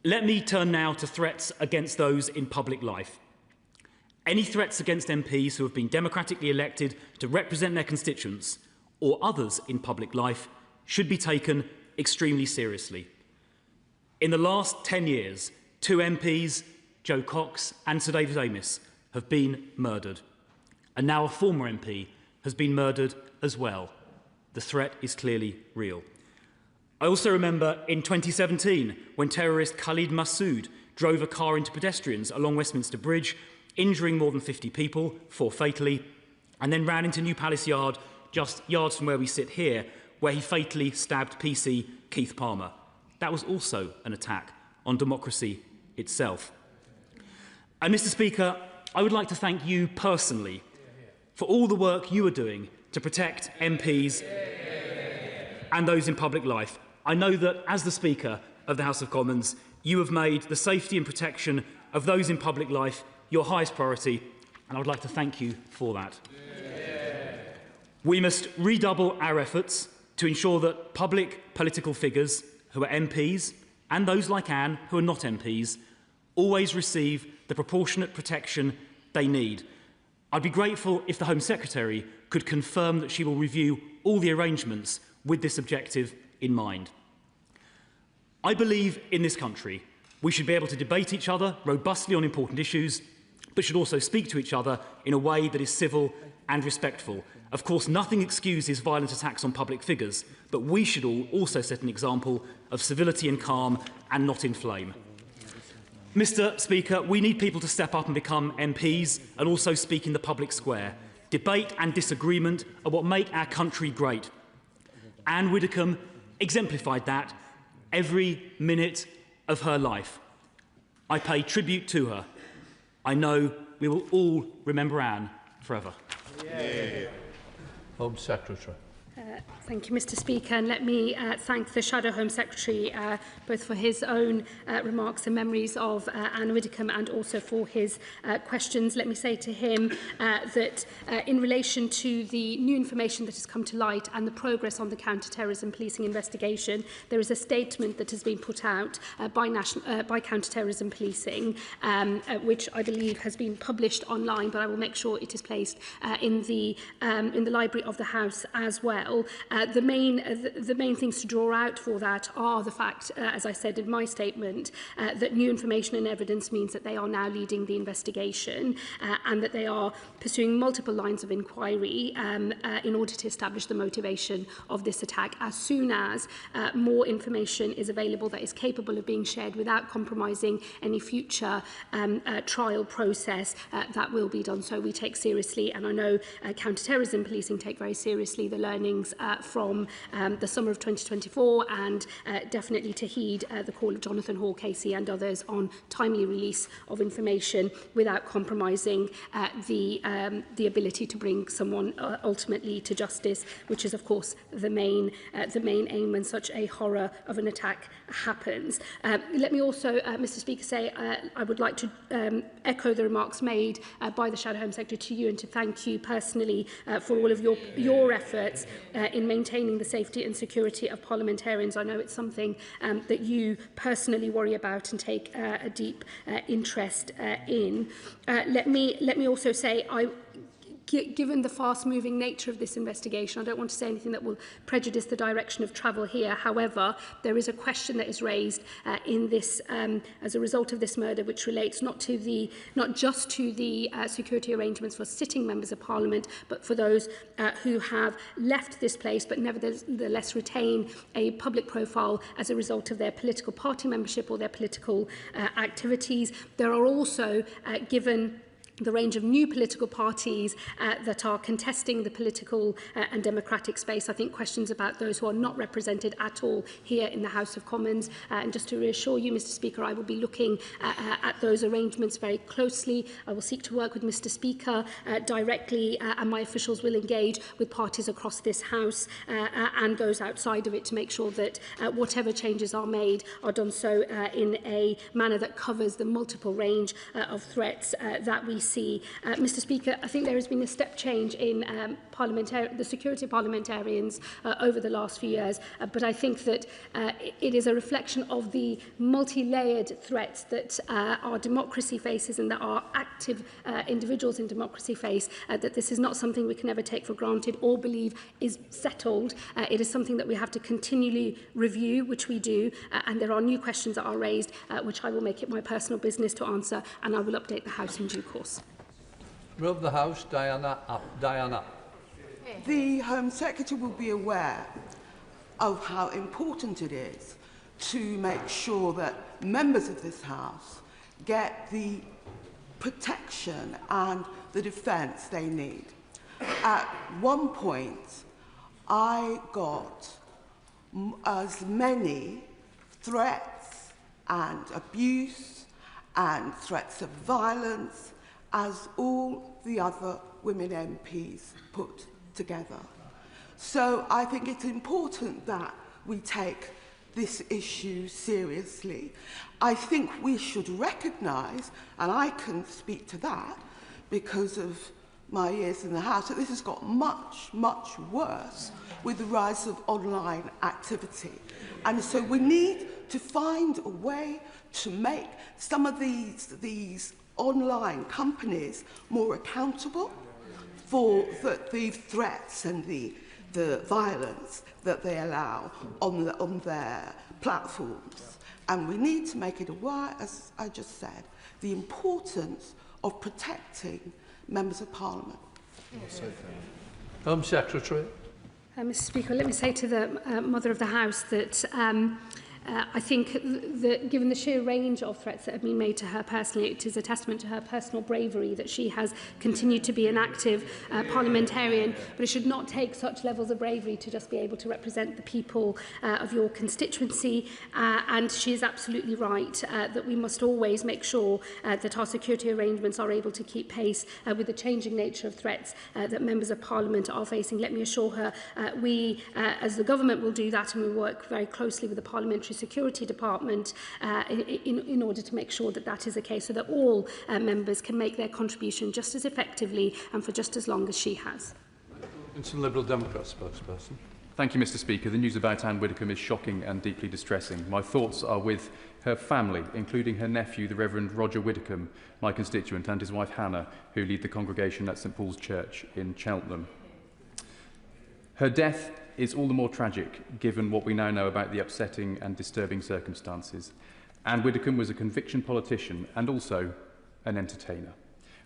S13: Let me turn now to threats against those in public life. Any threats against MPs who have been democratically elected to represent their constituents or others in public life should be taken extremely seriously. In the last 10 years, 2 MPs, Joe Cox and Sir David Amess, have been murdered. And now a former MP has been murdered as well. The threat is clearly real. I also remember in 2017 when terrorist Khalid Massoud drove a car into pedestrians along Westminster Bridge, injuring more than 50 people, 4 fatally, and then ran into New Palace Yard, just yards from where we sit here, where he fatally stabbed PC Keith Palmer. That was also an attack on democracy itself. And Mr. Speaker, I would like to thank you personally for all the work you are doing to protect MPs and those in public life. I know that as the Speaker of the House of Commons, you have made the safety and protection of those in public life your highest priority, and I would like to thank you for that. We must redouble our efforts to ensure that public political figures who are MPs and those like Anne who are not MPs always receive the proportionate protection they need. I'd be grateful if the Home Secretary could confirm that she will review all the arrangements with this objective in mind. I believe in this country we should be able to debate each other robustly on important issues, but should also speak to each other in a way that is civil and respectful. Of course, nothing excuses violent attacks on public figures, but we should all also set an example of civility and calm and not inflame. Mr. Speaker, we need people to step up and become MPs and also speak in the public square. Debate and disagreement are what make our country great. Ann Widdecombe exemplified that every minute of her life. I pay tribute to her. I know we will all remember Anne forever.
S4: Yeah. Home Secretary.
S12: Thank you, Mr. Speaker, and let me thank the Shadow Home Secretary both for his own remarks and memories of Ann Widdecombe and also for his questions. Let me say to him that in relation to the new information that has come to light and the progress on the counter-terrorism policing investigation, there is a statement that has been put out by counter-terrorism policing, which I believe has been published online, but I will make sure it is placed in the library of the House as well. The main things to draw out for that are the fact, as I said in my statement, that new information and evidence means that they are now leading the investigation and that they are pursuing multiple lines of inquiry in order to establish the motivation of this attack. As soon as more information is available that is capable of being shared without compromising any future trial process, that will be done. So we take seriously, and I know counter-terrorism policing take very seriously the learnings from the summer of 2024 and definitely to heed the call of Jonathan Hall, Casey and others on timely release of information without compromising the ability to bring someone ultimately to justice, which is of course the main aim when such a horror of an attack happens. Let me also, Mr. Speaker, say I would like to echo the remarks made by the Shadow Home Secretary to you and to thank you personally for all of your efforts in maintaining the safety and security of parliamentarians. I know it's something that you personally worry about and take a deep interest in. Let me also say given the fast-moving nature of this investigation, I don't want to say anything that will prejudice the direction of travel here. However, there is a question that is raised in this as a result of this murder, which relates not just to the security arrangements for sitting members of Parliament, but for those who have left this place but nevertheless retain a public profile as a result of their political party membership or their political activities. There are also, given the range of new political parties that are contesting the political and democratic space. I think questions about those who are not represented at all here in the House of Commons. And just to reassure you, Mr. Speaker, I will be looking at those arrangements very closely. I will seek to work with Mr. Speaker directly and my officials will engage with parties across this House and those outside of it to make sure that whatever changes are made are done so in a manner that covers the multiple range of threats that we see. Mr Speaker, I think there has been a step change in the security parliamentarians over the last few years, but I think that it is a reflection of the multi-layered threats that our democracy faces and that our active individuals in democracy face, that this is not something we can ever take for granted or believe is settled. It is something that we have to continually review, which we do, and there are new questions that are raised, which I will make it my personal business to answer, and I will update the House in due course.
S4: Member of the House, Diana.
S14: The Home Secretary will be aware of how important it is to make sure that members of this House get the protection and the defence they need. At one point, I got as many threats and abuse and threats of violence as all the other women MPs put together. So I think it's important that we take this issue seriously. I think we should recognise, and I can speak to that because of my years in the House, that this has got much, much worse with the rise of online activity. And so we need to find a way to make some of these online companies more accountable for the threats and the violence that they allow on their platforms. And we need to make it aware, as I just said, the importance of protecting members of Parliament.
S4: Home Secretary.
S12: Mr Speaker, let me say to the Mother of the House that I think that given the sheer range of threats that have been made to her personally, it is a testament to her personal bravery that she has continued to be an active parliamentarian, but it should not take such levels of bravery to just be able to represent the people of your constituency, and she is absolutely right that we must always make sure that our security arrangements are able to keep pace with the changing nature of threats that members of Parliament are facing. Let me assure her we, as the government, will do that, and we work very closely with the Parliamentary Security Department in order to make sure that that is the case, so that all members can make their contribution just as effectively and for just as long as she has.
S4: Some Liberal Democrat spokesperson.
S15: Thank you, Mr Speaker. The news about Ann Widdecombe is shocking and deeply distressing. My thoughts are with her family, including her nephew, the Reverend Roger Widdecombe, my constituent, and his wife Hannah, who lead the congregation at St Paul's Church in Cheltenham. Her death is all the more tragic, given what we now know about the upsetting and disturbing circumstances. Ann Widdecombe was a conviction politician and also an entertainer.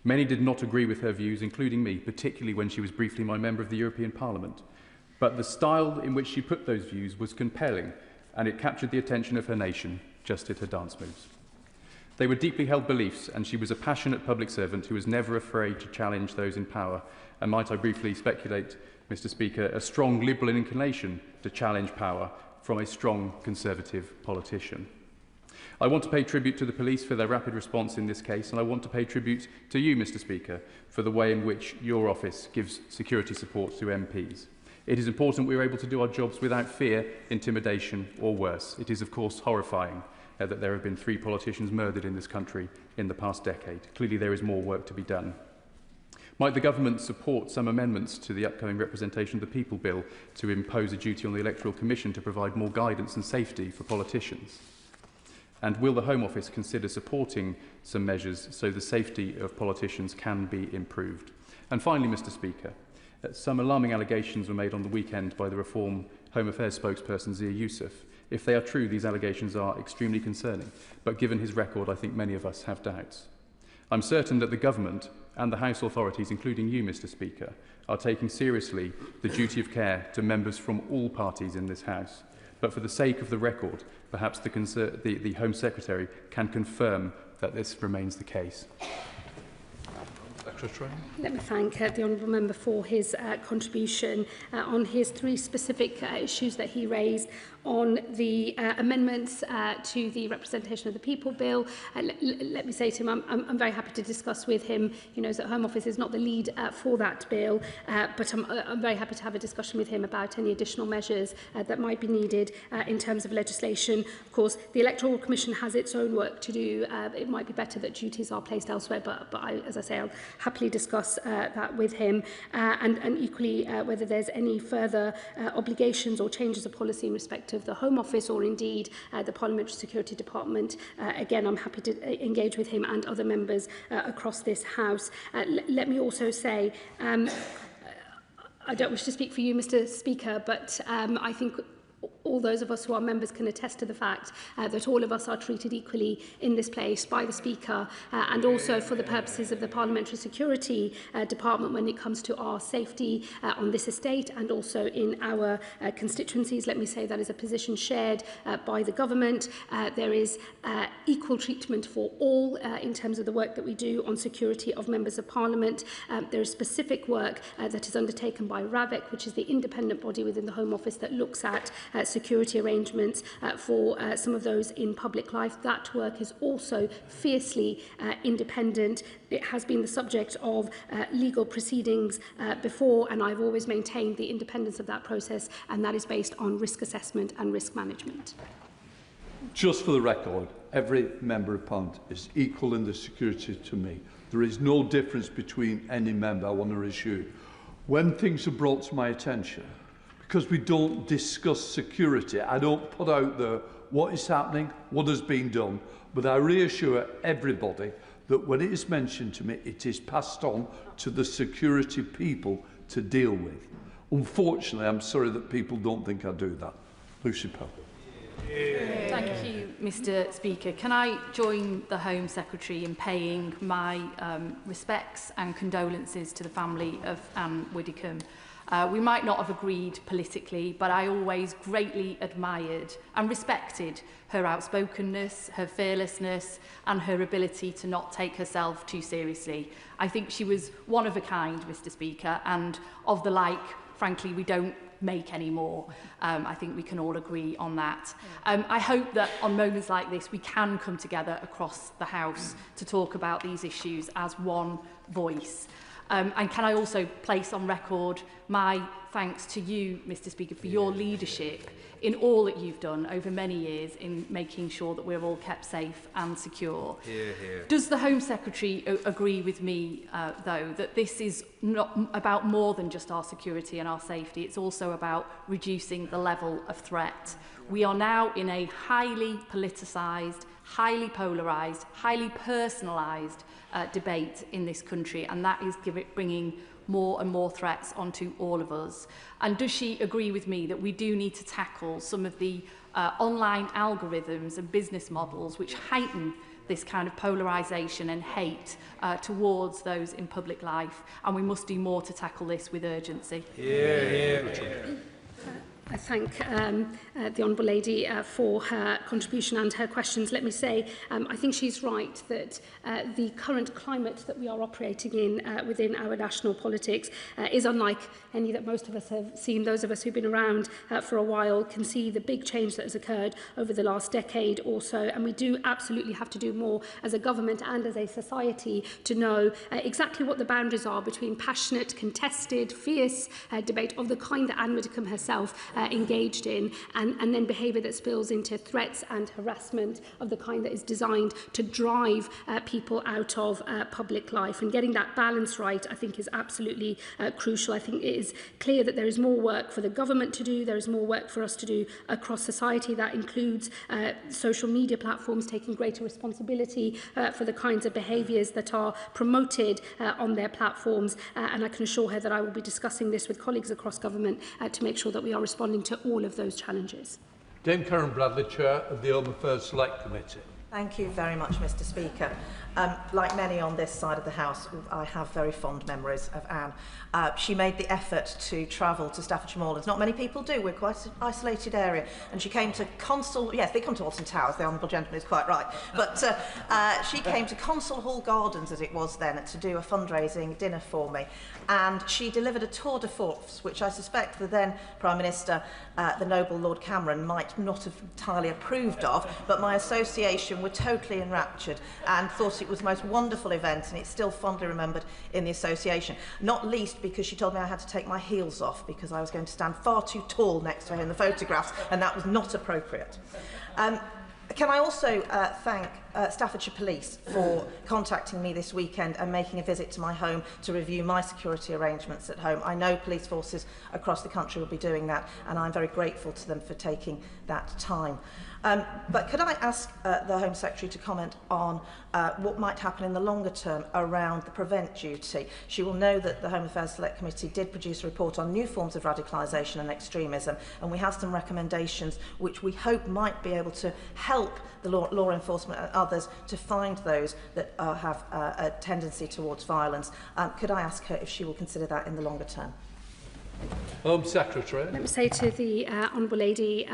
S15: Many did not agree with her views, including me, particularly when she was briefly my member of the European Parliament. But the style in which she put those views was compelling, and it captured the attention of her nation, just at her dance moves. They were deeply held beliefs, and she was a passionate public servant who was never afraid to challenge those in power, and might I briefly speculate, Mr Speaker, a strong liberal inclination to challenge power from a strong Conservative politician. I want to pay tribute to the police for their rapid response in this case, and I want to pay tribute to you, Mr Speaker, for the way in which your office gives security support to MPs. It is important we are able to do our jobs without fear, intimidation or worse. It is, of course, horrifying that there have been 3 politicians murdered in this country in the past decade. Clearly there is more work to be done. Might the government support some amendments to the upcoming Representation of the People Bill to impose a duty on the Electoral Commission to provide more guidance and safety for politicians? And will the Home Office consider supporting some measures so the safety of politicians can be improved? And finally, Mr Speaker, some alarming allegations were made on the weekend by the Reform Home Affairs spokesperson Zia Youssef. If they are true, these allegations are extremely concerning, but given his record, I think many of us have doubts. I'm certain that the government and the House authorities, including you, Mr Speaker, are taking seriously the duty of care to members from all parties in this House. But for the sake of the record, perhaps the Home Secretary can confirm that this remains the case.
S4: Secretary.
S12: Let me thank the Honourable Member for his contribution on his three specific issues that he raised on the amendments to the Representation of the People Bill. Let me say to him, I'm very happy to discuss with him. He knows that Home Office is not the lead for that bill, but I'm very happy to have a discussion with him about any additional measures that might be needed in terms of legislation. Of course, the Electoral Commission has its own work to do. It might be better that duties are placed elsewhere, but as I say, I'll happily discuss that with him. And equally, whether there's any further obligations or changes of policy in respect of the Home Office or indeed the Parliamentary Security Department. Again, I'm happy to engage with him and other members across this House. Let me also say, I don't wish to speak for you, Mr. Speaker, but I think all those of us who are members can attest to the fact that all of us are treated equally in this place by the Speaker and also for the purposes of the Parliamentary Security Department when it comes to our safety on this estate and also in our constituencies. Let me say that is a position shared by the government. There is equal treatment for all in terms of the work that we do on security of members of Parliament. There is specific work that is undertaken by RAVEC, which is the independent body within the Home Office that looks at security arrangements for some of those in public life. That work is also fiercely independent. It has been the subject of legal proceedings before, and I've always maintained the independence of that process, and that is based on risk assessment and risk management.
S4: Just for the record, every member of Parliament is equal in the security to me. There is no difference between any member, I want to assure. When things are brought to my attention, because we don't discuss security, I don't put out there what is happening, what has been done, but I reassure everybody that when it is mentioned to me, it is passed on to the security people to deal with. Unfortunately, I'm sorry that people don't think I do that. Lucy Pell.
S6: Thank you, Mr. Speaker. Can I join the Home Secretary in paying my respects and condolences to the family of Ann Widdecombe? We might not have agreed politically, but I always greatly admired and respected her outspokenness, her fearlessness, and her ability to not take herself too seriously. I think she was one of a kind, Mr. Speaker, and of the like, frankly, we don't make any more. I think we can all agree on that. I hope that on moments like this, we can come together across the House to talk about these issues as one voice. And can I also place on record my thanks to you, Mr. Speaker, for your leadership in all that you've done over many years in making sure that we're all kept safe and secure. Hear, hear. Does the Home Secretary agree with me, though, that this is not about more than just our security and our safety? It's also about reducing the level of threat. We are now in a highly politicised, highly polarised, highly personalised debate in this country, and that is bringing more and more threats onto all of us. And does she agree with me that we do need to tackle some of the online algorithms and business models which heighten this kind of polarisation and hate towards those in public life, and we must do more to tackle this with urgency?
S12: I thank the Honourable Lady for her contribution and her questions. Let me say, I think she's right that the current climate that we are operating in within our national politics is unlike any that most of us have seen. Those of us who've been around for a while can see the big change that has occurred over the last decade or so, and we do absolutely have to do more as a government and as a society to know exactly what the boundaries are between passionate, contested, fierce debate of the kind that Ann Widdecombe herself engaged in, and then behaviour that spills into threats and harassment of the kind that is designed to drive people out of public life. And getting that balance right, I think, is absolutely crucial. I think it is clear that there is more work for the government to do, there is more work for us to do across society. That includes social media platforms taking greater responsibility for the kinds of behaviours that are promoted on their platforms, and I can assure her that I will be discussing this with colleagues across government to make sure that we are responding to all of those challenges.
S4: Dame Karen Bradley, Chair of the Home Affairs Select Committee.
S16: Thank you very much, Mr. Speaker. Like many on this side of the House, I have very fond memories of Anne. She made the effort to travel to Staffordshire Moorlands. Not many people do. We're quite an isolated area. And she came to Consul... Yes, they come to Alton Towers. The honourable gentleman is quite right. But she came to Consul Hall Gardens, as it was then, to do a fundraising dinner for me. And she delivered a tour de force, which I suspect the then Prime Minister, the noble Lord Cameron, might not have entirely approved of. But my association were totally enraptured and thought it was the most wonderful event, and it's still fondly remembered in the association. Not least because she told me I had to take my heels off because I was going to stand far too tall next to her in the photographs, and that was not appropriate. Can I also thank Staffordshire Police for contacting me this weekend and making a visit to my home to review my security arrangements at home. I know police forces across the country will be doing that, and I'm very grateful to them for taking that time. But could I ask the Home Secretary to comment on what might happen in the longer term around the prevent duty? She will know that the Home Affairs Select Committee did produce a report on new forms of radicalisation and extremism, and we have some recommendations which we hope might be able to help the law enforcement and others to find those that have a tendency towards violence. Could I ask her if she will consider that in the longer term?
S4: Home Secretary.
S12: Let me say to the Honourable Lady,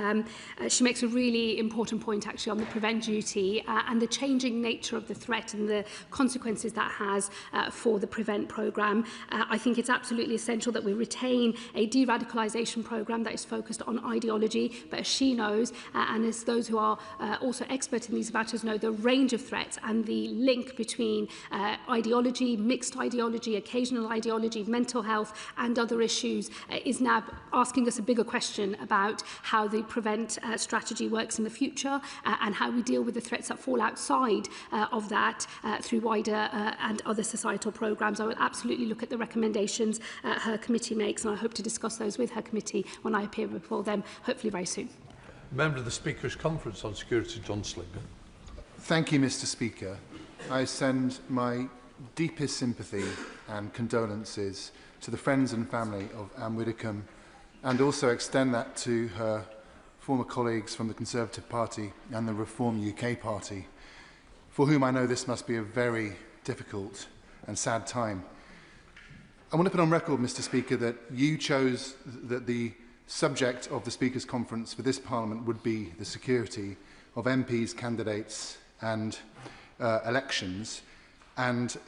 S12: she makes a really important point actually on the prevent duty and the changing nature of the threat and the consequences that has for the prevent programme. I think it's absolutely essential that we retain a de-radicalisation programme that is focused on ideology, but as she knows, and as those who are also expert in these matters know, the range of threats and the link between ideology, mixed ideology, occasional ideology, mental health and other issues is now asking us a bigger question about how the prevent strategy works in the future and how we deal with the threats that fall outside of that through wider and other societal programmes. I will absolutely look at the recommendations her committee makes, and I hope to discuss those with her committee when I appear before them, hopefully very soon.
S4: Member of the Speaker's Conference on Security, John Slinger.
S21: Thank you, Mr. Speaker. I send my deepest sympathy and condolences to the friends and family of Ann Widdecombe, and also extend that to her former colleagues from the Conservative Party and the Reform UK Party, for whom I know this must be a very difficult and sad time. I want to put on record, Mr. Speaker, that you chose that the subject of the Speakers' Conference for this Parliament would be the security of MPs, candidates and elections, and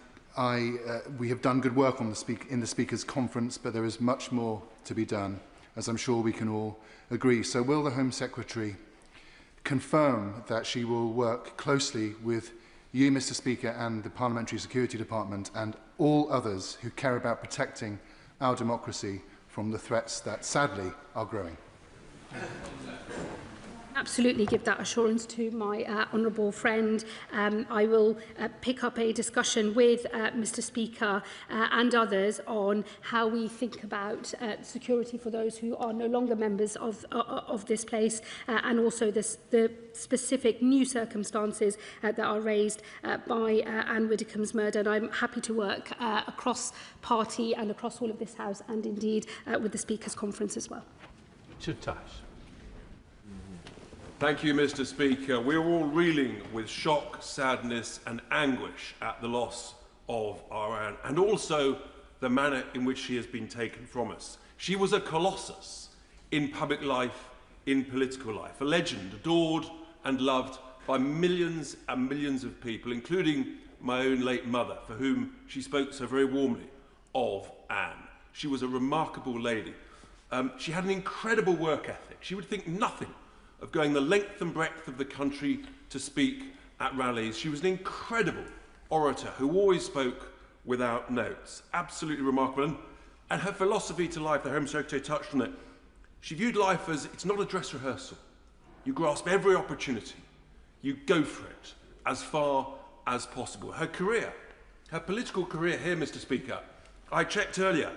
S21: we have done good work on in the Speakers' Conference, but there is much more to be done, as I'm sure we can all agree. So will the Home Secretary confirm that she will work closely with you, Mr. Speaker, and the Parliamentary Security Department and all others who care about protecting our democracy from the threats that sadly are growing?
S12: Absolutely give that assurance to my honourable friend. I will pick up a discussion with Mr. Speaker and others on how we think about security for those who are no longer members of this place and also the specific new circumstances that are raised by Ann Widdecombe's murder. And I'm happy to work across party and across all of this House and indeed with the Speakers' Conference as well.
S22: Thank you, Mr. Speaker. We are all reeling with shock, sadness and anguish at the loss of our Anne, and also the manner in which she has been taken from us. She was a colossus in public life, in political life, a legend adored and loved by millions and millions of people, including my own late mother, for whom she spoke so very warmly of Anne. She was a remarkable lady. She had an incredible work ethic. She would think nothing of going the length and breadth of the country to speak at rallies. She was an incredible orator who always spoke without notes. Absolutely remarkable. And her philosophy to life, the Home Secretary touched on it, she viewed life as it's not a dress rehearsal. You grasp every opportunity. You go for it as far as possible. Her career, her political career here, Mr. Speaker, I checked earlier,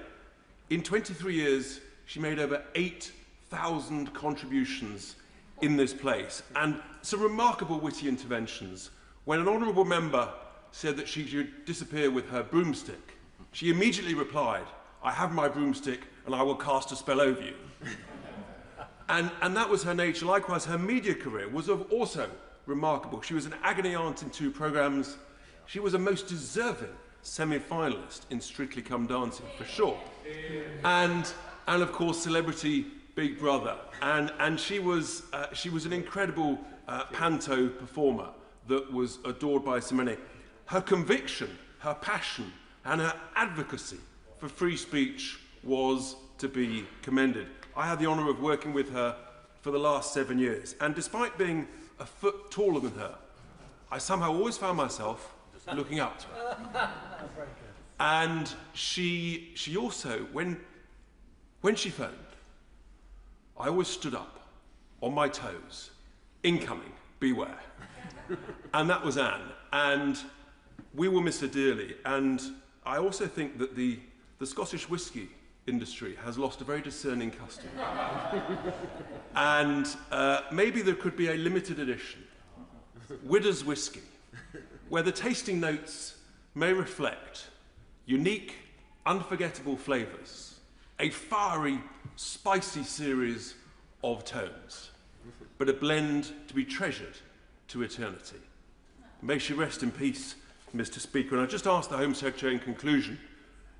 S22: in 23 years, she made over 8,000 contributions in this place, and some remarkable witty interventions. When an honourable member said that she should disappear with her broomstick, she immediately replied, "I have my broomstick and I will cast a spell over you." and that was her nature. Likewise, her media career was of also remarkable. She was an agony aunt in 2 programmes. She was a most deserving semi-finalist in Strictly Come Dancing, for sure. And of course, Celebrity Big Brother. And she was an incredible panto performer that was adored by so many. Her conviction, her passion, and her advocacy for free speech was to be commended. I had the honour of working with her for the last 7 years, and despite being a foot taller than her, I somehow always found myself looking up to her. And she also, when she phoned, I always stood up on my toes, incoming, beware. And that was Anne, and we will miss her dearly. And I also think that the Scottish whisky industry has lost a very discerning customer. And maybe there could be a limited edition, Widder's Whisky, where the tasting notes may reflect unique, unforgettable flavours, a fiery, spicy series of tones, but a blend to be treasured to eternity. May she rest in peace, Mr. Speaker. And I just asked the Home Secretary in conclusion,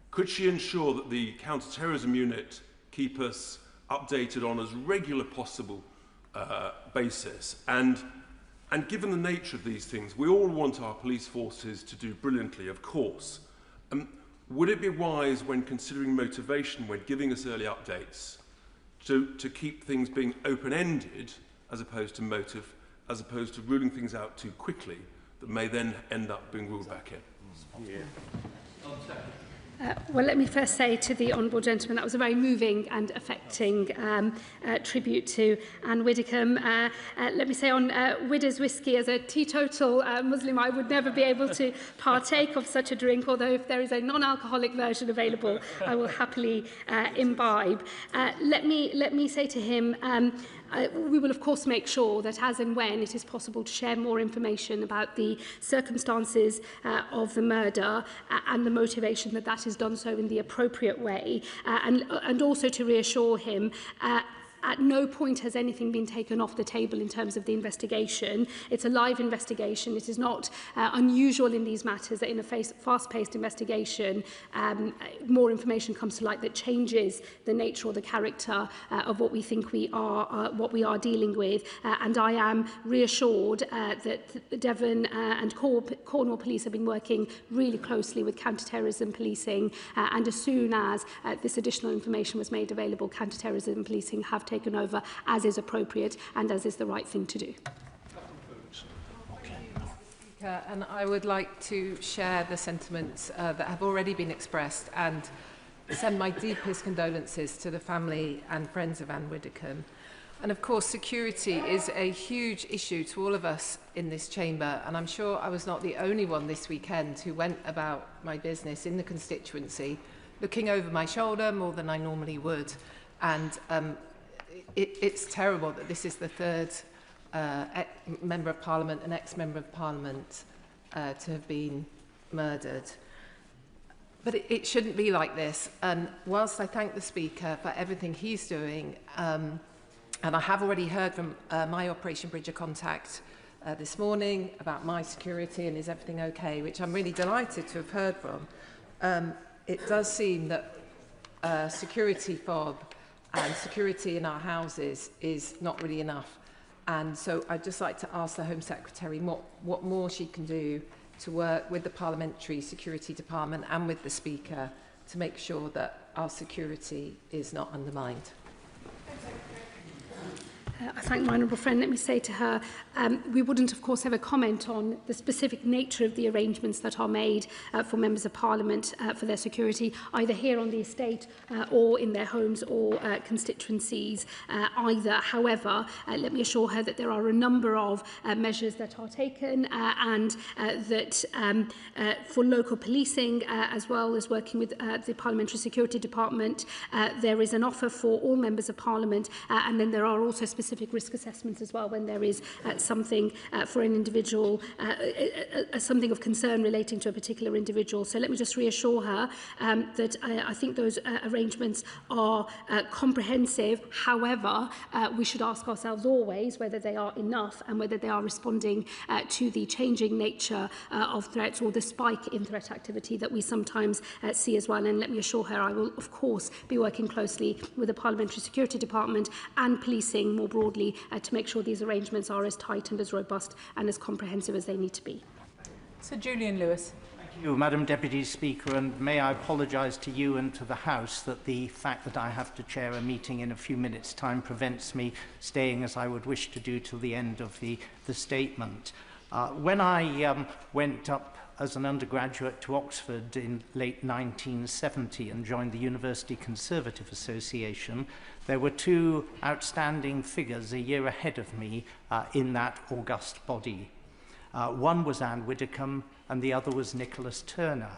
S22: could she ensure that the counter-terrorism unit keep us updated on as regular possible basis? And given the nature of these things, we all want our police forces to do brilliantly, of course. Would it be wise, when considering motivation, when giving us early updates, to keep things being open-ended as opposed to motive, as opposed to ruling things out too quickly that may then end up being ruled back in? Yeah.
S12: Well, let me first say to the honourable gentleman that was a very moving and affecting tribute to Ann Widdecombe. Let me say on Widder's Whisky, as a teetotal Muslim, I would never be able to partake of such a drink, although if there is a non-alcoholic version available, I will happily imbibe. Let me say to him, we will of course make sure that as and when it is possible to share more information about the circumstances of the murder and the motivation that is done so in the appropriate way, and also to reassure him at no point has anything been taken off the table in terms of the investigation. It's a live investigation. It is not unusual in these matters that in a fast-paced investigation, more information comes to light that changes the nature or the character of what we think we are dealing with. And I am reassured that Devon and Cornwall Police have been working really closely with counter-terrorism policing, and as soon as this additional information was made available, counter-terrorism policing have taken over as is appropriate and as is the right thing to do.
S1: And I would like to share the sentiments that have already been expressed and send my deepest condolences to the family and friends of Ann Widdecombe. And of course, security is a huge issue to all of us in this chamber, and I'm sure I was not the only one this weekend who went about my business in the constituency looking over my shoulder more than I normally would. And it's terrible that this is the third Member of Parliament, an ex-Member of Parliament, to have been murdered. But it shouldn't be like this. And whilst I thank the Speaker for everything he's doing, and I have already heard from my Operation Bridge of Contact this morning about my security and is everything okay, which I'm really delighted to have heard from, it does seem that security fob and security in our houses is not really enough. And so I'd just like to ask the Home Secretary what more she can do to work with the Parliamentary Security Department and with the Speaker to make sure that our security is not undermined.
S12: I thank my honourable friend. Let me say to her, we wouldn't, of course, ever comment on the specific nature of the arrangements that are made for members of Parliament for their security, either here on the estate or in their homes or constituencies either. However, let me assure her that there are a number of measures that are taken and that for local policing, as well as working with the Parliamentary Security Department, there is an offer for all members of Parliament, and then there are also specific specific risk assessments as well when there is something for an individual, something of concern relating to a particular individual. So let me just reassure her that I think those arrangements are comprehensive. However, we should ask ourselves always whether they are enough and whether they are responding to the changing nature of threats or the spike in threat activity that we sometimes see as well. And let me assure her I will, of course, be working closely with the Parliamentary Security Department and policing more broadly to make sure these arrangements are as tight and as robust and as comprehensive as they need to be.
S1: Sir Julian Lewis.
S2: Thank you, Madam Deputy Speaker, and may I apologise to you and to the House that the fact that I have to chair a meeting in a few minutes' time prevents me staying as I would wish to do till the end of the statement. When I went up as an undergraduate to Oxford in late 1970 and joined the University Conservative Association, there were two outstanding figures a year ahead of me in that august body. One was Ann Widdecombe and the other was Nicholas Turner.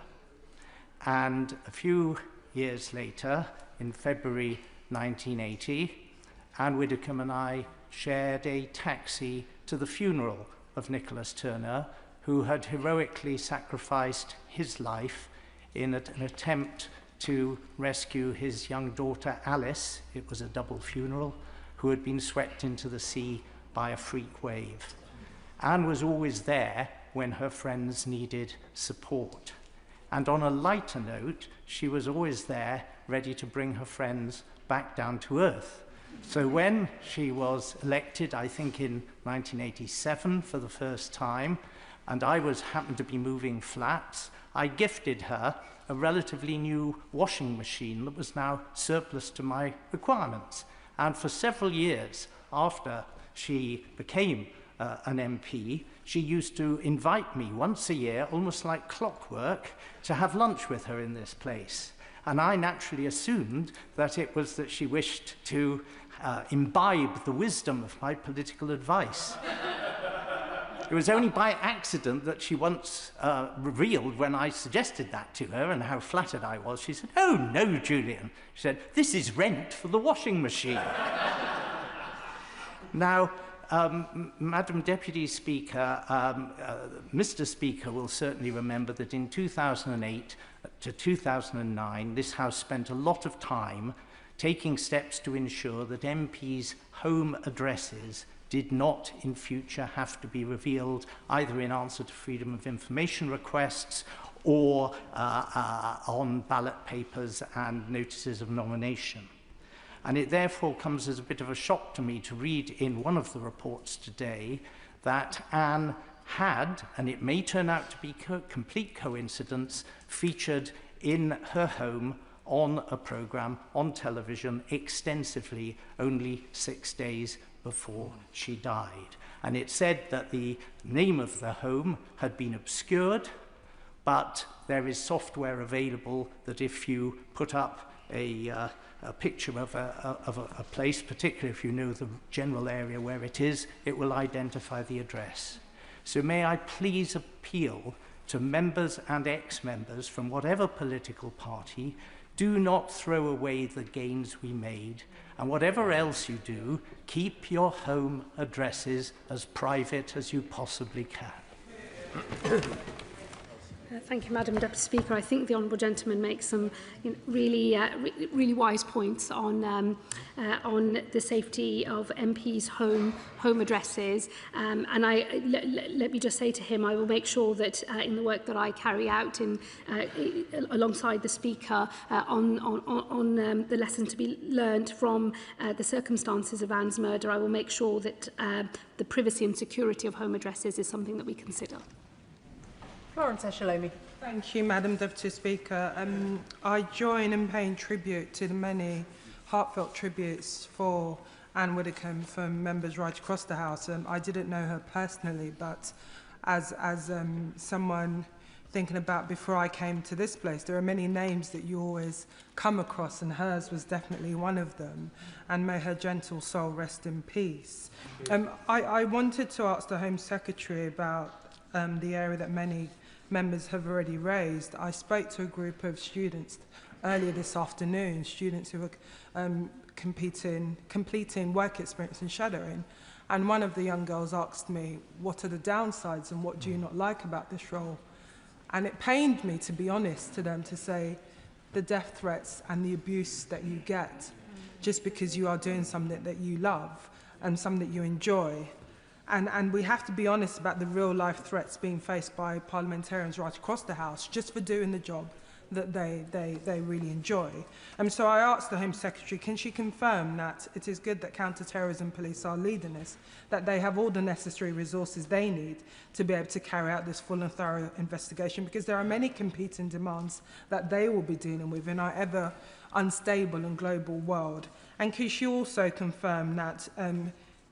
S2: And a few years later, in February 1980, Ann Widdecombe and I shared a taxi to the funeral of Nicholas Turner, who had heroically sacrificed his life in an attempt to rescue his young daughter Alice. It was a double funeral, who had been swept into the sea by a freak wave. Anne was always there when her friends needed support. And on a lighter note, she was always there ready to bring her friends back down to earth. So when she was elected, I think in 1987 for the first time, and I happened to be moving flats, I gifted her a relatively new washing machine that was now surplus to my requirements. And for several years after she became an MP, she used to invite me once a year, almost like clockwork, to have lunch with her in this place. And I naturally assumed that it was that she wished to imbibe the wisdom of my political advice. It was only by accident that she once revealed, when I suggested that to her and how flattered I was, she said, "Oh, no, Julian." She said, "This is rent for the washing machine." Now, Madam Deputy Speaker, Mr. Speaker will certainly remember that in 2008 to 2009, this House spent a lot of time taking steps to ensure that MPs' home addresses did not in future have to be revealed either in answer to freedom of information requests or on ballot papers and notices of nomination. And it therefore comes as a bit of a shock to me to read in one of the reports today that Anne had, and it may turn out to be complete coincidence, featured in her home on a programme on television extensively only 6 days before she died. And it said that the name of the home had been obscured, but there is software available that if you put up a picture of a place, particularly if you know the general area where it is, it will identify the address. So may I please appeal to members and ex-members from whatever political party, do not throw away the gains we made, and whatever else you do, keep your home addresses as private as you possibly can.
S12: Thank you, Madam Deputy Speaker. I think the Honourable Gentleman makes some really wise points on the safety of MPs' home addresses. And let me just say to him, I will make sure that in the work that I carry out alongside the Speaker on the lesson to be learned from the circumstances of Anne's murder, I will make sure that the privacy and security of home addresses is something that we consider.
S1: Florence Eshalomi.
S7: Thank you, Madam Deputy Speaker. I join in paying tribute to the many heartfelt tributes for Ann Widdecombe from members right across the House. I didn't know her personally, but as someone thinking about before I came to this place, there are many names that you always come across, and hers was definitely one of them. And may her gentle soul rest in peace. I wanted to ask the Home Secretary about the area that many members have already raised. I spoke to a group of students earlier this afternoon, students who were completing work experience in shadowing. And one of the young girls asked me, what are the downsides and what do you not like about this role? And it pained me, to be honest, to them to say the death threats and the abuse that you get just because you are doing something that you love and something that you enjoy. And we have to be honest about the real life threats being faced by parliamentarians right across the House just for doing the job that they really enjoy. So I asked the Home Secretary, can she confirm that it is good that counter-terrorism police are leading this, that they have all the necessary resources they need to be able to carry out this full and thorough investigation, because there are many competing demands that they will be dealing with in our ever unstable and global world. And can she also confirm that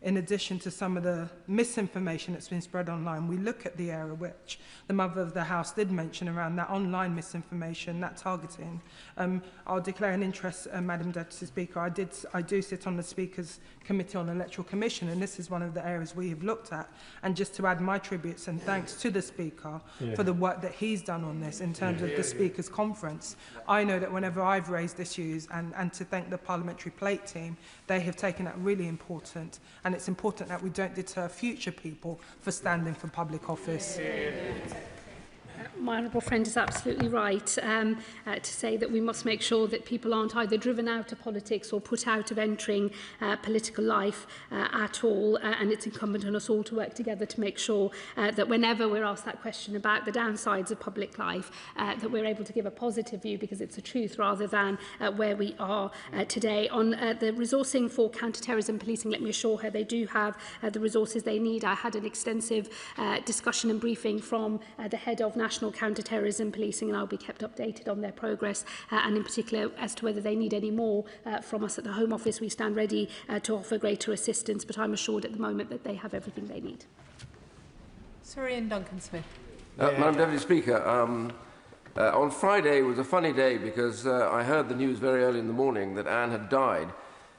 S7: in addition to some of the misinformation that's been spread online, we look at the area which the Mother of the House did mention around that online misinformation, that targeting. I'll declare an interest, Madam Deputy Speaker. I do sit on the Speaker's Committee on Electoral Commission, and this is one of the areas we have looked at. And just to add my tributes and thanks to the Speaker for the work that he's done on this in terms of the Speaker's conference. I know that whenever I've raised issues, and to thank the Parliamentary Plate team, they have taken that really important. And it's important that we don't deter future people for standing for public office.
S12: My honourable friend is absolutely right to say that we must make sure that people aren't either driven out of politics or put out of entering political life at all, and it's incumbent on us all to work together to make sure that whenever we're asked that question about the downsides of public life, that we're able to give a positive view, because it's a truth, rather than where we are today. On the resourcing for counter-terrorism policing, let me assure her they do have the resources they need. I had an extensive discussion and briefing from the head of National Counter-Terrorism Policing, and I'll be kept updated on their progress, and in particular as to whether they need any more from us at the Home Office. We stand ready to offer greater assistance, but I'm assured at the moment that they have everything they need.
S1: Sir Ian Duncan-Smith.
S3: Madam Deputy Speaker, on Friday was a funny day because I heard the news very early in the morning that Anne had died.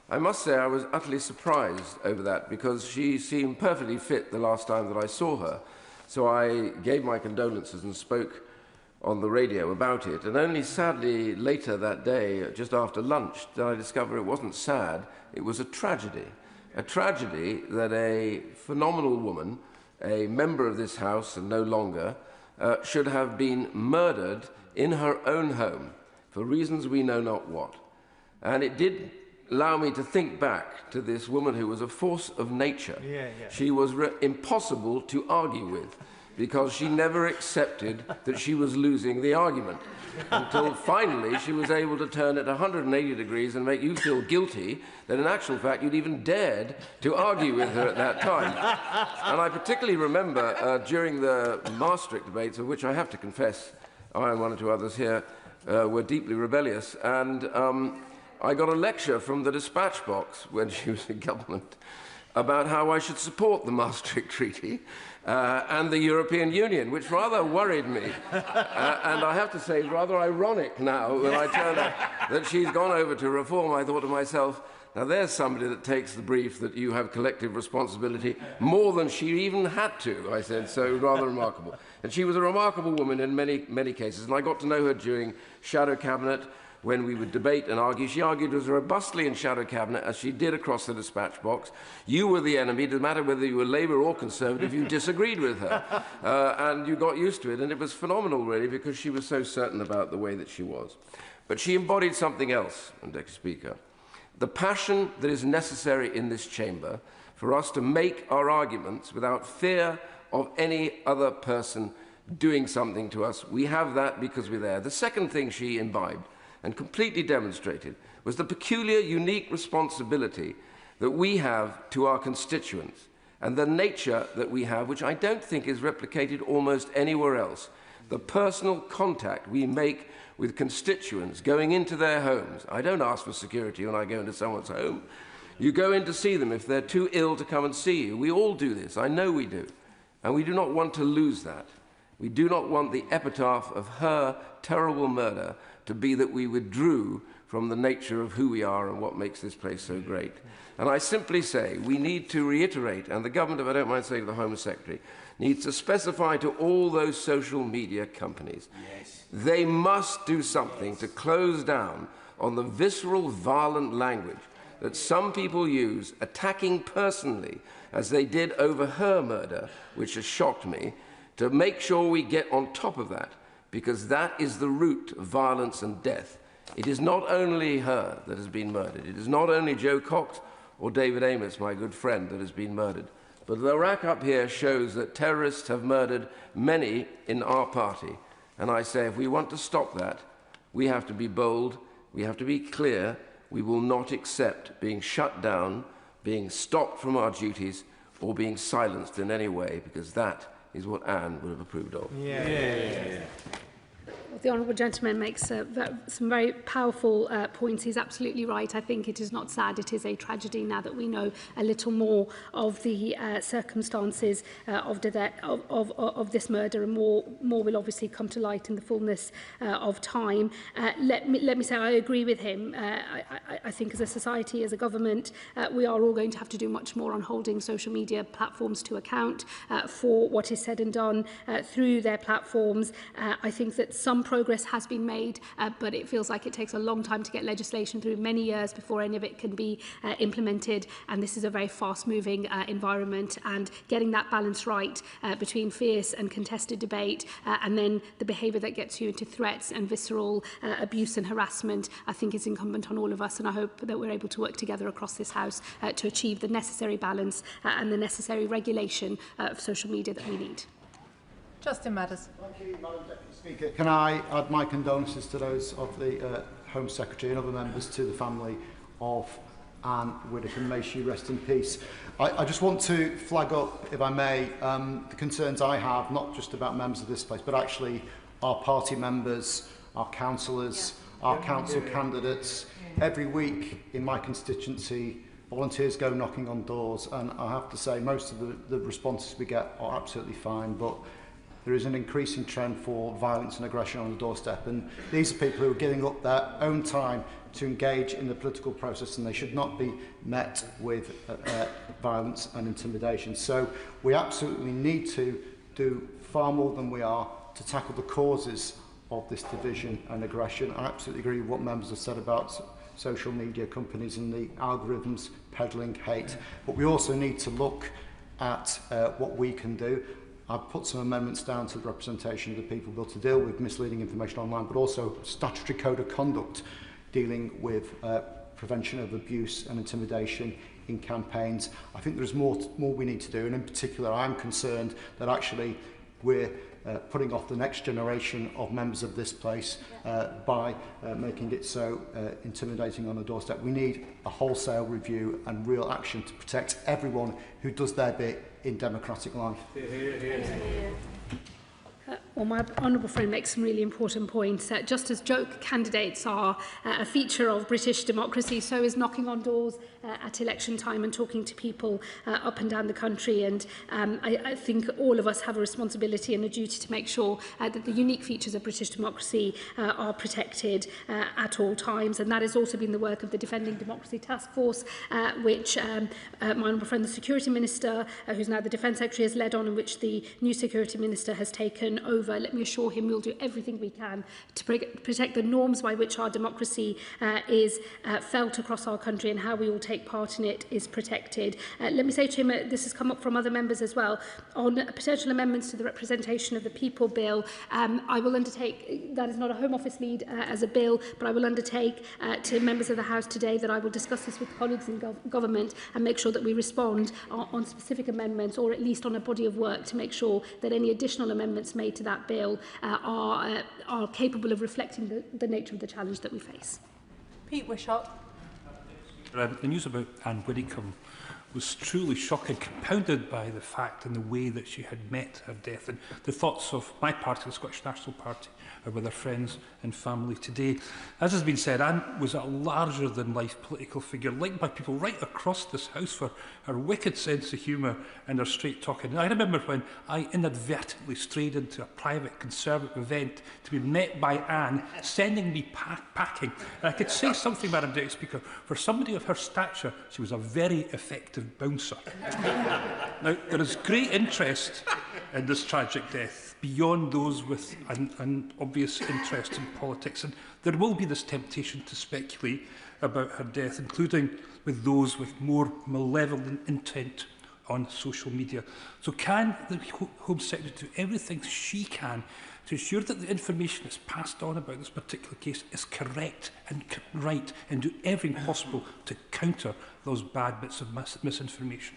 S3: I must say I was utterly surprised over that, because she seemed perfectly fit the last time that I saw her. So I gave my condolences and spoke on the radio about it. And only sadly later that day, just after lunch, did I discover it wasn't sad, it was a tragedy. A tragedy that a phenomenal woman, a member of this House and no longer, should have been murdered in her own home for reasons we know not what. And it did allow me to think back to this woman who was a force of nature. She was impossible to argue with, because she never accepted that she was losing the argument, until finally she was able to turn it 180 degrees and make you feel guilty that in actual fact you'd even dared to argue with her at that time. And I particularly remember during the Maastricht debates, of which I have to confess I and one or two others here were deeply rebellious, and I got a lecture from the dispatch box when she was in government about how I should support the Maastricht Treaty and the European Union, which rather worried me. And I have to say, it's rather ironic now when I turn out that she's gone over to reform. I thought to myself, now there's somebody that takes the brief that you have collective responsibility more than she even had to, I said, so rather remarkable. And she was a remarkable woman in many, many cases, and I got to know her during Shadow Cabinet, when we would debate and argue. She argued as robustly in Shadow Cabinet as she did across the dispatch box. You were the enemy. It didn't matter whether you were Labour or Conservative, you disagreed with her. And you got used to it, and it was phenomenal, really, because she was so certain about the way that she was. But she embodied something else, Mr. Speaker. The passion that is necessary in this chamber for us to make our arguments without fear of any other person doing something to us. We have that because we're there. The second thing she imbibed and completely demonstrated was the peculiar, unique responsibility that we have to our constituents and the nature that we have, which I don't think is replicated almost anywhere else. The personal contact we make with constituents going into their homes. I don't ask for security when I go into someone's home. You go in to see them if they're too ill to come and see you. We all do this. I know we do. And we do not want to lose that. We do not want the epitaph of her terrible murder to be that we withdrew from the nature of who we are and what makes this place so great. And I simply say we need to reiterate, and the government, if I don't mind saying to the Home Secretary, needs to specify to all those social media companies, they must do something to close down on the visceral, violent language that some people use, attacking personally, as they did over her murder, which has shocked me, to make sure we get on top of that, because that is the root of violence and death. It is not only her that has been murdered. It is not only Joe Cox or David Amos, my good friend, that has been murdered. But the rack up here shows that terrorists have murdered many in our party. And I say, if we want to stop that, we have to be bold, we have to be clear. We will not accept being shut down, being stopped from our duties, or being silenced in any way, because that is what Anne would have approved of.
S12: Well, the honourable gentleman makes some very powerful points. He's absolutely right. I think it is not sad, it is a tragedy now that we know a little more of the circumstances of this murder, and more will obviously come to light in the fullness of time. Let me say I agree with him. I think as a society, as a government, we are all going to have to do much more on holding social media platforms to account for what is said and done through their platforms. I think that some progress has been made, but it feels like it takes a long time to get legislation through, many years before any of it can be implemented, and this is a very fast-moving environment, and getting that balance right between fierce and contested debate and then the behaviour that gets you into threats and visceral abuse and harassment, I think is incumbent on all of us, and I hope that we're able to work together across this House to achieve the necessary balance and the necessary regulation of social media that we need.
S1: Justin Madders.
S9: Thank you, Madam Deputy Speaker. Can I add my condolences to those of the Home Secretary and other members, to the family of Ann Widdecombe. May she rest in peace. I just want to flag up, if I may, the concerns I have, not just about members of this place, but actually our party members, our councillors, our council candidates. Every week in my constituency, volunteers go knocking on doors, and I have to say most of the responses we get are absolutely fine, but there is an increasing trend for violence and aggression on the doorstep, and these are people who are giving up their own time to engage in the political process, and they should not be met with violence and intimidation. So we absolutely need to do far more than we are to tackle the causes of this division and aggression. I absolutely agree with what members have said about social media companies and the algorithms peddling hate, but we also need to look at what we can do. I've put some amendments down to the representation of the people bill to deal with misleading information online, but also statutory code of conduct dealing with prevention of abuse and intimidation in campaigns. I think there's more we need to do, and in particular I'm concerned that actually we're putting off the next generation of members of this place by making it so intimidating on the doorstep. We need a wholesale review and real action to protect everyone who does their bit in democratic life.
S12: Well, my honourable friend makes some really important points. Just as joke candidates are a feature of British democracy, so is knocking on doors at election time and talking to people up and down the country. And I think all of us have a responsibility and a duty to make sure that the unique features of British democracy are protected at all times. And that has also been the work of the Defending Democracy Task Force, which my honourable friend, the Security Minister, who's now the Defence Secretary, has led on, and which the new Security Minister has taken over. Let me assure him we'll do everything we can to protect the norms by which our democracy is felt across our country, and how we all take part in it is protected. Let me say to him, this has come up from other members as well, on potential amendments to the Representation of the People Bill. I will undertake, that is not a Home Office lead as a bill, but I will undertake to members of the House today that I will discuss this with colleagues in government and make sure that we respond on specific amendments, or at least on a body of work, to make sure that any additional amendments made to that bill are capable of reflecting the nature of the challenge that we face.
S1: Pete Wishart.
S5: The news about Ann Widdecombe was truly shocking, compounded by the fact and the way that she had met her death, and the thoughts of my party, the Scottish National Party, are with her friends and family today. As has been said, Anne was a larger-than-life political figure, liked by people right across this House for her wicked sense of humour and her straight-talking. I remember when I inadvertently strayed into a private Conservative event to be met by Anne, sending me packing. And I could say something, Madam Deputy Speaker, for somebody of her stature, she was a very effective bouncer. Now, there is great interest in this tragic death, beyond those with an obvious interest in politics. And there will be this temptation to speculate about her death, including with those with more malevolent intent on social media. So can the Home Secretary do everything she can to ensure that the information that's passed on about this particular case is correct and right, and do everything possible to counter those bad bits of misinformation?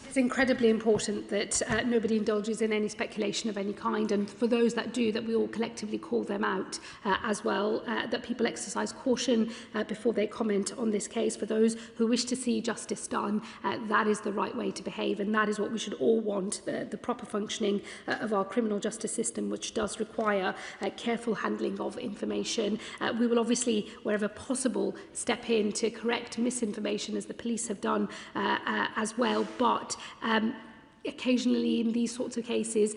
S12: It's incredibly important that nobody indulges in any speculation of any kind, and for those that do, that we all collectively call them out as well, that people exercise caution before they comment on this case. For those who wish to see justice done, that is the right way to behave, and that is what we should all want, the proper functioning of our criminal justice system, which does require careful handling of information. We will obviously, wherever possible, step in to correct misinformation, as the police have done as well, but occasionally in these sorts of cases,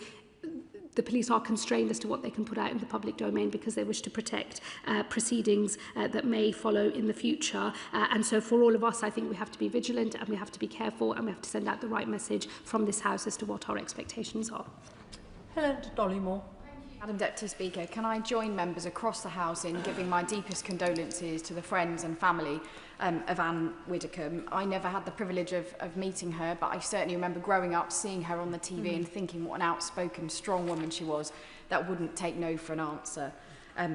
S12: the police are constrained as to what they can put out in the public domain because they wish to protect proceedings that may follow in the future. And so for all of us, I think we have to be vigilant and we have to be careful and we have to send out the right message from this House as to what our expectations are.
S8: Helen Dollymore. Madam Deputy Speaker, can I join members across the House in giving my deepest condolences to the friends and family of Ann Widdecombe. I never had the privilege of meeting her, but I certainly remember growing up, seeing her on the TV and thinking what an outspoken, strong woman she was that wouldn't take no for an answer.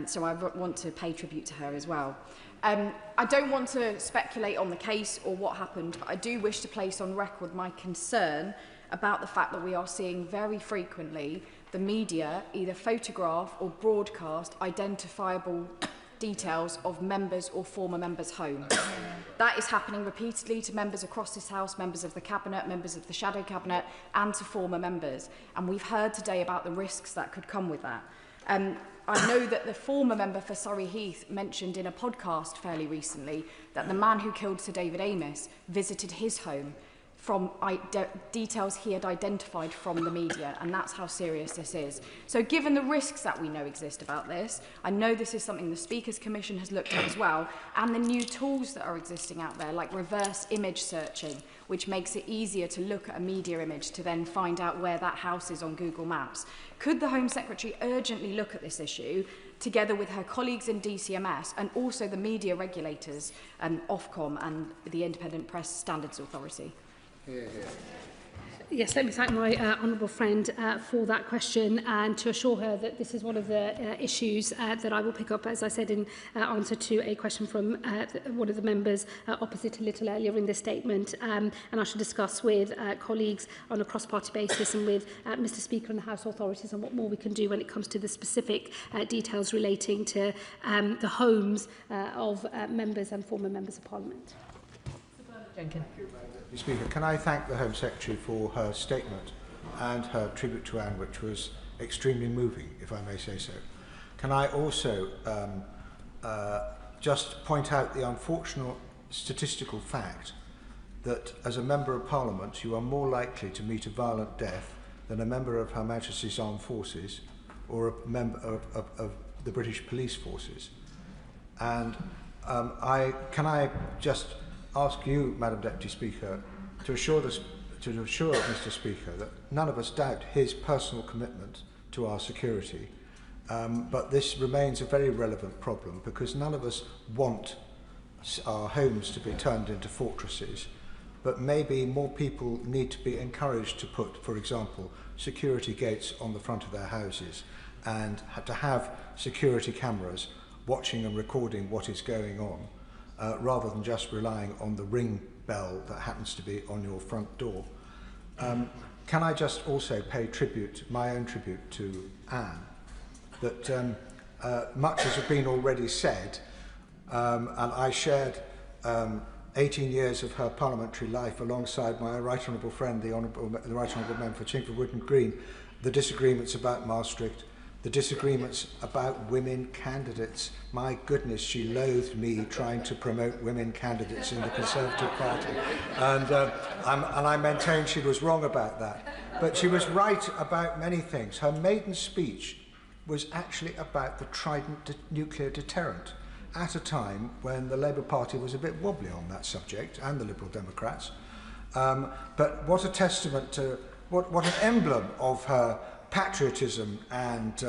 S8: So I want to pay tribute to her as well. I don't want to speculate on the case or what happened, but I do wish to place on record my concern about the fact that we are seeing very frequently the media either photograph or broadcast identifiable details of members or former members' homes. That is happening repeatedly to members across this House, members of the Cabinet, members of the Shadow Cabinet, and to former members. And we've heard today about the risks that could come with that. I know that the former member for Surrey Heath mentioned in a podcast fairly recently that the man who killed Sir David Amess visited his home from details he had identified from the media, and that's how serious this is. So given the risks that we know exist about this, I know this is something the Speaker's Commission has looked at as well, and the new tools that are existing out there, like reverse image searching, which makes it easier to look at a media image to then find out where that house is on Google Maps. Could the Home Secretary urgently look at this issue, together with her colleagues in DCMS and also the media regulators, Ofcom and the Independent Press Standards Authority?
S12: Yes, let me thank my honourable friend for that question, and to assure her that this is one of the issues that I will pick up, as I said, in answer to a question from one of the members opposite a little earlier in this statement, and I shall discuss with colleagues on a cross-party basis and with Mr Speaker and the House authorities on what more we can do when it comes to the specific details relating to the homes of members and former members of Parliament.
S1: Jenkins.
S17: Speaker, can I thank the Home Secretary for her statement and her tribute to Anne, which was extremely moving, if I may say so. Can I also just point out the unfortunate statistical fact that as a Member of Parliament you are more likely to meet a violent death than a member of Her Majesty's Armed Forces or a member of the British Police Forces. And can I just ask you, Madam Deputy Speaker, to assure Mr Speaker that none of us doubt his personal commitment to our security, but this remains a very relevant problem because none of us want our homes to be turned into fortresses, but maybe more people need to be encouraged to put, for example, security gates on the front of their houses and to have security cameras watching and recording what is going on, rather than just relying on the ring bell that happens to be on your front door. Can I just also pay tribute, my own tribute to Anne, that much has been already said, and I shared 18 years of her parliamentary life alongside my right honourable friend, the right honourable member for Chingford Wood and Green, the disagreements about Maastricht, the disagreements about women candidates. My goodness, she loathed me trying to promote women candidates in the Conservative Party. And I maintain she was wrong about that. But she was right about many things. Her maiden speech was actually about the Trident nuclear deterrent at a time when the Labour Party was a bit wobbly on that subject, and the Liberal Democrats. But what a testament to what an emblem of her patriotism and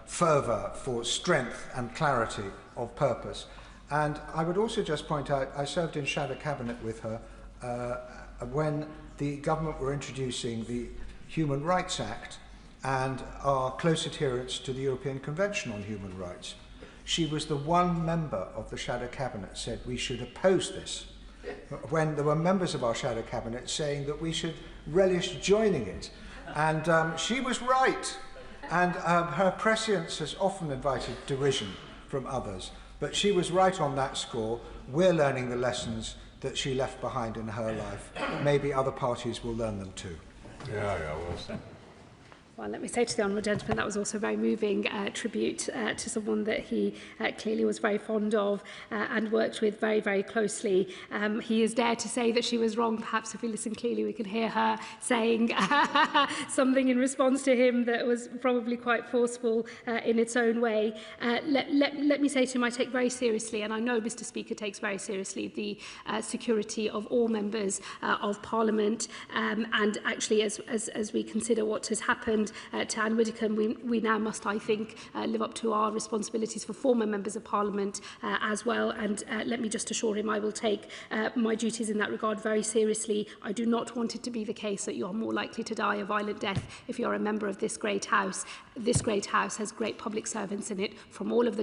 S17: fervour for strength and clarity of purpose. And I would also just point out, I served in shadow cabinet with her when the government were introducing the Human Rights Act and our close adherence to the European Convention on Human Rights. She was the one member of the shadow cabinet said we should oppose this, when there were members of our shadow cabinet saying that we should relish joining it. And she was right. And her prescience has often invited derision from others. But she was right on that score. We're learning the lessons that she left behind in her life. Maybe other parties will learn them too.
S21: Yeah, well said.
S12: Well, let me say to the honourable gentleman that was also a very moving tribute to someone that he clearly was very fond of and worked with very, very closely. He is dared to say that she was wrong. Perhaps if we listen clearly, we can hear her saying something in response to him that was probably quite forceful in its own way. Let me say to him, I take very seriously, and I know Mr Speaker takes very seriously, the security of all members of Parliament. And actually, as we consider what has happened to Ann Widdecombe, we now must, I think, live up to our responsibilities for former members of Parliament as well. And let me just assure him I will take my duties in that regard very seriously. I do not want it to be the case that you are more likely to die a violent death if you are a member of this great House. This great House has great public servants in it from all over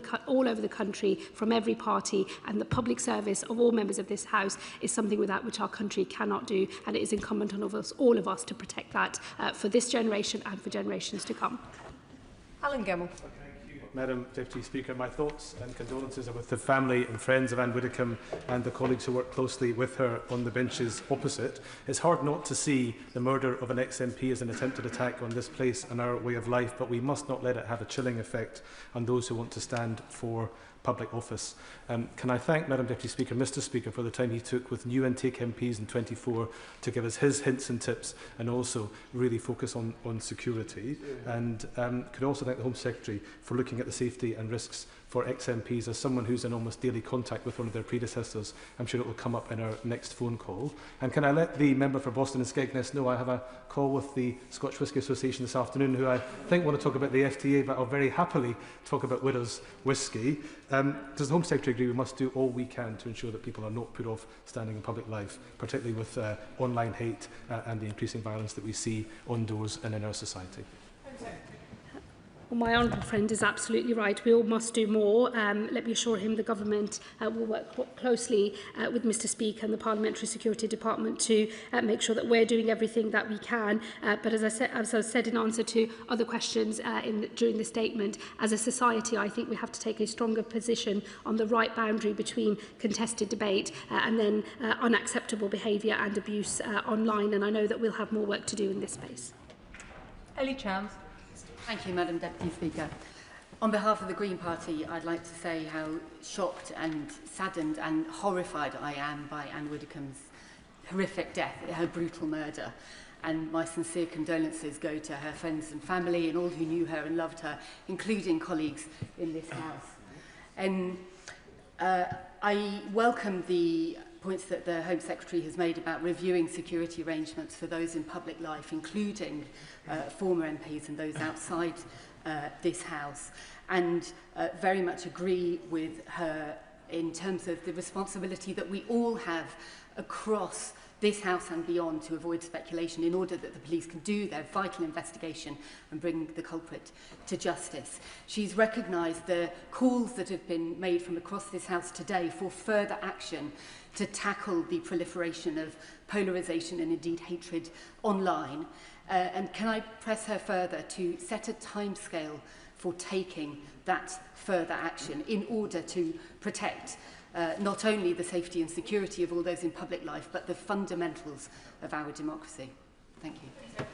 S12: the country, from every party, and the public service of all members of this House is something without which our country cannot do, and it is incumbent on all of us to protect that for this generation and for generations to come.
S8: Alan Gemmell.
S11: Madam Deputy Speaker, my thoughts and condolences are with the family and friends of Ann Widdecombe and the colleagues who worked closely with her on the benches opposite. It's hard not to see the murder of an ex-MP as an attempted attack on this place and our way of life, but we must not let it have a chilling effect on those who want to stand for public office. Can I thank Madam Deputy Speaker, Mr Speaker, for the time he took with new intake MPs in 24 to give us his hints and tips and also really focus on security. And could also thank the Home Secretary for looking at the safety and risks for ex-MPs. As someone who's in almost daily contact with one of their predecessors, I'm sure it will come up in our next phone call. And can I let the member for Boston and Skegness know I have a call with the Scotch Whisky Association this afternoon, who I think want to talk about the FTA, but I'll very happily talk about Widow's Whisky. Does the Home Secretary agree we must do all we can to ensure that people are not put off standing in public life, particularly with online hate and the increasing violence that we see on doors and in our society?
S12: Well, my honourable friend is absolutely right. We all must do more. Let me assure him the government will work closely with Mr Speaker and the Parliamentary Security Department to make sure that we're doing everything that we can. But as I said in answer to other questions during the statement, as a society, I think we have to take a stronger position on the right boundary between contested debate and then unacceptable behaviour and abuse online. And I know that we'll have more work to do in this space.
S8: Ellie Chams.
S18: Thank you, Madam Deputy Speaker. On behalf of the Green Party, I'd like to say how shocked and saddened and horrified I am by Ann Widdecombe's horrific death, her brutal murder. And my sincere condolences go to her friends and family and all who knew her and loved her, including colleagues in this House. And I welcome the points that the Home Secretary has made about reviewing security arrangements for those in public life, including former MPs and those outside this House, and very much agree with her in terms of the responsibility that we all have across this House and beyond to avoid speculation in order that the police can do their vital investigation and bring the culprit to justice. She's recognised the calls that have been made from across this House today for further action to tackle the proliferation of polarisation and indeed hatred online. And can I press her further to set a timescale for taking that further action in order to protect not only the safety and security of all those in public life, but the fundamentals of our democracy? Thank you.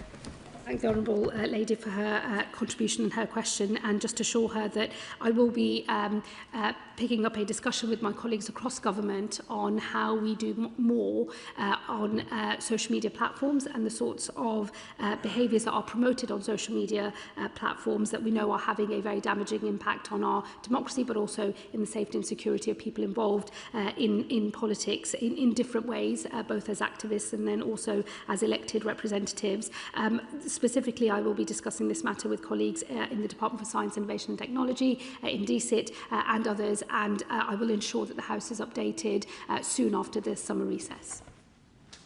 S12: Thank the Honourable Lady for her contribution and her question, and just assure her that I will be picking up a discussion with my colleagues across government on how we do more on social media platforms and the sorts of behaviours that are promoted on social media platforms that we know are having a very damaging impact on our democracy, but also in the safety and security of people involved in politics in different ways, both as activists and then also as elected representatives. Specifically, I will be discussing this matter with colleagues in the Department for Science, Innovation and Technology, in DCIT and others, and I will ensure that the House is updated soon after the summer recess.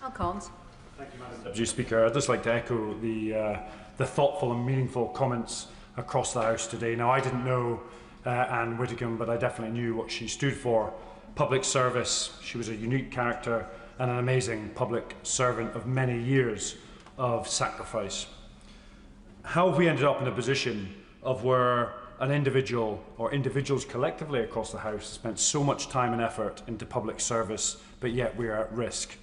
S10: Al Collins.
S20: Thank you, Madam Deputy Speaker. I'd just like to echo the thoughtful and meaningful comments across the House today. Now, I didn't know Ann Widdecombe, but I definitely knew what she stood for. Public service. She was a unique character and an amazing public servant of many years of sacrifice. How have we ended up in a position of where an individual or individuals collectively across the House spent so much time and effort into public service, but yet we are at risk?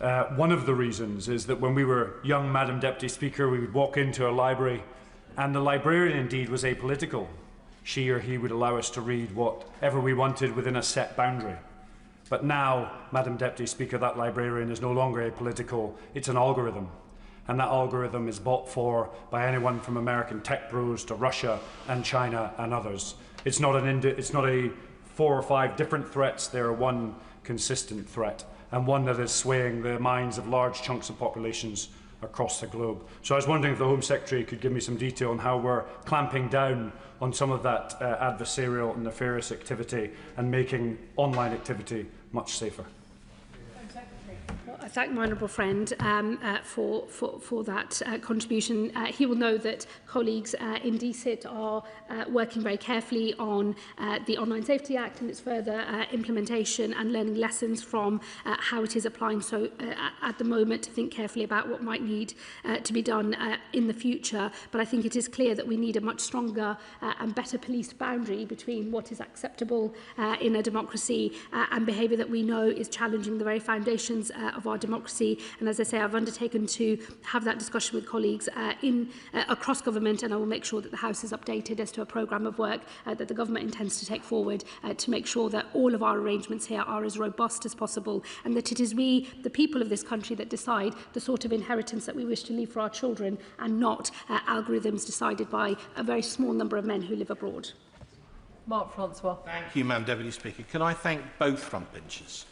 S20: One of the reasons is that when we were young, Madam Deputy Speaker, we would walk into a library and the librarian indeed was apolitical. She or he would allow us to read whatever we wanted within a set boundary. But now, Madam Deputy Speaker, that librarian is no longer apolitical, it's an algorithm. And that algorithm is bought for by anyone from American tech bros to Russia and China and others. It's not a 4 or 5 different threats, they're one consistent threat, and one that is swaying the minds of large chunks of populations across the globe. So I was wondering if the Home Secretary could give me some detail on how we're clamping down on some of that adversarial and nefarious activity and making online activity much safer.
S12: I thank my honourable friend for that contribution. He will know that colleagues in DCIT are working very carefully on the Online Safety Act and its further implementation and learning lessons from how it is applying. So at the moment, to think carefully about what might need to be done in the future. But I think it is clear that we need a much stronger and better policed boundary between what is acceptable in a democracy and behaviour that we know is challenging the very foundations of our democracy. And as I say, I've undertaken to have that discussion with colleagues across government, and I will make sure that the House is updated as to a programme of work that the government intends to take forward to make sure that all of our arrangements here are as robust as possible, and that it is we, the people of this country, that decide the sort of inheritance that we wish to leave for our children, and not algorithms decided by a very small number of men who live abroad.
S10: Mark Francois.
S23: Thank you, Madam Deputy Speaker. Can I thank both frontbenchers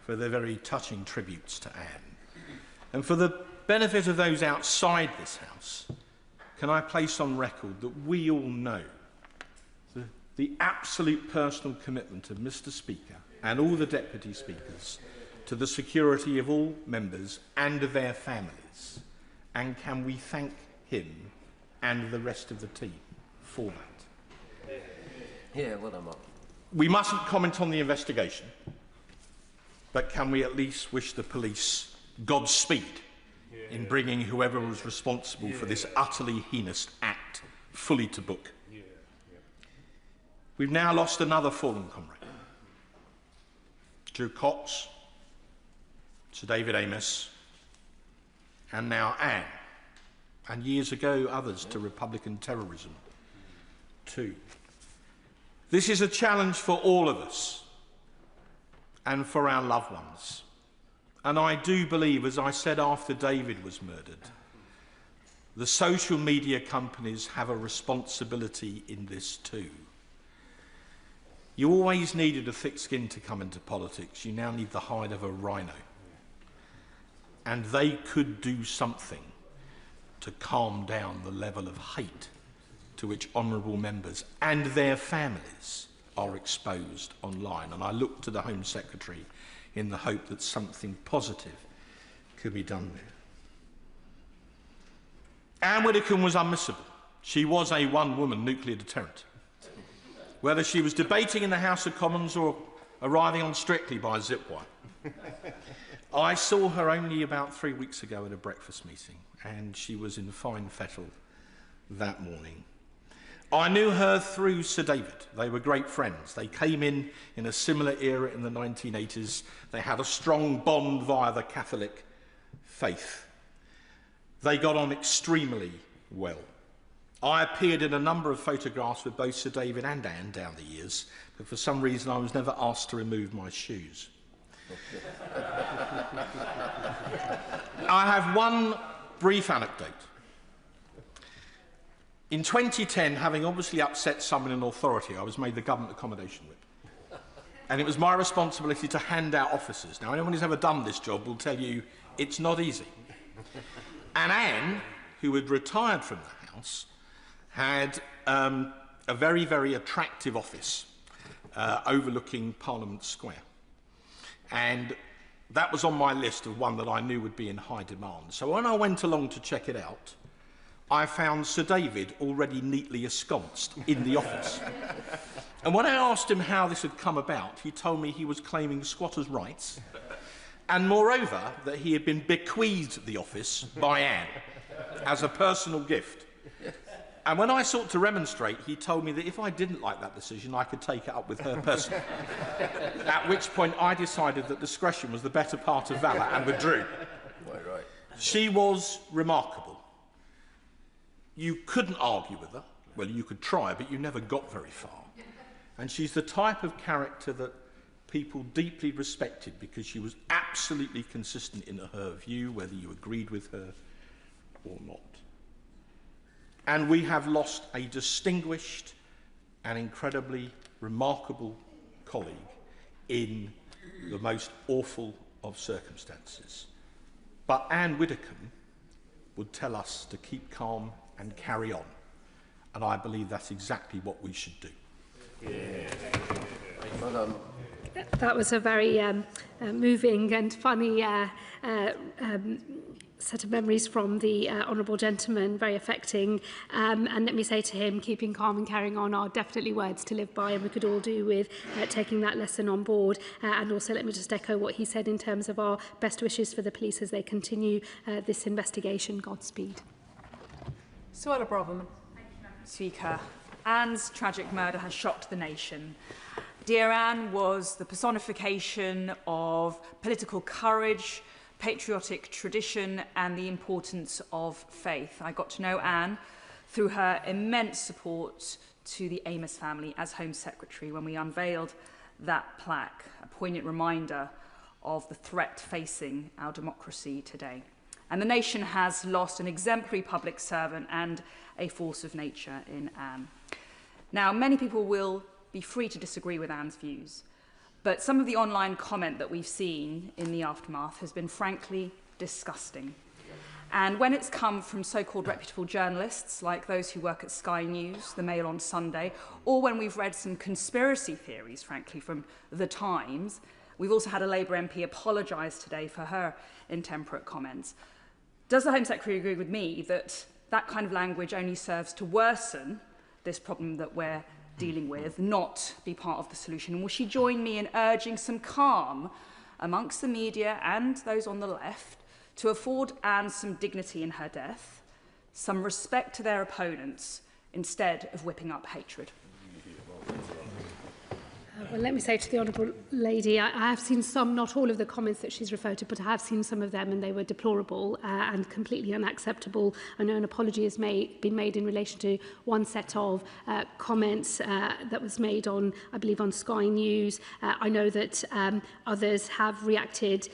S23: for their very touching tributes to Anne? And for the benefit of those outside this House, can I place on record that we all know the absolute personal commitment of Mr. Speaker and all the Deputy Speakers to the security of all members and of their families? And can we thank him and the rest of the team for that?
S3: Yeah, well done, Mark.
S23: We mustn't comment on the investigation, but can we at least wish the police Godspeed in bringing whoever was responsible for this utterly heinous act fully to book? We've now lost another fallen comrade. Drew Cox, Sir David Amos, and now Anne, and years ago others to Republican terrorism too. This is a challenge for all of us and for our loved ones. And I do believe, as I said after David was murdered, the social media companies have a responsibility in this too. You always needed a thick skin to come into politics. You now need the hide of a rhino. And they could do something to calm down the level of hate to which honourable members and their families are exposed online. And I look to the Home Secretary in the hope that something positive could be done there. Ann Widdecombe was unmissable. She was a one-woman nuclear deterrent. Whether she was debating in the House of Commons or arriving on Strictly by zipwire. I saw her only about 3 weeks ago at a breakfast meeting, and she was in fine fettle that morning. I knew her through Sir David. They were great friends. They came in a similar era in the 1980s. They had a strong bond via the Catholic faith. They got on extremely well. I appeared in a number of photographs with both Sir David and Anne down the years, but for some reason I was never asked to remove my shoes. I have one brief anecdote. In 2010, having obviously upset someone in authority, I was made the government accommodation whip. And it was my responsibility to hand out officers. Now, anyone who's ever done this job will tell you it's not easy. And Anne, who had retired from the House, had a very, very attractive office overlooking Parliament Square. And that was on my list of one that I knew would be in high demand. So when I went along to check it out, I found Sir David already neatly ensconced in the office. And when I asked him how this had come about, he told me he was claiming squatters' rights, and moreover, that he had been bequeathed the office by Anne as a personal gift. And when I sought to remonstrate, he told me that if I didn't like that decision, I could take it up with her personally. At which point I decided that discretion was the better part of valour and withdrew.
S3: Right.
S23: She was remarkable. You couldn't argue with her. Well, you could try, but you never got very far. And she's the type of character that people deeply respected because she was absolutely consistent in her view, whether you agreed with her or not. And we have lost a distinguished and incredibly remarkable colleague in the most awful of circumstances. But Ann Widdecombe would tell us to keep calm and carry on. And I believe that's exactly what we should do.
S12: That was a very moving and funny set of memories from the honourable gentleman, very affecting. And let me say to him, keeping calm and carrying on are definitely words to live by, and we could all do with taking that lesson on board. And also let me just echo what he said in terms of our best wishes for the police as they continue this investigation. Godspeed.
S10: Suella Braverman.
S13: Speaker, Anne's tragic murder has shocked the nation. Dear Anne was the personification of political courage, patriotic tradition and the importance of faith. I got to know Anne through her immense support to the Amos family as Home Secretary when we unveiled that plaque, a poignant reminder of the threat facing our democracy today. And the nation has lost an exemplary public servant and a force of nature in Anne. Now, many people will be free to disagree with Anne's views, but some of the online comment that we've seen in the aftermath has been frankly disgusting. And when it's come from so-called reputable journalists, like those who work at Sky News, The Mail on Sunday, or when we've read some conspiracy theories, frankly, from The Times, we've also had a Labour MP apologise today for her intemperate comments. Does the Home Secretary agree with me that that kind of language only serves to worsen this problem that we're dealing with, not be part of the solution? And will she join me in urging some calm amongst the media and those on the left to afford Anne some dignity in her death, some respect to their opponents, instead of whipping up hatred?
S12: Well, let me say to the Honourable Lady, I have seen some, not all of the comments that she's referred to, but I have seen some of them and they were deplorable and completely unacceptable. I know an apology has been made in relation to one set of comments that was made on, I believe, on Sky News. I know that others have reacted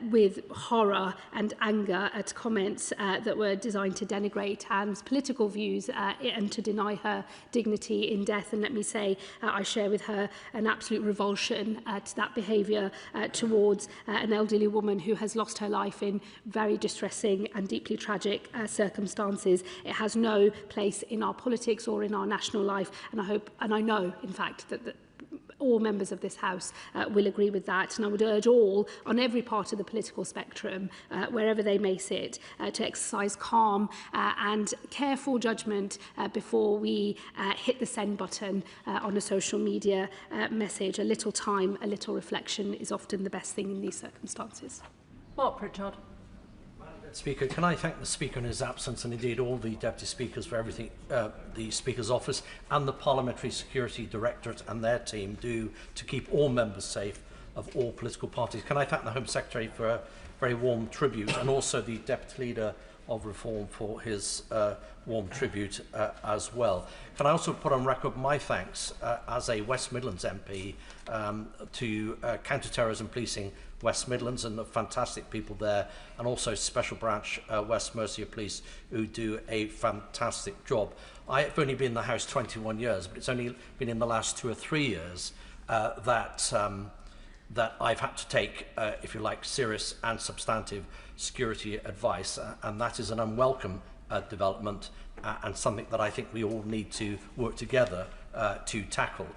S12: with horror and anger at comments that were designed to denigrate Anne's political views and to deny her dignity in death. And let me say, I share with her an absolute revulsion to that behaviour towards an elderly woman who has lost her life in very distressing and deeply tragic circumstances. It has no place in our politics or in our national life, and I hope, and I know, in fact, that all members of this House will agree with that. And I would urge all, on every part of the political spectrum, wherever they may sit, to exercise calm and careful judgment before we hit the send button on a social media message. A little time, a little reflection is often the best thing in these circumstances.
S10: Mark Pritchard.
S14: Speaker, can I thank the Speaker in his absence and indeed all the Deputy Speakers for everything the Speaker's office and the Parliamentary Security Directorate and their team do to keep all members safe of all political parties. Can I thank the Home Secretary for a very warm tribute and also the Deputy Leader of reform for his warm tribute as well. Can I also put on record my thanks as a West Midlands MP to Counter-Terrorism Policing West Midlands and the fantastic people there, and also Special Branch West Mercia Police, who do a fantastic job. I've only been in the House 21 years, but it's only been in the last 2 or 3 years that I've had to take, if you like, serious and substantive security advice, and that is an unwelcome development and something that I think we all need to work together to tackle.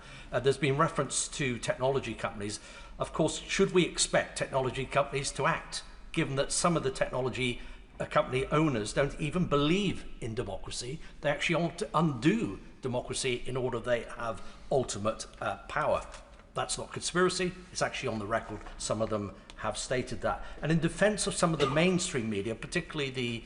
S14: There's been reference to technology companies. Of course, should we expect technology companies to act, given that some of the technology company owners don't even believe in democracy? They actually want to undo democracy in order they have ultimate power. That's not conspiracy, it's actually on the record. Some of them have stated that. And in defense of some of the mainstream media, particularly the,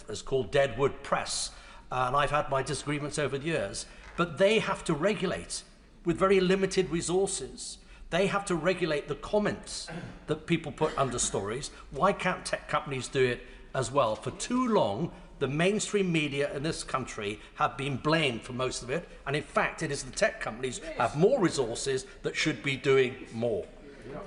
S14: it's called Deadwood Press, and I've had my disagreements over the years, but they have to regulate with very limited resources. They have to regulate the comments that people put under stories. Why can't tech companies do it as well? For too long, the mainstream media in this country have been blamed for most of it, and in fact it is the tech companies who have more resources that should be doing more.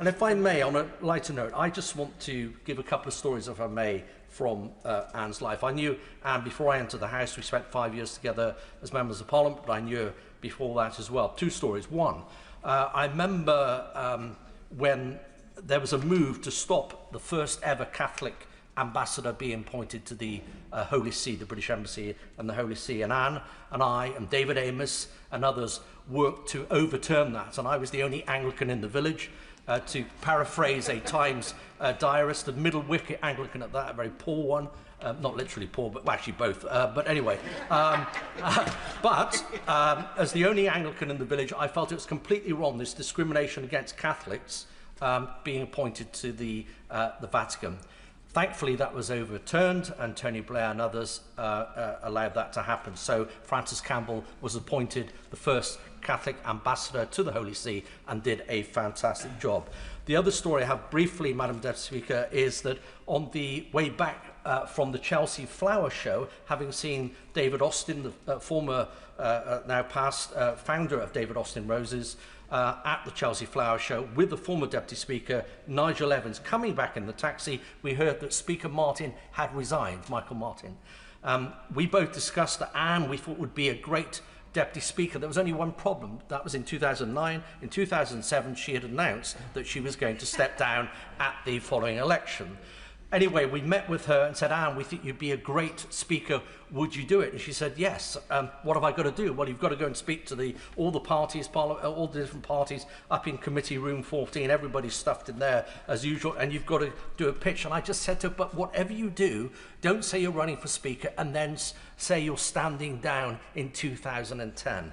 S14: And if I may, on a lighter note, I just want to give a couple of stories, if I may, from Anne's life. I knew Anne before I entered the House. We spent 5 years together as members of Parliament, but I knew her before that as well. 2 stories. One, I remember when there was a move to stop the first ever Catholic ambassador being appointed to the Holy See, the British Embassy and the Holy See, and Anne and I and David Amos and others worked to overturn that, and I was the only Anglican in the village. To paraphrase a Times diarist, a middle wicket Anglican at that, a very poor one, not literally poor, but well, actually both. But anyway, as the only Anglican in the village, I felt it was completely wrong, this discrimination against Catholics being appointed to the Vatican. Thankfully, that was overturned, and Tony Blair and others allowed that to happen. So Francis Campbell was appointed the first Catholic ambassador to the Holy See and did a fantastic job. The other story I have briefly, Madam Deputy Speaker, is that on the way back from the Chelsea Flower Show, having seen David Austin, the former, now past founder of David Austin Roses, at the Chelsea Flower Show with the former Deputy Speaker, Nigel Evans, coming back in the taxi, we heard that Speaker Martin had resigned, Michael Martin. We both discussed that Anne, we thought, would be a great Deputy Speaker. There was only one problem. That was in 2009. In 2007, she had announced that she was going to step down at the following election. Anyway, we met with her and said, Anne, we think you'd be a great speaker. Would you do it? And she said, yes. What have I got to do? Well, you've got to go and speak to all the parties, all the different parties up in Committee Room 14. Everybody's stuffed in there as usual. And you've got to do a pitch. And I just said to her, but whatever you do, don't say you're running for Speaker and then say you're standing down in 2010.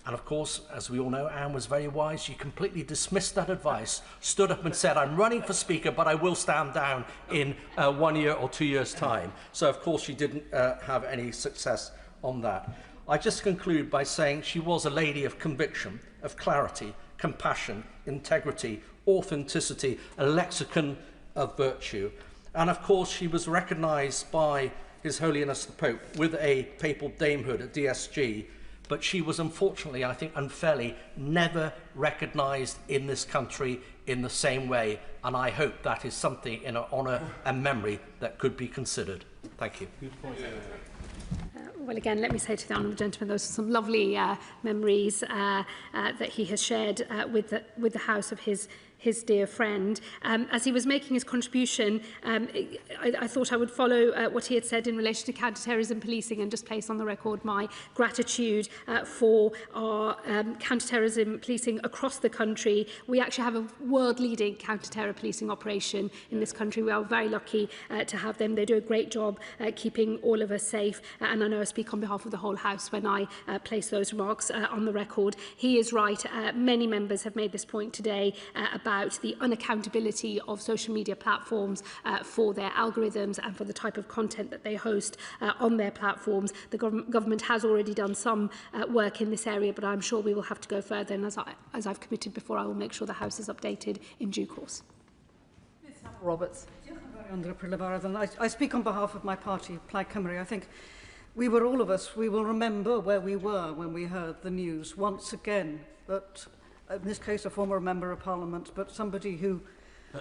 S14: And of course, as we all know, Anne was very wise. She completely dismissed that advice, stood up and said, I'm running for Speaker, but I will stand down in 1 year or 2 years' time. So, of course, she didn't have any success on that. I just conclude by saying she was a lady of conviction, of clarity, compassion, integrity, authenticity, a lexicon of virtue. And, of course, she was recognised by His Holiness the Pope with a papal damehood at DSG, but she was unfortunately, I think unfairly, never recognised in this country in the same way, and I hope that is something in her honour and memory that could be considered. Thank you.
S12: Well, again, let me say to the honourable gentleman, those are some lovely memories that he has shared with the House of his dear friend. As he was making his contribution, I thought I would follow what he had said in relation to counter-terrorism policing and just place on the record my gratitude for our counter-terrorism policing across the country. We actually have a world-leading counter-terror policing operation in this country. We are very lucky to have them. They do a great job keeping all of us safe, and I know I speak on behalf of the whole House when I place those remarks on the record. He is right. Many members have made this point today about the unaccountability of social media platforms for their algorithms and for the type of content that they host on their platforms. The government has already done some work in this area, but I'm sure we will have to go further, and as I've committed before, I will make sure the House is updated in due course.
S10: Roberts.
S6: I speak on behalf of my party, Plaid Cymru. I think we will remember where we were when we heard the news once again that, in this case, a former member of Parliament, but somebody who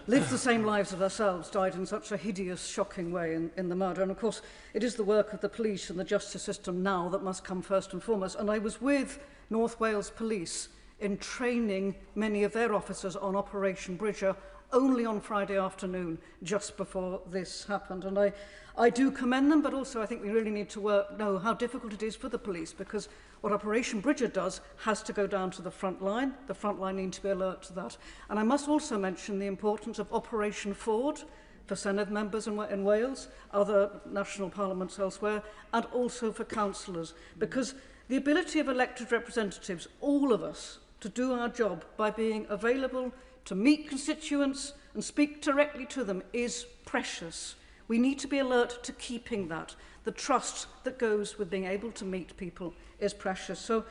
S6: lived the same lives as ourselves died in such a hideous, shocking way in the murder. And of course, it is the work of the police and the justice system now that must come first and foremost. And I was with North Wales Police in training many of their officers on Operation Bridger only on Friday afternoon, just before this happened. And I do commend them, but also I think we really need to know how difficult it is for the police, because what Operation Bridger does has to go down to the front line. The front line need to be alert to that. And I must also mention the importance of Operation Ford for Senedd members in Wales, other national parliaments elsewhere, and also for councillors, because the ability of elected representatives, all of us, to do our job by being available to meet constituents and speak directly to them is precious. We need to be alert to keeping that. The trust that goes with being able to meet people is precious. So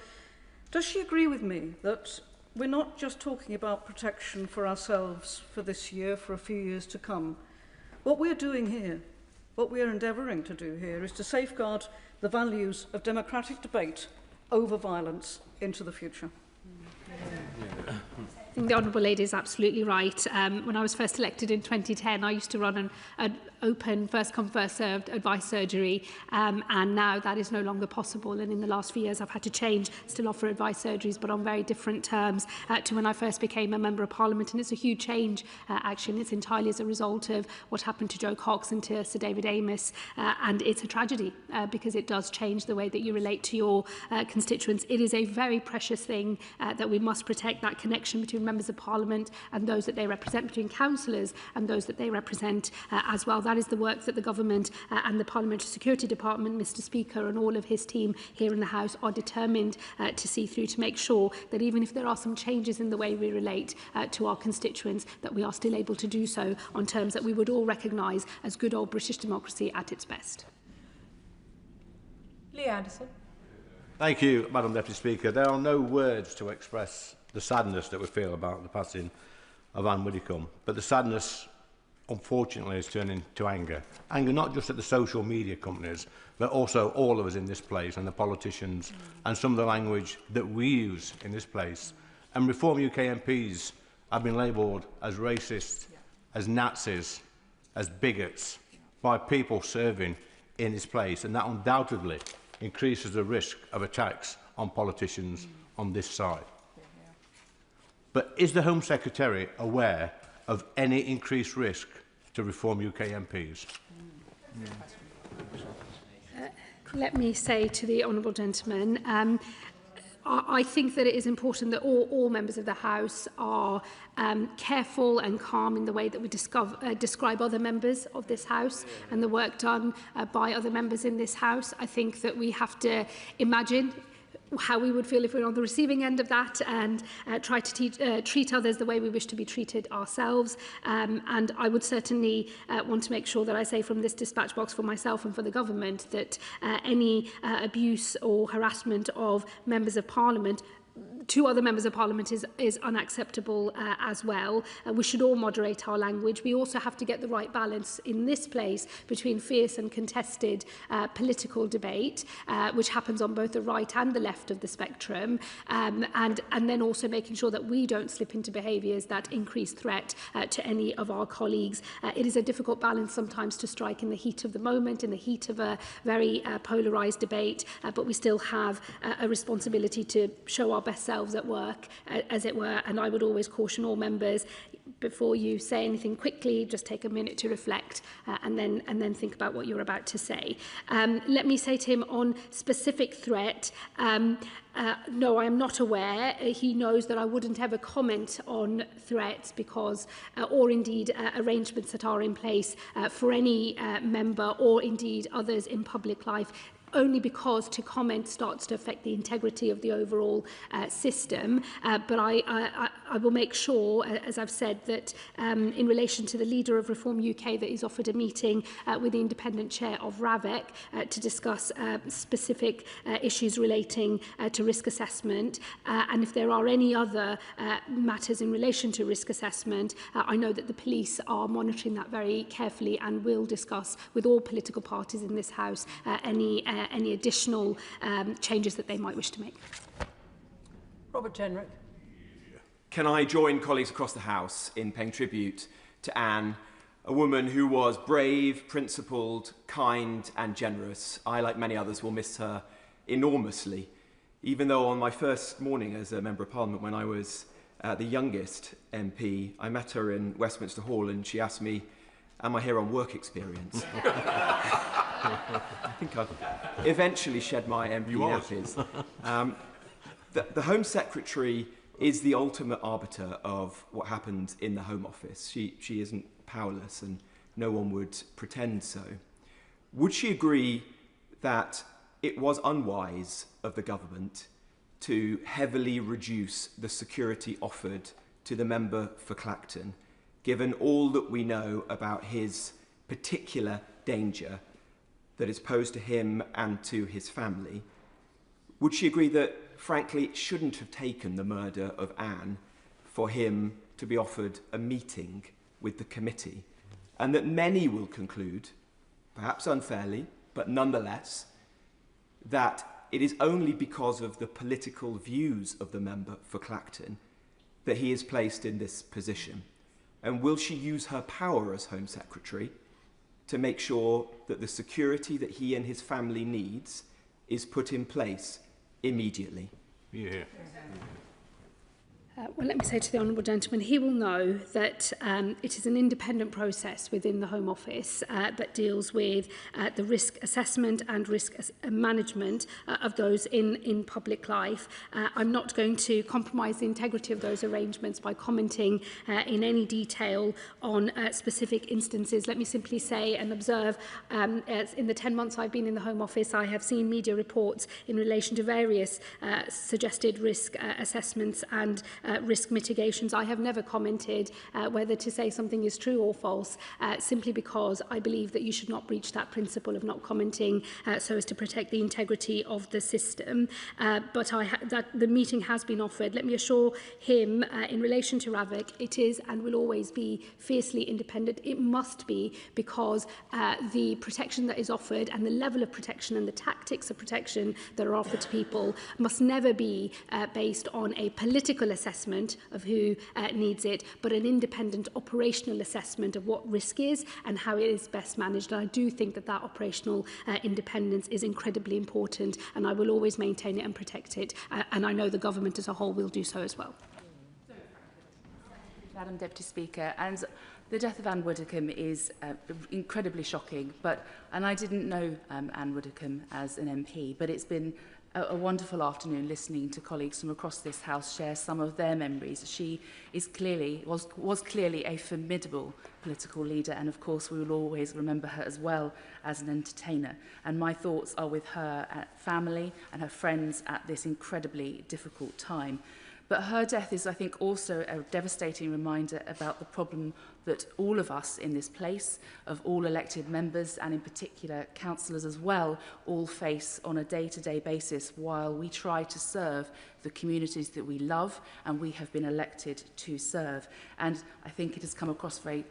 S6: does she agree with me that we're not just talking about protection for ourselves for this year, for a few years to come? What we're doing here, what we are endeavouring to do here, is to safeguard the values of democratic debate over violence into the future.
S12: I think the Honourable Lady is absolutely right. When I was first elected in 2010, I used to run an open, first-come, first-served advice surgery, and now that is no longer possible. And in the last few years, I've had to change, still offer advice surgeries, but on very different terms to when I first became a Member of Parliament. And it's a huge change, actually. It's entirely as a result of what happened to Joe Cox and to Sir David Amos. And it's a tragedy because it does change the way that you relate to your constituents. It is a very precious thing that we must protect, that connection between Members of Parliament and those that they represent, between councillors and those that they represent as well. That is the work that the Government and the Parliamentary Security Department, Mr Speaker, and all of his team here in the House are determined to see through, to make sure that even if there are some changes in the way we relate to our constituents, that we are still able to do so on terms that we would all recognise as good old British democracy at its best.
S10: Lee Anderson.
S15: Thank you, Madam Deputy Speaker. There are no words to express the sadness that we feel about the passing of Ann Widdecombe, but the sadness, unfortunately, is turning to anger. Anger not just at the social media companies, but also all of us in this place and the politicians and some of the language that we use in this place. And Reform UK MPs have been labelled as racist, as Nazis, as bigots by people serving in this place, and that undoubtedly increases the risk of attacks on politicians on this side. But is the Home Secretary aware of any increased risk to Reform UK MPs?
S12: Let me say to the honourable gentleman, I think that it is important that all members of the House are careful and calm in the way that we describe other members of this House and the work done by other members in this House. I think that we have to imagine how we would feel if we were on the receiving end of that and try to treat others the way we wish to be treated ourselves. And I would certainly want to make sure that I say from this dispatch box for myself and for the government that any abuse or harassment of members of Parliament to other members of Parliament is unacceptable as well. We should all moderate our language. We also have to get the right balance in this place between fierce and contested political debate, which happens on both the right and the left of the spectrum, and then also making sure that we don't slip into behaviours that increase threat to any of our colleagues. It is a difficult balance sometimes to strike in the heat of the moment, in the heat of a very polarised debate, but we still have a responsibility to show our best selves at work, as it were, and I would always caution all members, before you say anything quickly, just take a minute to reflect and then think about what you're about to say. Let me say to him on specific threat, no, I am not aware. He knows that I wouldn't ever comment on threats because, or indeed arrangements that are in place for any member or indeed others in public life only because to comment starts to affect the integrity of the overall system. But I will make sure, as I've said, that in relation to the leader of Reform UK, that he's offered a meeting with the independent chair of RAVEC to discuss specific issues relating to risk assessment. And if there are any other matters in relation to risk assessment, I know that the police are monitoring that very carefully and will discuss with all political parties in this House any additional changes that they might wish to make.
S10: Robert Jenrick.
S4: Can I join colleagues across the House in paying tribute to Anne, a woman who was brave, principled, kind and generous. I, like many others, will miss her enormously, even though on my first morning as a Member of Parliament, when I was the youngest MP, I met her in Westminster Hall and she asked me, am I here on work experience? I think I've eventually shed my MP nappies. The Home Secretary is the ultimate arbiter of what happened in the Home Office. She isn't powerless and no one would pretend so. Would she agree that it was unwise of the government to heavily reduce the security offered to the member for Clacton, given all that we know about his particular danger that is posed to him and to his family? Would she agree that, frankly, it shouldn't have taken the murder of Anne for him to be offered a meeting with the committee, and that many will conclude, perhaps unfairly, but nonetheless, that it is only because of the political views of the member for Clacton that he is placed in this position? And will she use her power as Home Secretary to make sure that the security that he and his family needs is put in place immediately?
S23: Yeah.
S12: Well, let me say to the Honourable Gentleman, he will know that it is an independent process within the Home Office that deals with the risk assessment and risk management of those in public life. I'm not going to compromise the integrity of those arrangements by commenting in any detail on specific instances. Let me simply say and observe, in the 10 months I've been in the Home Office, I have seen media reports in relation to various suggested risk assessments and risk mitigations. I have never commented whether to say something is true or false, simply because I believe that you should not breach that principle of not commenting so as to protect the integrity of the system. But the meeting has been offered. Let me assure him, in relation to RAVEC, it is and will always be fiercely independent. It must be, because the protection that is offered and the level of protection and the tactics of protection that are offered to people must never be based on a political assessment of who needs it, but an independent operational assessment of what risk is and how it is best managed. And I do think that that operational independence is incredibly important, and I will always maintain it and protect it. And I know the government as a whole will do so as well.
S16: Madam Deputy Speaker, and the death of Ann Widdecombe is incredibly shocking, and I didn't know Ann Widdecombe as an MP, but it's been a wonderful afternoon listening to colleagues from across this House share some of their memories. She is was clearly a formidable political leader, and of course we will always remember her as well as an entertainer. And my thoughts are with her family and her friends at this incredibly difficult time. But her death is, I think, also a devastating reminder about the problem that all of us in this place, of all elected members and in particular councillors as well, all face on a day-to-day basis while we try to serve the communities that we love and we have been elected to serve. And I think it has come across very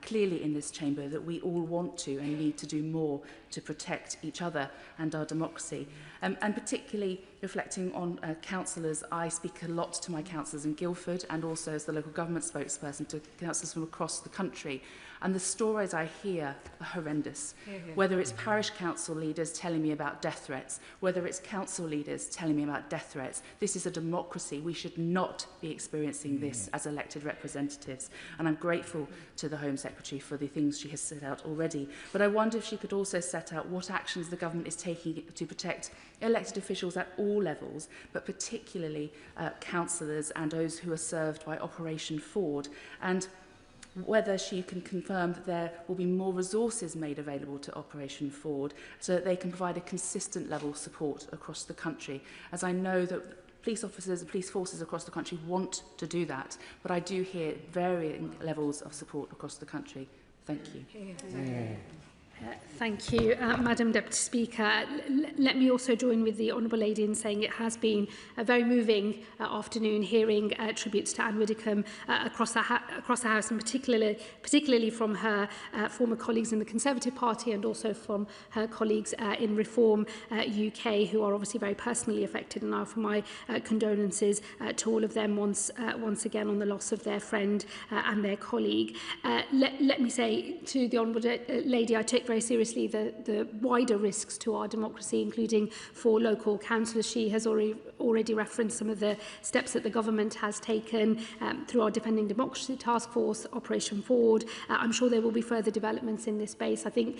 S16: clearly in this chamber that we all want to and need to do more to protect each other and our democracy. And particularly reflecting on councillors, I speak a lot to my councillors in Guildford and also as the local government spokesperson to councillors from across the country. And the stories I hear are horrendous. Whether it's parish council leaders telling me about death threats, whether it's council leaders telling me about death threats. This is a democracy. We should not be experiencing this as elected representatives. And I'm grateful to the Home Secretary for the things she has set out already. But I wonder if she could also set out what actions the government is taking to protect elected officials at all levels, but particularly councillors and those who are served by Operation Ford. And whether she can confirm that there will be more resources made available to Operation Forward so that they can provide a consistent level of support across the country, as I know that police officers and police forces across the country want to do that, but I do hear varying levels of support across the country. Thank you.
S12: Thank you, Madam Deputy Speaker. Let me also join with the Honourable Lady in saying it has been a very moving afternoon hearing tributes to Ann Widdecombe across the House, and particularly from her former colleagues in the Conservative Party and also from her colleagues in Reform UK, who are obviously very personally affected, and I offer my condolences to all of them once again on the loss of their friend and their colleague. Let me say to the Honourable Lady, I take very seriously the wider risks to our democracy, including for local councillors. She has already referenced some of the steps that the government has taken through our Defending Democracy Task Force, Operation Forward. I'm sure there will be further developments in this space. I think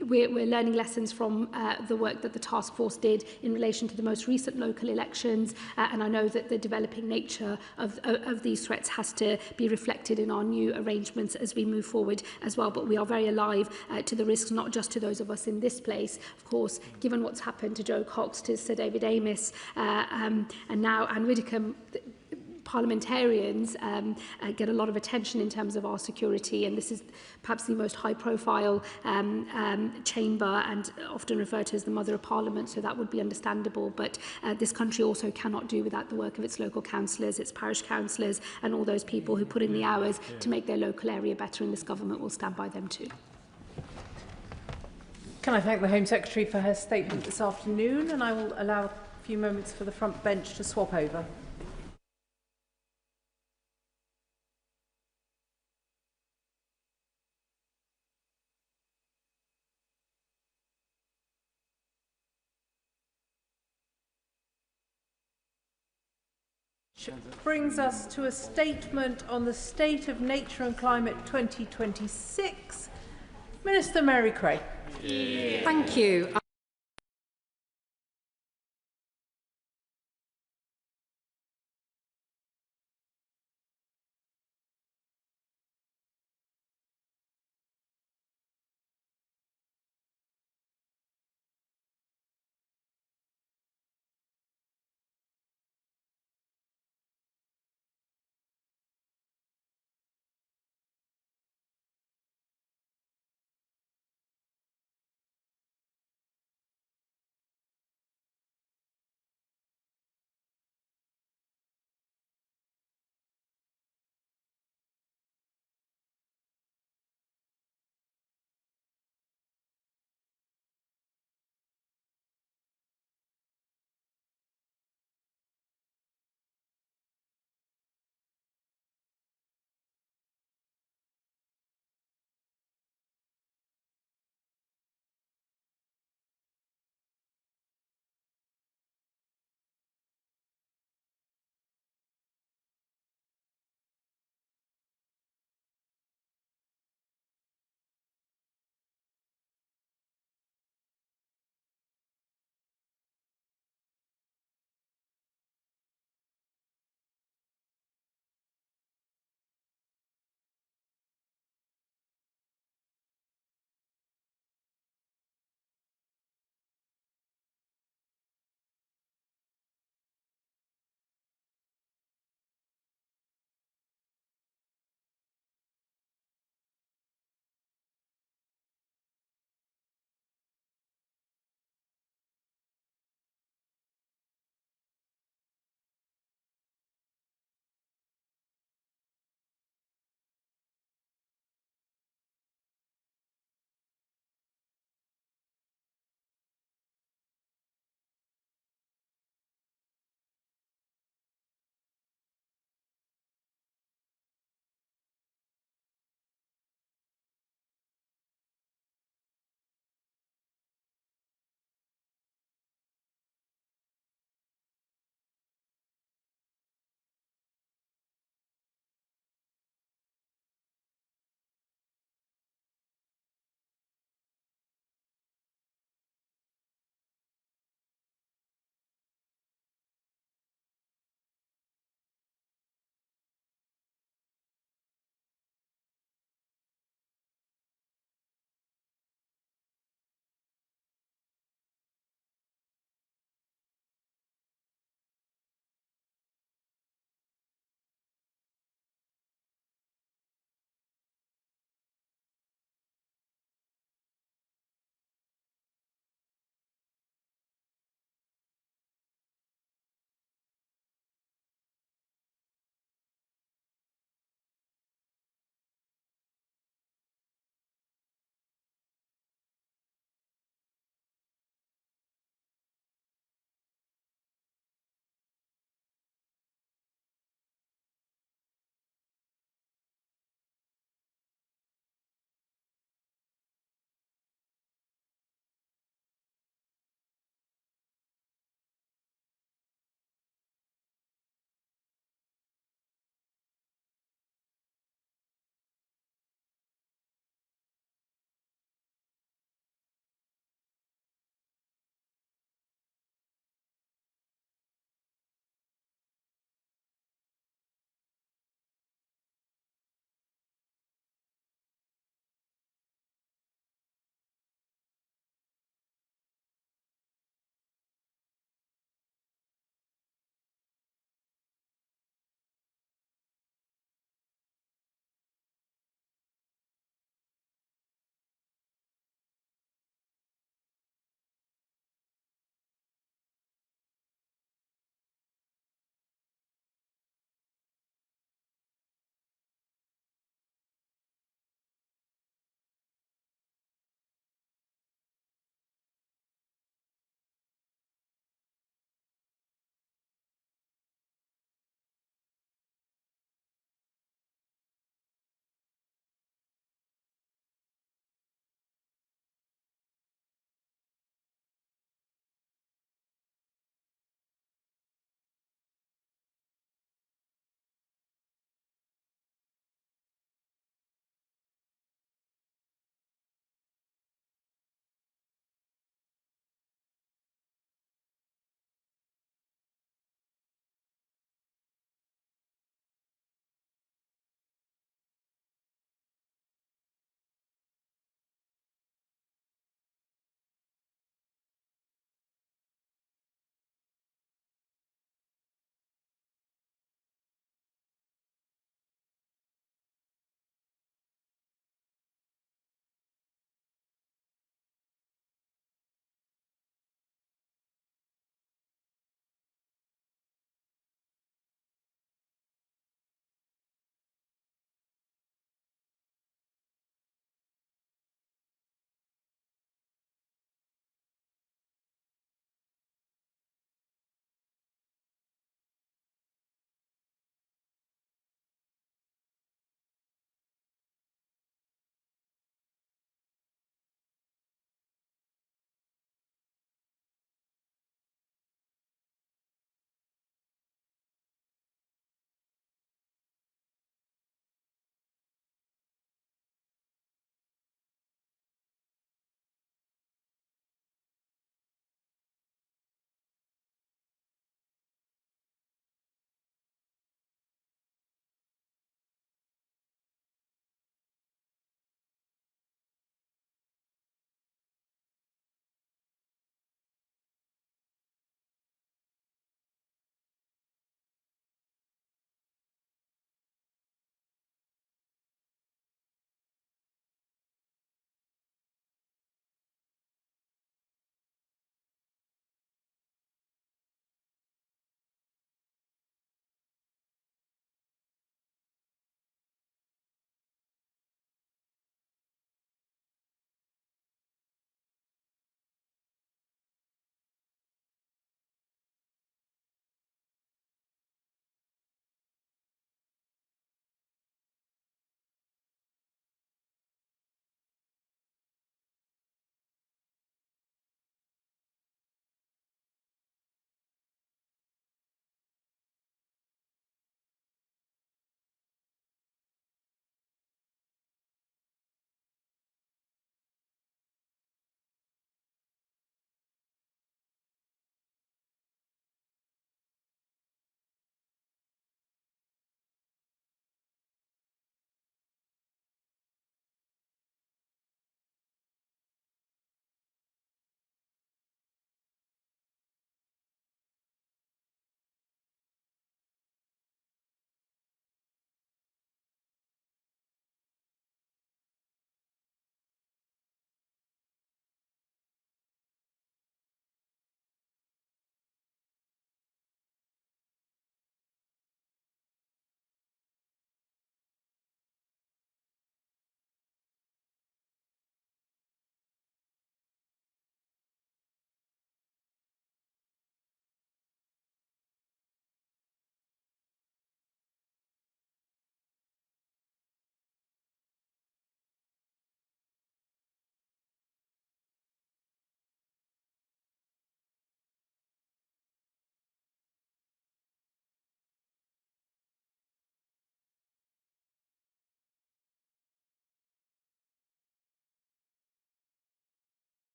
S12: we're learning lessons from the work that the task force did in relation to the most recent local elections, and I know that the developing nature of these threats has to be reflected in our new arrangements as we move forward as well. But we are very alive to the risks, not just to those of us in this place. Of course, given what's happened to Joe Cox, to Sir David Amess, and now Ann Widdecombe, parliamentarians get a lot of attention in terms of our security, and this is perhaps the most high-profile chamber and often referred to as the Mother of Parliament, so that would be understandable. But this country also cannot do without the work of its local councillors, its parish councillors, and all those people who put in the hours to make their local area better, and this government will stand by them too.
S1: Can I thank the Home Secretary for her statement this afternoon, and I will allow a few moments for the front bench to swap over. Brings us to a statement on the state of nature and climate 2026. Minister Mary Cray.
S2: Thank you.